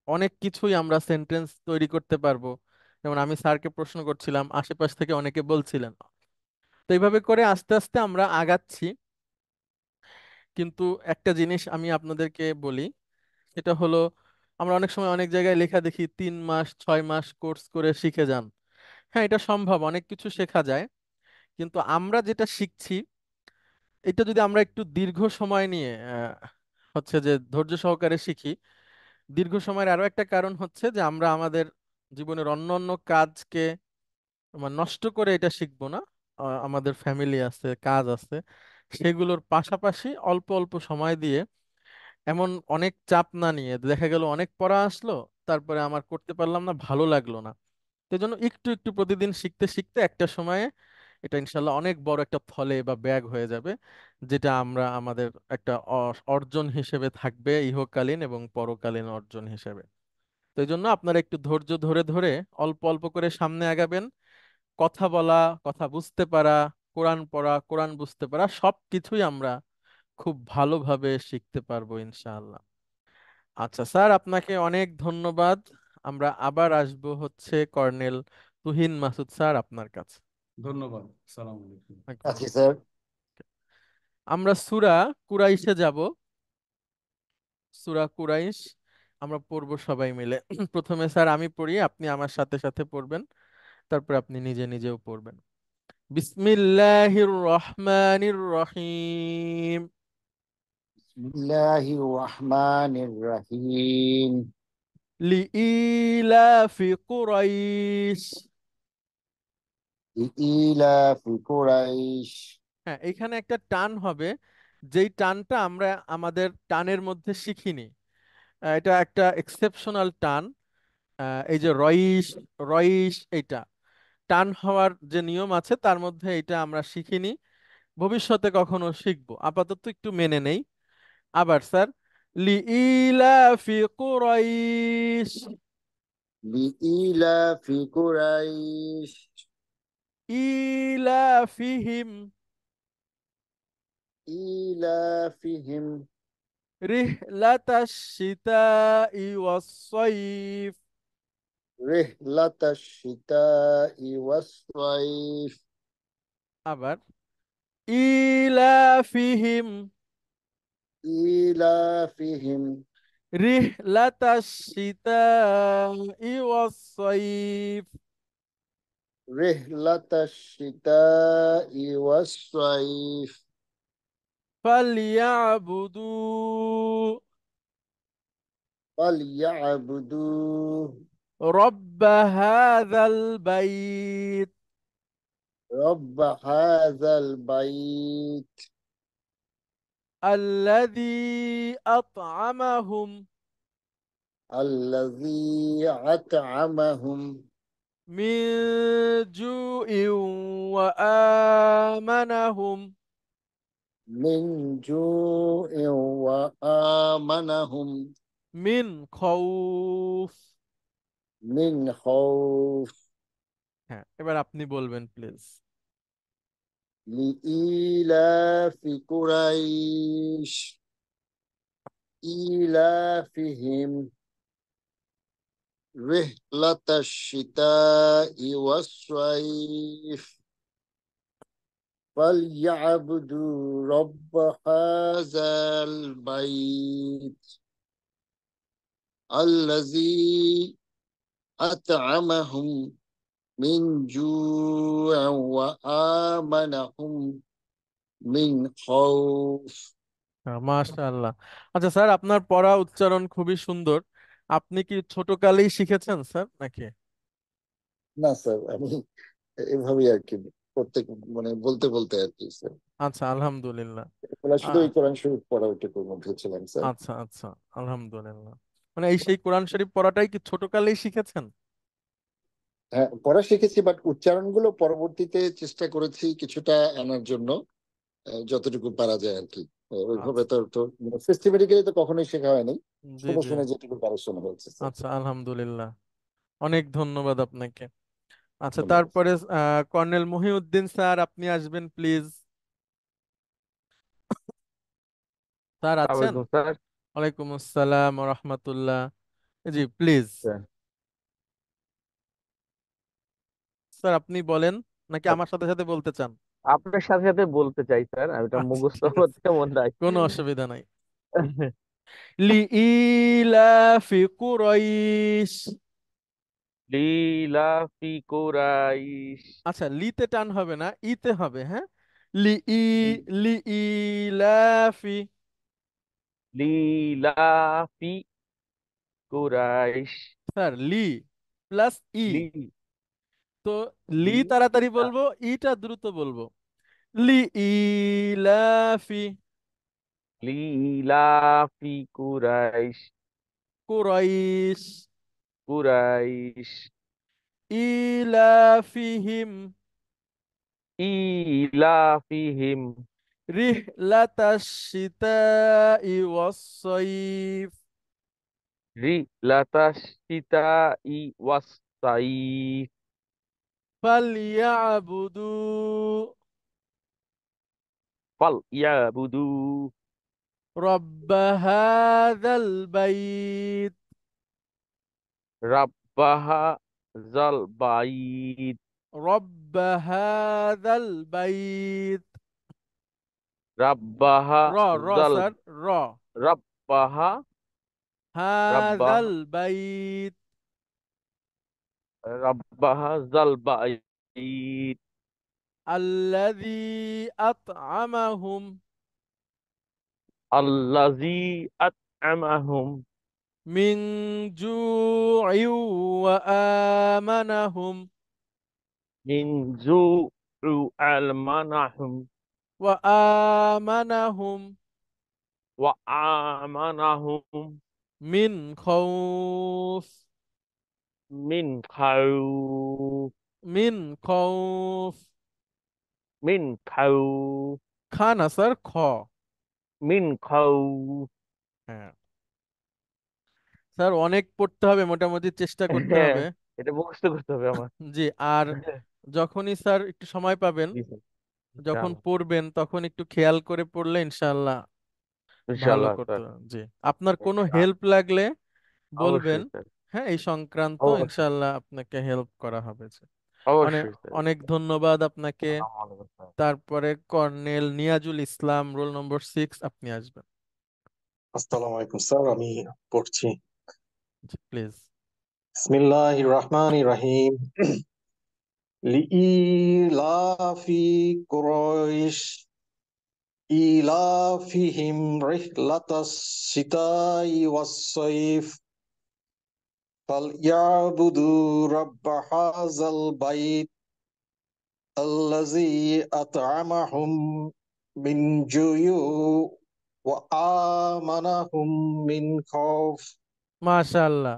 অনেক কিছুই আমরা সেন্টেন্স তৈরি করতে পারবো। যেমন আমি স্যারকে প্রশ্ন করছিলাম, আশেপাশ থেকে অনেকে বলছিলেন। তো এইভাবে করে আস্তে আস্তে আমরা আগাচ্ছি। কিন্তু একটা জিনিস আমি আপনাদেরকে বলি, সেটা হলো আমরা অনেক সময় অনেক জায়গায় লেখা দেখি 3 মাস 6 মাস কোর্স করে শিখে যান। হ্যাঁ, এটা সম্ভব, অনেক কিছু শেখা যায়। কিন্তু আমরা যেটা শিখছি এটা যদি আমরা একটু দীর্ঘ সময় নিয়ে হচ্ছে যে ধৈর্য সহকারে শিখি। দীর্ঘ সময়ের আরো একটা কারণ হচ্ছে যে আমরা আমাদের জীবনের অন্য অন্য কাজকে নষ্ট করে এটা শিখবো না। আমাদের ফ্যামিলি আছে, কাজ আছে, সেগুলোর পাশাপাশি অল্প অল্প সময় দিয়ে, এমন অনেক চাপ না নিয়ে, দেখা গেল অনেক পড়া আসলো তারপরে আমার করতে পারলাম না, ভালো লাগলো না। সেই জন্য একটু একটু প্রতিদিন শিখতে শিখতে একটা সময়ে এটা ইনশাল্লাহ অনেক বড় একটা ফলে বা ব্যাগ হয়ে যাবে, যেটা আমরা আমাদের একটা অর্জন হিসেবে থাকবে, ইহকালীন এবং পরকালীন অর্জন হিসেবে। তো এই জন্য আপনারা একটু ধৈর্য ধরে ধরে অল্প অল্প করে সামনে আগাবেন। কথা বলা, কথা বুঝতে পারা, কোরআন পড়া, কোরআন বুঝতে পারা, সবকিছুই আমরা খুব ভালোভাবে শিখতে পারবো ইনশাআল্লাহ। আচ্ছা স্যার, আপনাকে অনেক ধন্যবাদ। আমরা আবার আসবো হচ্ছে কর্নেল তুহিন মাসুদ স্যার আপনার কাছে। ধন্যবাদ। সালাম আলাইকুম। আচ্ছা স্যার। আমরা সূরা কুরাইশে যাব। সূরা কুরাইশ আমরা পড়বো সবাই মিলে। প্রথমে স্যার আমি পড়ি, আপনি আমার সাথে সাথে পড়বেন, তারপর আপনি নিজে নিজেও পড়বেন। বিসমিল্লাহির রহমানির রহিম। বিসমিল্লাহির রহমানির রহিম। লিইলাফি কুরাইশ। ইলাফি কুরাইশ। হ্যাঁ, এখানে একটা টান হবে, যেই টানটা আমরা আমাদের টানের মধ্যে শিখিনি। এটা একটা এক্সেপশনাল টান। এই যে রইশ, রইশ, এইটা টান হওয়ার যে নিয়ম আছে তার মধ্যে এটা আমরা শিখিনি, ভবিষ্যতে কখনো শিখবো, আপাতত একটু মেনে নেই। আবার স্যার, লিইলাফি কুরাইশ। লিইলাফি কুরাইশ। ইলাফিহিম ইলাফিহিম রিহলাতাশ শিতাই ওয়াস-সাইফ। রিহলাতাশ শিতাই ওয়াস-সাইফ। আবার ইলাফিহিম ইলাফিহিম রিহলাতাশ শিতাই ওয়াস-সাইফ। রিহলাতাশ শিতাই ওয়াস-সাইফ। ফালইয়াবুদু ফালইয়াবুদু রব্ব হাযাল বাইত। রব্ব হাযাল বাইত। আল্লাযী আত'আমাহুম আল্লাযী আত'আমাহুম মিন জুইন ওয়া আমানাহুম মিন জুইন ওয়া আমানাহুম মিন খাউফ। মিন খাউফ। হ্যাঁ, এবার আপনি বলবেন প্লিজ। লিইলাফি কুরাইশ ইলাফিহিম রিহলাতাশ শিতাই ওয়াস-সাইফ ফালইয়াবুদু রব্ব হাযাল বাইত আল্লাযী আত'আমাহুম মিন জু'in ওয়া আমানাহুম মিন খাউফ। মাশাআল্লাহ। আচ্ছা স্যার, আপনার পড়া উচ্চারণ খুবই সুন্দর। আপনি কি ছোটকালেই শিখেছেন স্যার নাকি? না স্যার, আমি এভাবেই আর কি করতে, মানে বলতে বলতে আর কি স্যার। আচ্ছা, আলহামদুলিল্লাহ। এগুলা শুধু আ- ওই কোরআন শরীফ পড়া ওইটুকুর মধ্যে ছিলাম স্যার। আচ্ছা আচ্ছা, আলহামদুলিল্লাহ। মানে এই সেই কোরআন শরীফ পড়াটাই কি ছোটকালেই শিখেছেন? হ্যাঁ, পড়া শিখেছি, বাট উচ্চারণগুলো পরবর্তীতে চেষ্টা করেছি কিছুটা আনার জন্য, যতটুকু পারা যায় আর কি। ওইভাবে আচ্ছা, তো সিস্টেমেটিক্যালি তো কখনোই শেখা হয়নি, জি শুনে জি। শুনে যেটুকু পারা শোনা হয়েছে স্যার। আচ্ছা, আলহামদুলিল্লাহ, অনেক ধন্যবাদ আপনাকে। আচ্ছা, ধন্যবাদ। তারপরে কর্নেল মহিউদ্দিন স্যার, আপনি আসবেন প্লিজ। স্যার আছেন? আলাইকুম স্যার। ওয়ালাইকুম আসসালাম ওয়া রাহমাতুল্লাহ। জি প্লিজ স্যার, স্যার, আপনি বলেন, নাকি আমার সাথে সাথে বলতে চান? আপনার সাথে সাথে বলতে চাই স্যার, আমি এটা আচ্ছা, মুখস্থ ঠিক আছে, তেমন নাই। কোনো অসুবিধা নাই। লিইলাফি কুরাইশ। লিলাফি কুরাইশ। আচ্ছা, লিতে টান হবে না, ইতে হবে। হ্যাঁ, লিই, লিইলাফি। লিলাফি কুরাইশ। স্যার, লি প্লাস ই, লি তো লি লি তাড়াতাড়ি বলবো, ইটা দ্রুত বলবো। লিইলাফি লিলাফি কুরাইশ। কুরাইশ কুরাইশ ইলাফিহিম ইলাফিহিম রিহলাতাশ শিতাই ওয়াস-সাইফ রিলাতাশ শিতাই ওয়াস-সাইফ ফালইয়াবুদু ফালইয়াবুদু রব্ব হাযাল বাইত। রাব্বাহা জাল বাইত। রব্ব হাযাল বাইত। রাব্বাহা র, র জাল স্যার, র। রাব্বাহা রাব্বা হাযাল বাইত রাব্বা হাযাল বাইত আল্লাযী আত'আমাহুম আল্লাযী আত'আমাহুম মিন জু'ইন ওয়া আমানাহুম মিন জু'উ আলমানাহুম ওয়া আমানাহুম ওয়া আমানাহুম মিন খাউফ মিন খাউফ মিন খাউফ মিন খাউফ খা না স্যার, খ। মিন খাউফ। হ্যাঁ স্যার, অনেক পড়তে হবে, মোটামুটি চেষ্টা করতে হ্যাঁ, হবে। এটা মুখস্থ করতে হবে আমার। জি। আর যখনই স্যার একটু সময় পাবেন, জি স্যার, যখন ইনশাআল্লাহ। পড়বেন তখন একটু খেয়াল করে পড়লে ইনশাআল্লাহ ভালো ইনশাআল্লাহ করতে স্যার। পারবেন। জি। আপনার কোনো ইনশাআল্লাহ। হেল্প লাগলে বলবেন। অবশ্যই স্যার। হ্যাঁ, এই সংক্রান্ত অবশ্যই, ইনশাআল্লাহ আপনাকে হেল্প করা হবে। জি। অনেক অবশ্যই স্যার। অনেক ধন্যবাদ আপনাকে। আসসালামু আলাইকুম স্যার। তারপরে কর্নেল নিয়াজুল ইসলাম, রোল নম্বর 6, আপনি আসবেন। আসসালামু আলাইকুম স্যার, আমি পড়ছি। জি, প্লিজ। বিসমিল্লাহির রহমানির রহিম। লিইলাফি কুরাইশ ইলাফিহিম রিহলাতাস শিতাই ওয়াস সাইফ ফালইয়াবুদু রাব্ব হাযাল বাইত আল্লাযী আত'আমাহুম মিন জুয়ু ওয়া আমানাহুম মিন খাউফ। মাশাআল্লাহ,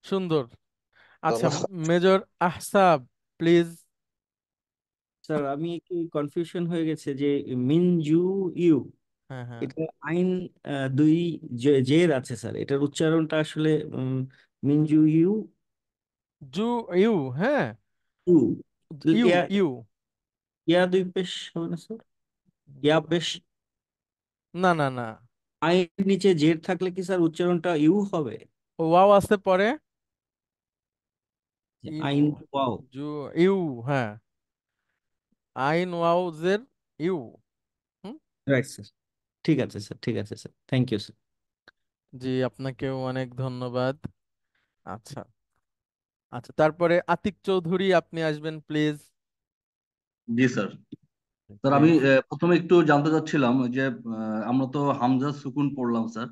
সুন্দর। আচ্ছা, ধন্যবাদ। Major আহসাব, please. স্যার আমি একটু কনফিউশন হয়ে গেছে যে মিনজু ইউ, হ্যাঁ হ্যাঁ। এটা আইন দুই জের আছে স্যার, এটার উচ্চারণটা আসলে মিনজু ইউ জু ইউ, হ্যাঁ, ইউ, ইউ ইয়া ইউ। ইয়া দুই পেশ হবে না স্যার? ইয়া পেশ না না না, আইন নিচে জের থাকলে কি স্যার উচ্চারণটা ইউ হবে? ওয়াও আছে পরে। ইউ, আইন ওয়াও। জু ইউ, হ্যাঁ, আইন ওয়াও জের ইউ। হুম। রাইট স্যার, ঠিক আছে স্যার, ঠিক আছে স্যার, থ্যাংক ইউ স্যার। জি, আপনাকেও অনেক ধন্যবাদ। আচ্ছা আচ্ছা, তারপরে আতিক চৌধুরী, আপনি আসবেন প্লিজ। G sir. স্যার আমি প্লিজ। প্রথমে একটু জানতে চাচ্ছিলাম যে আমরা তো হামজা সুকুন পড়লাম স্যার।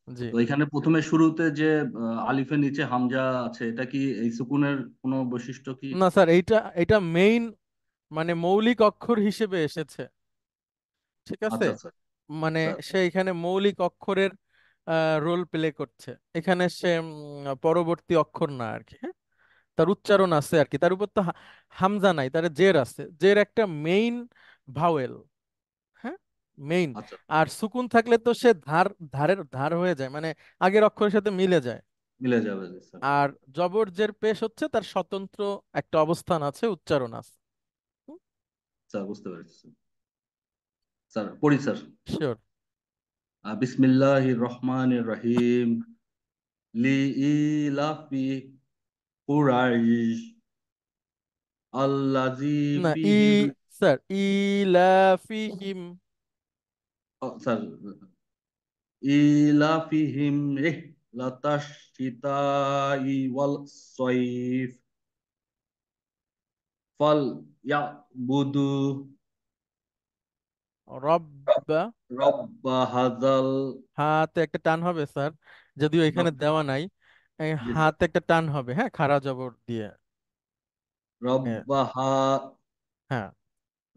জি। তো এখানে প্রথমে শুরুতে যে আলিফের নিচে হামজা আছে, এটা কি এই সুকুনের কোনো বৈশিষ্ট্য কি? না স্যার, এইটা এটা মেইন, মানে মৌলিক অক্ষর হিসেবে এসেছে। ঠিক আছে। আচ্ছা স্যার। মানে স্যার সে এখানে মৌলিক অক্ষরের রোল প্লে করছে। এখানে সে পরবর্তী অক্ষর না আর কি। হ্যাঁ, তার উচ্চারণ আছে আর কি, তার উপর তো হামজা নাই, তার জের আছে, জের একটা মেইন ভাওয়েল। হ্যাঁ, মেইন। আচ্ছা, আর সুকুন থাকলে তো সে ধারের ধার হয়ে যায়, মানে আগের অক্ষরের সাথে মিলে যায়। মিলে যাবে জি স্যার। আর জবর জের পেশ হচ্ছে তার স্বতন্ত্র একটা অবস্থান আছে, উচ্চারণ আছে। স্যার বুঝতে পেরেছি স্যার। স্যার পড়ি স্যার। শিওর। বিসমিল্লাহির রহমানির রহিম। লি ইলাফি কুরাইশ আল্লাজি না, ফিহিম। স্যার, ইলাফিহিম। স্যার ইলাফিহিম রিহলাতাশ শিতাই ওয়াল সাইফ ফাল ইয়াবুদু রব্বা, রব্বা হাজাল। হাতে একটা টান হবে স্যার, যদিও এখানে দেওয়া নাই। এই জি স্যার। হাতে একটা টান হবে, হ্যাঁ, খাড়া জবর দিয়ে। হ্যাঁ রব্বা হ্যাঁ।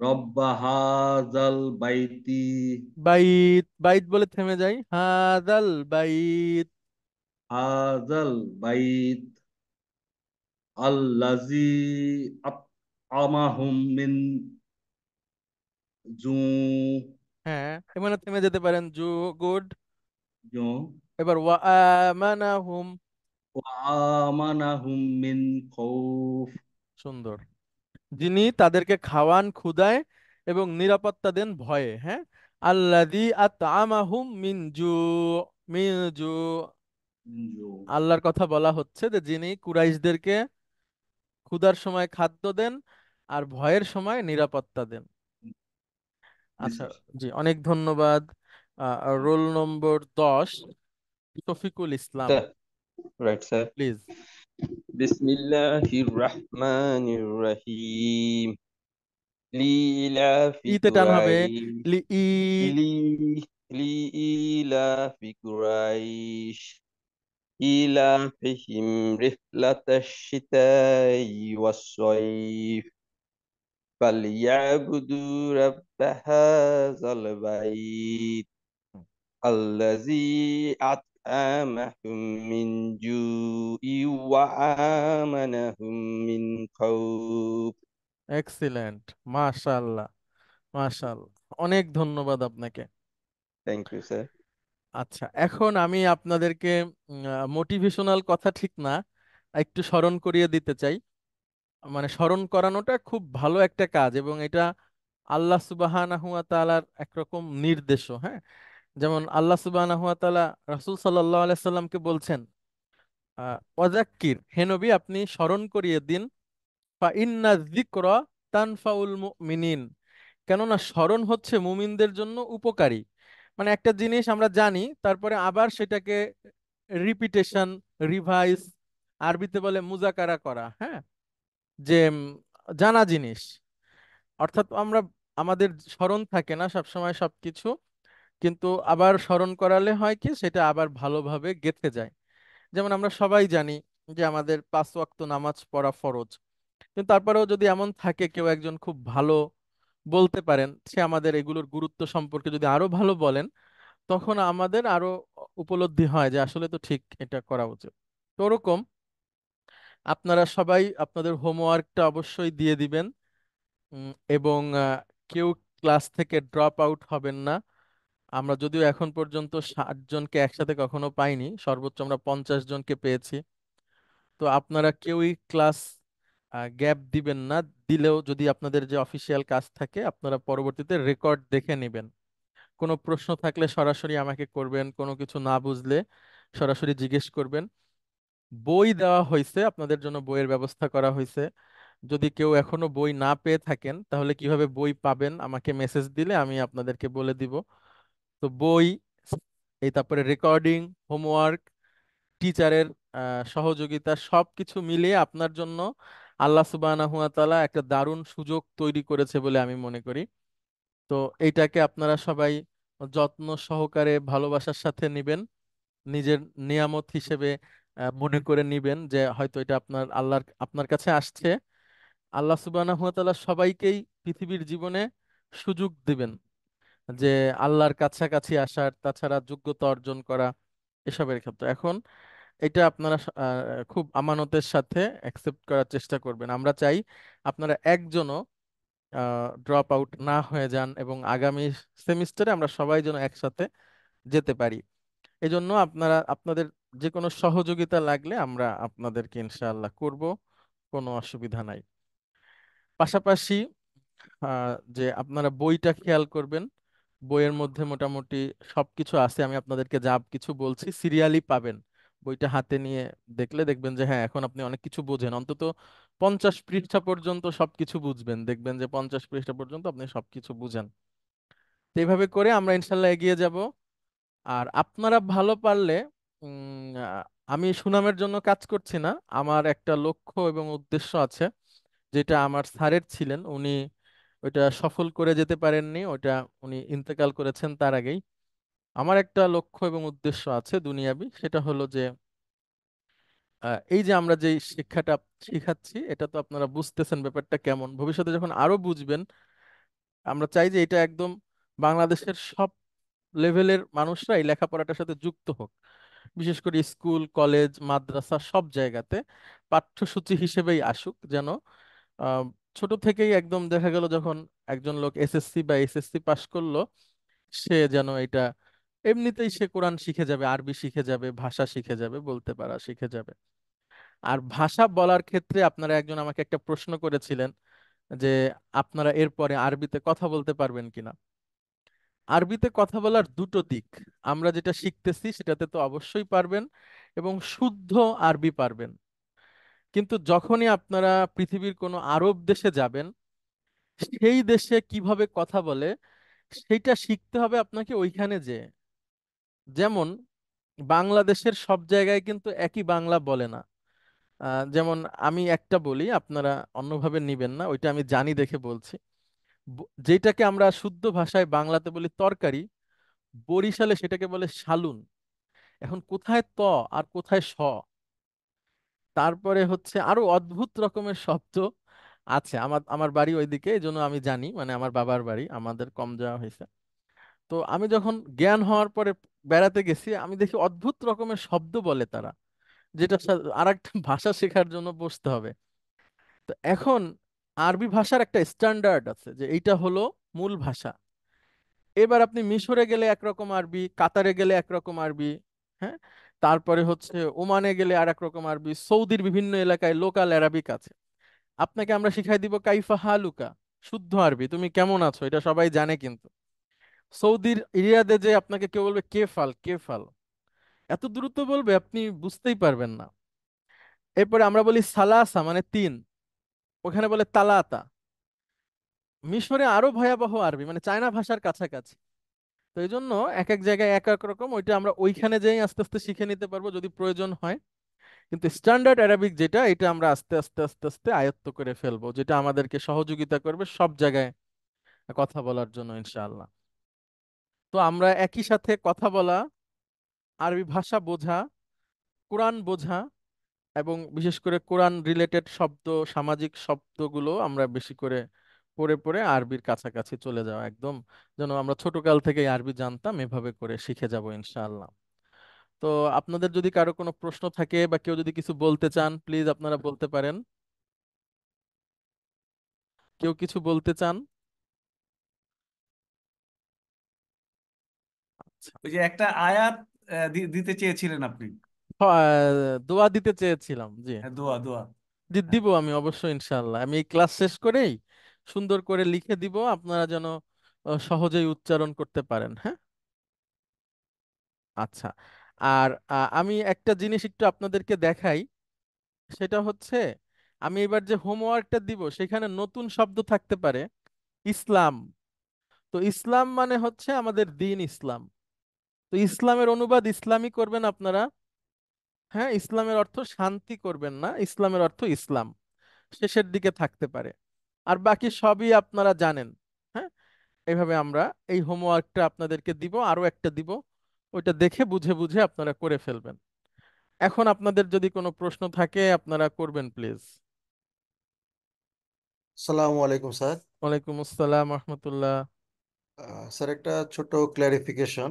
রব্বা হাজাল বাইতি বাইত, বাইত বলে থেমে যাই, হাদাল বাইত। হাজাল বাইত আল্লাজি আমাহুম মিন জু হ্যাঁ, এখানে থেমে যেতে পারেন, জু, গুড। জু এবার ওয়া আমানাহুম। আমানাহুম মিন খৌফ। সুন্দর। যিনি তাদেরকে খাওয়ান ক্ষুধায় এবং নিরাপত্তা দেন ভয়ে। হ্যাঁ, আল্লাযী আত'আমাহুম মিন জু, মিন জু। জু আল্লাহর কথা বলা হচ্ছে যে যিনি কুরাইশদেরকে ক্ষুধার সময় খাদ্য দেন আর ভয়ের সময় নিরাপত্তা দেন। জি আচ্ছা। স্যার। জি, অনেক ধন্যবাদ। Role number 10, Shafiqul Islam, sir right sir. Please. বিসমিল্লাহির রহমানির রহিম। লিইলাফি ইতে টান হবে, কুরাইশ লি ই। লি লিইলাফি কুরাইশ إيلافهم رحلة الشتاء والصيف فليعبدوا رب هذا البيت الذي أطعمهم من جوع وآمنهم من خوف। এক্সিলেন্ট, মাশাআল্লাহ, মাশাআল্লাহ, অনেক ধন্যবাদ আপনাকে। Thank you sir. আচ্ছা, এখন আমি আপনাদেরকে মোটিভেশনাল কথা ঠিক না, একটু স্মরণ করিয়ে দিতে চাই। মানে স্মরণ করানোটা খুব ভালো একটা কাজ, এবং এটা আল্লাহ সুবহানাহু ওয়া তাআলার একরকম নির্দেশও। হ্যাঁ, যেমন আল্লাহ সুবহানাহু ওয়া তাআলা রাসূল সাল্লাল্লাহু আলাইহি সাল্লামকে বলছেন, ওয়াজাক্কির, হে নবী আপনি স্মরণ করিয়ে দিন, ফা ইন্না যিকরা তানফাউল মুমিনিন, কেননা স্মরণ হচ্ছে মুমিনদের জন্য উপকারী। মানে একটা জিনিস আমরা জানি, তারপরে আবার সেটাকে রিপিটেশন, রিভাইজ, আরবিতে বলে মুজাকারা করা। হ্যাঁ, যে জানা জিনিস, অর্থাৎ আমরা, আমাদের স্মরণ থাকে না সবসময় সবকিছু, কিন্তু আবার স্মরণ করালে হয় কি সেটা আবার ভালোভাবে গেঁথে যায়। যেমন আমরা সবাই জানি যে আমাদের 5 ওয়াক্ত নামাজ পড়া ফরজ, কিন্তু তারপরেও যদি এমন থাকে কেউ একজন খুব ভালো বলতে পারেন, সে আমাদের এগুলোর গুরুত্ব সম্পর্কে যদি আরো ভালো বলেন, তখন আমাদের আরো উপলব্ধি হয় যে আসলে তো ঠিক এটা করা উচিত। তো ওরকম আপনারা সবাই আপনাদের হোমওয়ার্কটা অবশ্যই দিয়ে দিবেন, এবং কেউ ক্লাস থেকে ড্রপ আউট হবেন না। আমরা যদিও এখন পর্যন্ত 60 জনকে একসাথে কখনো পাইনি, সর্বোচ্চ আমরা 50 জনকে পেয়েছি। তো আপনারা কেউই ক্লাস গ্যাপ দিবেন না, দিলেও যদি আপনাদের যে অফিসিয়াল কাজ থাকে আপনারা পরবর্তীতে রেকর্ড দেখে নেবেন। কোনো প্রশ্ন থাকলে সরাসরি আমাকে করবেন, কোনো কিছু না বুঝলে সরাসরি জিজ্ঞেস করবেন। বই দেওয়া হয়েছে, আপনাদের জন্য বইয়ের ব্যবস্থা করা হয়েছে। যদি কেউ এখনো বই না পেয়ে থাকেন তাহলে কিভাবে বই পাবেন আমাকে মেসেজ দিলে আমি আপনাদেরকে বলে দিব। তো বই, এই তারপরে রেকর্ডিং, হোমওয়ার্ক, টিচারের সহযোগিতা, সবকিছু মিলিয়ে আপনার জন্য আল্লাহ সুবহানাহু ওয়া তাআলা একটা দারুণ সুযোগ তৈরি করেছে বলে আমি মনে করি। তো এইটাকে আপনারা সবাই যত্ন সহকারে ভালোবাসার সাথে নিবেন, নিজের নিয়ামত হিসেবে মনে করে নিবেন, যে হয়তো এটা আপনার কাছে আসছে। আল্লাহ সুবহানাহু ওয়া তাআলা সবাইকেই পৃথিবীর জীবনে সুযোগ দিবেন, যে আল্লাহর কাছাকাছি আসার, তাছাড়া যোগ্যতা অর্জন করা, এসবের ক্ষেত্রে। এখন এটা আপনারা খুব আমানতের সাথে অ্যাকসেপ্ট করার চেষ্টা করবেন। আমরা চাই আপনারা একজনও ড্রপ আউট না হয়ে যান, এবং আগামী সেমিস্টারে আমরা সবাই যেন একসাথে যেতে পারি। এই জন্য আপনারা, আপনাদের যে কোনো সহযোগিতা লাগলে আমরা আপনাদেরকে ইনশাআল্লাহ করব, কোনো অসুবিধা নাই। পাশাপাশি যে আপনারা বইটা খেয়াল করবেন, বইয়ের মধ্যে মোটামুটি সবকিছু আছে। আমি আপনাদেরকে যা কিছু বলছি সিরিয়ালি পাবেন। বইটা হাতে নিয়ে দেখলে দেখবেন যে হ্যাঁ, এখন আপনি অনেক কিছু বোঝেন, অন্তত 50 পৃষ্ঠা পর্যন্ত সবকিছু বুঝবেন, দেখবেন যে 50 পৃষ্ঠা পর্যন্ত আপনি সবকিছু বুঝেন। তো এইভাবে করে আমরা ইনশাল্লাহ এগিয়ে যাব। আর আপনারা ভালো পারলে, আমি সুনামের জন্য কাজ করছি না, আমার একটা লক্ষ্য এবং উদ্দেশ্য আছে, যেটা আমার স্যারের ছিলেন, উনি ওইটা সফল করে যেতে পারেননি, ওইটা উনি ইন্তেকাল করেছেন তার আগেই। আমার একটা লক্ষ্য এবং উদ্দেশ্য আছে দুনিয়াবি, সেটা হলো যে এই যে আমরা যে শিক্ষাটা শিখাচ্ছি, এটা তো আপনারা বুঝতেছেন ব্যাপারটা কেমন, ভবিষ্যতে যখন আরো বুঝবেন, আমরা চাই যে এটা একদম বাংলাদেশের সব লেভেলের মানুষরা এই লেখাপড়াটার সাথে যুক্ত হোক, বিশেষ করে স্কুল, কলেজ, মাদ্রাসা সব জায়গাতে পাঠ্যসূচি হিসেবেই আসুক, যেন আহ, ছোট থেকেই একদম দেখা গেল যখন একজন লোক এসএসসি বা এসএসসি পাশ করলো, সে যেন এটা এমনিতেই সে কোরআন শিখে যাবে, আরবি শিখে যাবে, ভাষা শিখে যাবে, বলতে পারা শিখে যাবে। আর ভাষা বলার ক্ষেত্রে আপনারা একজন আমাকে একটা প্রশ্ন করেছিলেন যে আপনারা এরপরে আরবিতে কথা বলতে পারবেন কিনা। আরবিতে কথা বলার দুটো দিক, আমরা যেটা শিখতেছি সেটাতে তো অবশ্যই পারবেন, এবং শুদ্ধ আরবি পারবেন। কিন্তু যখনই আপনারা পৃথিবীর কোনো আরব দেশে যাবেন, সেই দেশে কিভাবে কথা বলে সেইটা শিখতে হবে আপনাকে ওইখানে যে। যেমন বাংলাদেশের সব জায়গায় কিন্তু একই বাংলা বলে না। যেমন আমি একটা বলি, আপনারা অন্যভাবে নিবেন না, ওইটা আমি জানি দেখে বলছি। যেটাকে আমরা শুদ্ধ ভাষায় বাংলাতে বলি তরকারি, বরিশালে সেটাকে বলে শালুন। এখন কোথায় ত আর কোথায় স? তারপরে হচ্ছে আরো অদ্ভুত রকমের শব্দ আছে। আমার আমার বাড়ি ওইদিকে, এই জন্য আমি জানি, মানে আমার বাবার বাড়ি, আমাদের কম যাওয়া হয়েছে। তো আমি যখন জ্ঞান হওয়ার পরে বেড়াতে গেছি, আমি দেখি অদ্ভুত রকমের শব্দ বলে তারা, যেটা আর একটা ভাষা শেখার জন্য বসতে হবে। তো এখন আরবি ভাষার একটা স্ট্যান্ডার্ড আছে যে এইটা হলো মূল ভাষা। এবার আপনি মিশরে গেলে একরকম আরবি, কাতারে গেলে একরকম আরবি, হ্যাঁ, তারপরে হচ্ছে ওমানে গেলে আর এক রকম আরবি, সৌদির বিভিন্ন এলাকায় লোকাল আরাবিক আছে। আপনাকে আমরা শিখাই দিব কাইফা হালুকা, শুদ্ধ আরবি, তুমি কেমন আছো, এটা সবাই জানে। কিন্তু সৌদির রিয়াদে যে আপনাকে কেউ বলবে কেফাল কেফাল, এত দ্রুত বলবে আপনি বুঝতেই পারবেন না। এরপরে আমরা বলি সালাসা মানে তিন, ওখানে বলে তালাতা। মিশরে আরো ভয়াবহ আরবি, মানে চায়না ভাষার কাছাকাছি। তো এই জন্য এক এক জায়গায় এক এক রকম, ওইটা আমরা ওইখানে যেই আস্তে আস্তে শিখে নিতে পারবো যদি প্রয়োজন হয়। কিন্তু স্ট্যান্ডার্ড অ্যারাবিক যেটা, এটা আমরা আস্তে আস্তে আস্তে আস্তে আয়ত্ত করে ফেলবো, যেটা আমাদেরকে সহযোগিতা করবে সব জায়গায় কথা বলার জন্য ইনশাআল্লাহ। তো আমরা একই সাথে কথা বলা, আরবি ভাষা বোঝা, কোরআন বোঝা, এবং বিশেষ করে কোরআন রিলেটেড শব্দ, সামাজিক শব্দগুলো আমরা বেশি করে পড়ে পড়ে আরবির কাছাকাছি চলে যাওয়া, একদম যেন আমরা ছোটকাল থেকেই আরবি জানতাম, এভাবে করে শিখে যাব ইনশাআল্লাহ। তো আপনাদের যদি কারো কোনো প্রশ্ন থাকে বা কেউ যদি কিছু বলতে চান, প্লিজ আপনারা বলতে পারেন। কেউ কিছু বলতে চান? আচ্ছা। ওই যে একটা আয়াত দিতে চেয়েছিলেন আপনি। দোয়া দিতে চেয়েছিলাম, জি। হ্যাঁ, দোয়া দোয়া। জি, হ্যাঁ। দিব আমি অবশ্যই ইনশাআল্লাহ। আমি এই ক্লাস শেষ করেই সুন্দর করে লিখে দিব, আপনারা যেন সহজেই উচ্চারণ করতে পারেন, হ্যাঁ। আচ্ছা। আর আমি একটা জিনিস একটু আপনাদেরকে দেখাই, সেটা হচ্ছে আমি এবার যে হোমওয়ার্কটা দিব সেখানে নতুন শব্দ থাকতে পারে, ইসলাম। তো ইসলাম মানে হচ্ছে আমাদের দিন ইসলাম। তো ইসলামের অনুবাদ ইসলামই করবেন আপনারা। হ্যাঁ, ইসলামের অর্থ শান্তি করবেন না, ইসলামের অর্থ ইসলাম শেষের দিকে থাকতে পারে। আর বাকি সবই আপনারা জানেন। হ্যাঁ, এইভাবে আমরা এই হোমওয়ার্কটা আপনাদেরকে দিব, আরো একটা দিব, ওইটা দেখে বুঝে বুঝে আপনারা করে ফেলবেন। এখন আপনাদের যদি কোনো প্রশ্ন থাকে আপনারা করবেন প্লিজ। সালামু আলাইকুম স্যার। ওয়ালাইকুম আসসালাম রহমতুল্লাহ। স্যার একটা ছোট ক্লারিফিকেশন।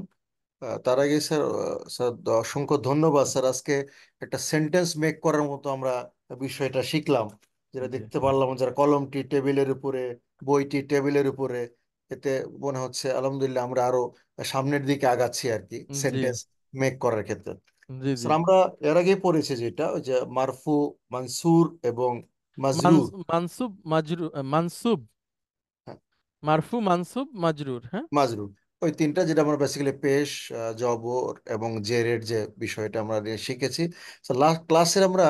তার আগে স্যার, স্যার অসংখ্য ধন্যবাদ স্যার। আজকে একটা সেন্টেন্স মেক করার মতো আমরা বিষয়টা শিখলাম, যেটা জি দেখতে পারলাম, যারা কলমটি টেবিলের উপরে, বইটি টেবিলের উপরে, এতে মনে হচ্ছে আলহামদুলিল্লাহ আমরা আরো সামনের দিকে আগাচ্ছি আর কি জি সেন্টেন্স মেক করার ক্ষেত্রে। জি জি। স্যার আমরা এর আগেই পড়েছি যেটা ওই যে মারফু, মানসুর এবং মাজরুর। মানসুব মাজরুর, মানসুব, মারফু, মানসুব, মাজরুর, হ্যাঁ। মাজরুর, ওই তিনটা যেটা আমরা বেসিক্যালি পেশ, জবর এবং জেরের যে বিষয়টা আমরা নিয়ে শিখেছি। লাস্ট ক্লাসের আমরা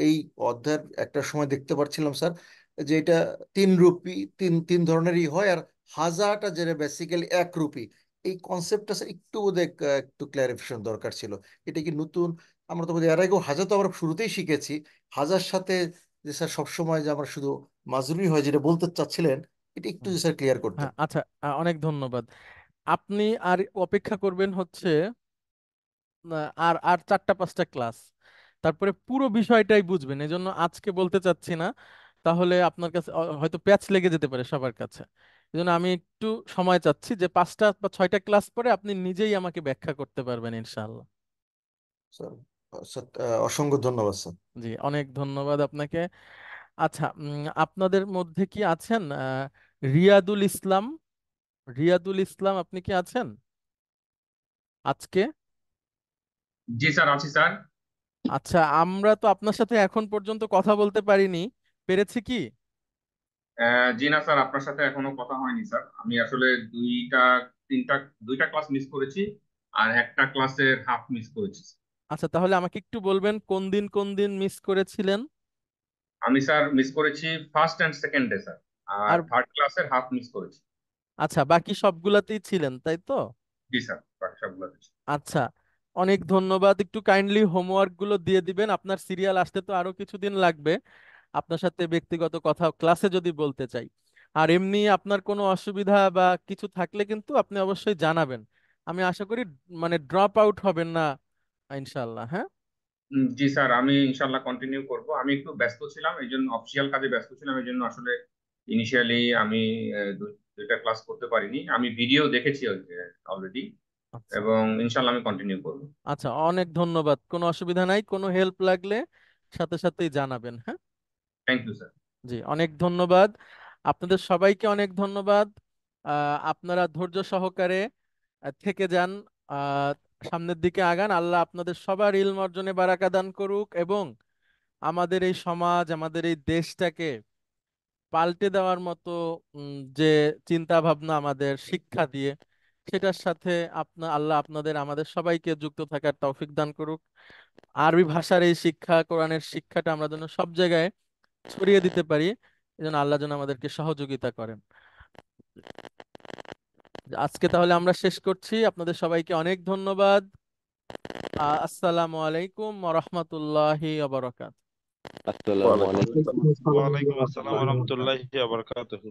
এই অধ্যায়ের একটা সময় দেখতে পাচ্ছিলাম স্যার, যে এটা তিন রূপী, তিন তিন ধরনেরই হয়, আর হাজাটা যেটা বেসিক্যালি এক রূপী। এই কনসেপ্টটা স্যার একটু বোধহয় একটু ক্লারিফিকেশন দরকার ছিল। এটা কি নতুন? আমরা তো বোধহয় এর আগেও হাজা তো আমরা শুরুতেই শিখেছি। হাজার সাথে যে স্যার সবসময় যে আমরা শুধু মাজরুরই হয় যেটা বলতে চাচ্ছিলেন, এটা একটু হুম। যে স্যার ক্লিয়ার করতেন। হ্যাঁ, আচ্ছা, অনেক ধন্যবাদ। আপনি আর অপেক্ষা করবেন হচ্ছে আর আর 4টা 5টা ক্লাস, তারপরে পুরো বিষয়টাই বুঝবেন। এজন্য আজকে বলতে চাচ্ছি না, তাহলে আপনার কাছে হয়তো প্যাচ লেগে যেতে পারে সবার কাছে। এজন্য আমি একটু সময় চাচ্ছি, যে 5টা বা 6টা ক্লাস পরে আপনি নিজেই আমাকে ব্যাখ্যা করতে পারবেন ইনশাআল্লাহ। স্যার, স্যার, অসংখ্য ধন্যবাদ স্যার। জি, অনেক ধন্যবাদ আপনাকে। আচ্ছা, আপনাদের মধ্যে কি আছেন রিয়াদুল ইসলাম? রিয়াদুল ইসলাম, আপনি কি আছেন আজকে? জি স্যার, আছি স্যার। আচ্ছা, আমরা তো আপনার সাথে এখন পর্যন্ত কথা বলতে পারিনি, পেরেছি কি? জি না স্যার, আপনার সাথে এখনো কথা হয়নি স্যার। আমি আসলে তিনটা দুইটা ক্লাস মিস করেছি, আর একটা ক্লাসের হাফ মিস করেছি। আচ্ছা, তাহলে আমাকে একটু বলবেন কোন দিন কোন দিন মিস করেছিলেন? আমি স্যার মিস করেছি first and second day sir, আর আর থার্ড ক্লাসের হাফ মিস করেছি। আচ্ছা, বাকি সবগুলাতেই ছিলেন তাই তো? জি স্যার, বাকি সবগুলো। আচ্ছা, অনেক ধন্যবাদ। একটু কাইন্ডলি হোমওয়ার্ক গুলো দিয়ে দিবেন, আপনার সিরিয়াল আসতে তো আরো কিছুদিন লাগবে। আপনার সাথে ব্যক্তিগত কথা ক্লাসে যদি বলতে চাই, আর এমনি আপনার কোনো অসুবিধা বা কিছু থাকলে কিন্তু আপনি অবশ্যই জানাবেন। আমি আশা করি মানে ড্রপ আউট হবেন না ইনশাল্লাহ। হ্যাঁ, জি স্যার, আমি ইনশাল্লাহ কন্টিনিউ করব। আমি একটু ব্যস্ত ছিলাম, এই জন্য অফিসিয়াল কাজে ব্যস্ত ছিলাম, এই জন্য আসলে ইনিশিয়ালি আমি দুইটা ক্লাস করতে পারিনি। আমি ভিডিও দেখেছি অলরেডি, আচ্ছা এবং ইনশাল্লাহ আমি কন্টিনিউ করব। আচ্ছা, অনেক ধন্যবাদ। কোনো অসুবিধা নাই, কোনো হেল্প লাগলে সাথে সাথেই জানাবেন। হ্যাঁ, থ্যাংক ইউ স্যার। জি, অনেক ধন্যবাদ। আপনাদের সবাইকে অনেক ধন্যবাদ। আপনারা ধৈর্য সহকারে থেকে যান, আহ, সামনের দিকে আগান। আল্লাহ আপনাদের সবার ইলম অর্জনে বারাকা দান করুক, এবং আমাদের এই সমাজ, আমাদের এই দেশটাকে পাল্টে দেওয়ার মতো যে চিন্তা ভাবনা আমাদের শিক্ষা দিয়ে, সেটার সাথে আল্লাহ আপনাদের আমাদের সবাইকে যুক্ত থাকার তৌফিক দান করুক। আরবি ভাষার এই শিক্ষা, কোরআনের শিক্ষাটা আমরা যেন সব জায়গায় ছড়িয়ে দিতে পারি, এজন্য আল্লাহ যেন আমাদেরকে সহযোগিতা করেন। আজকে তাহলে আমরা শেষ করছি। আপনাদের সবাইকে অনেক ধন্যবাদ। আসসালামু আলাইকুম ওয়া রাহমাতুল্লাহি ওয়া বারাকাতুহু। আসসালামু ওয়ালাইকুম আলাইকুম। আসসালাম। ওয়ালাইকুম আসসালাম রহমতুল্লাহি ওয়া বারাকাতুহু।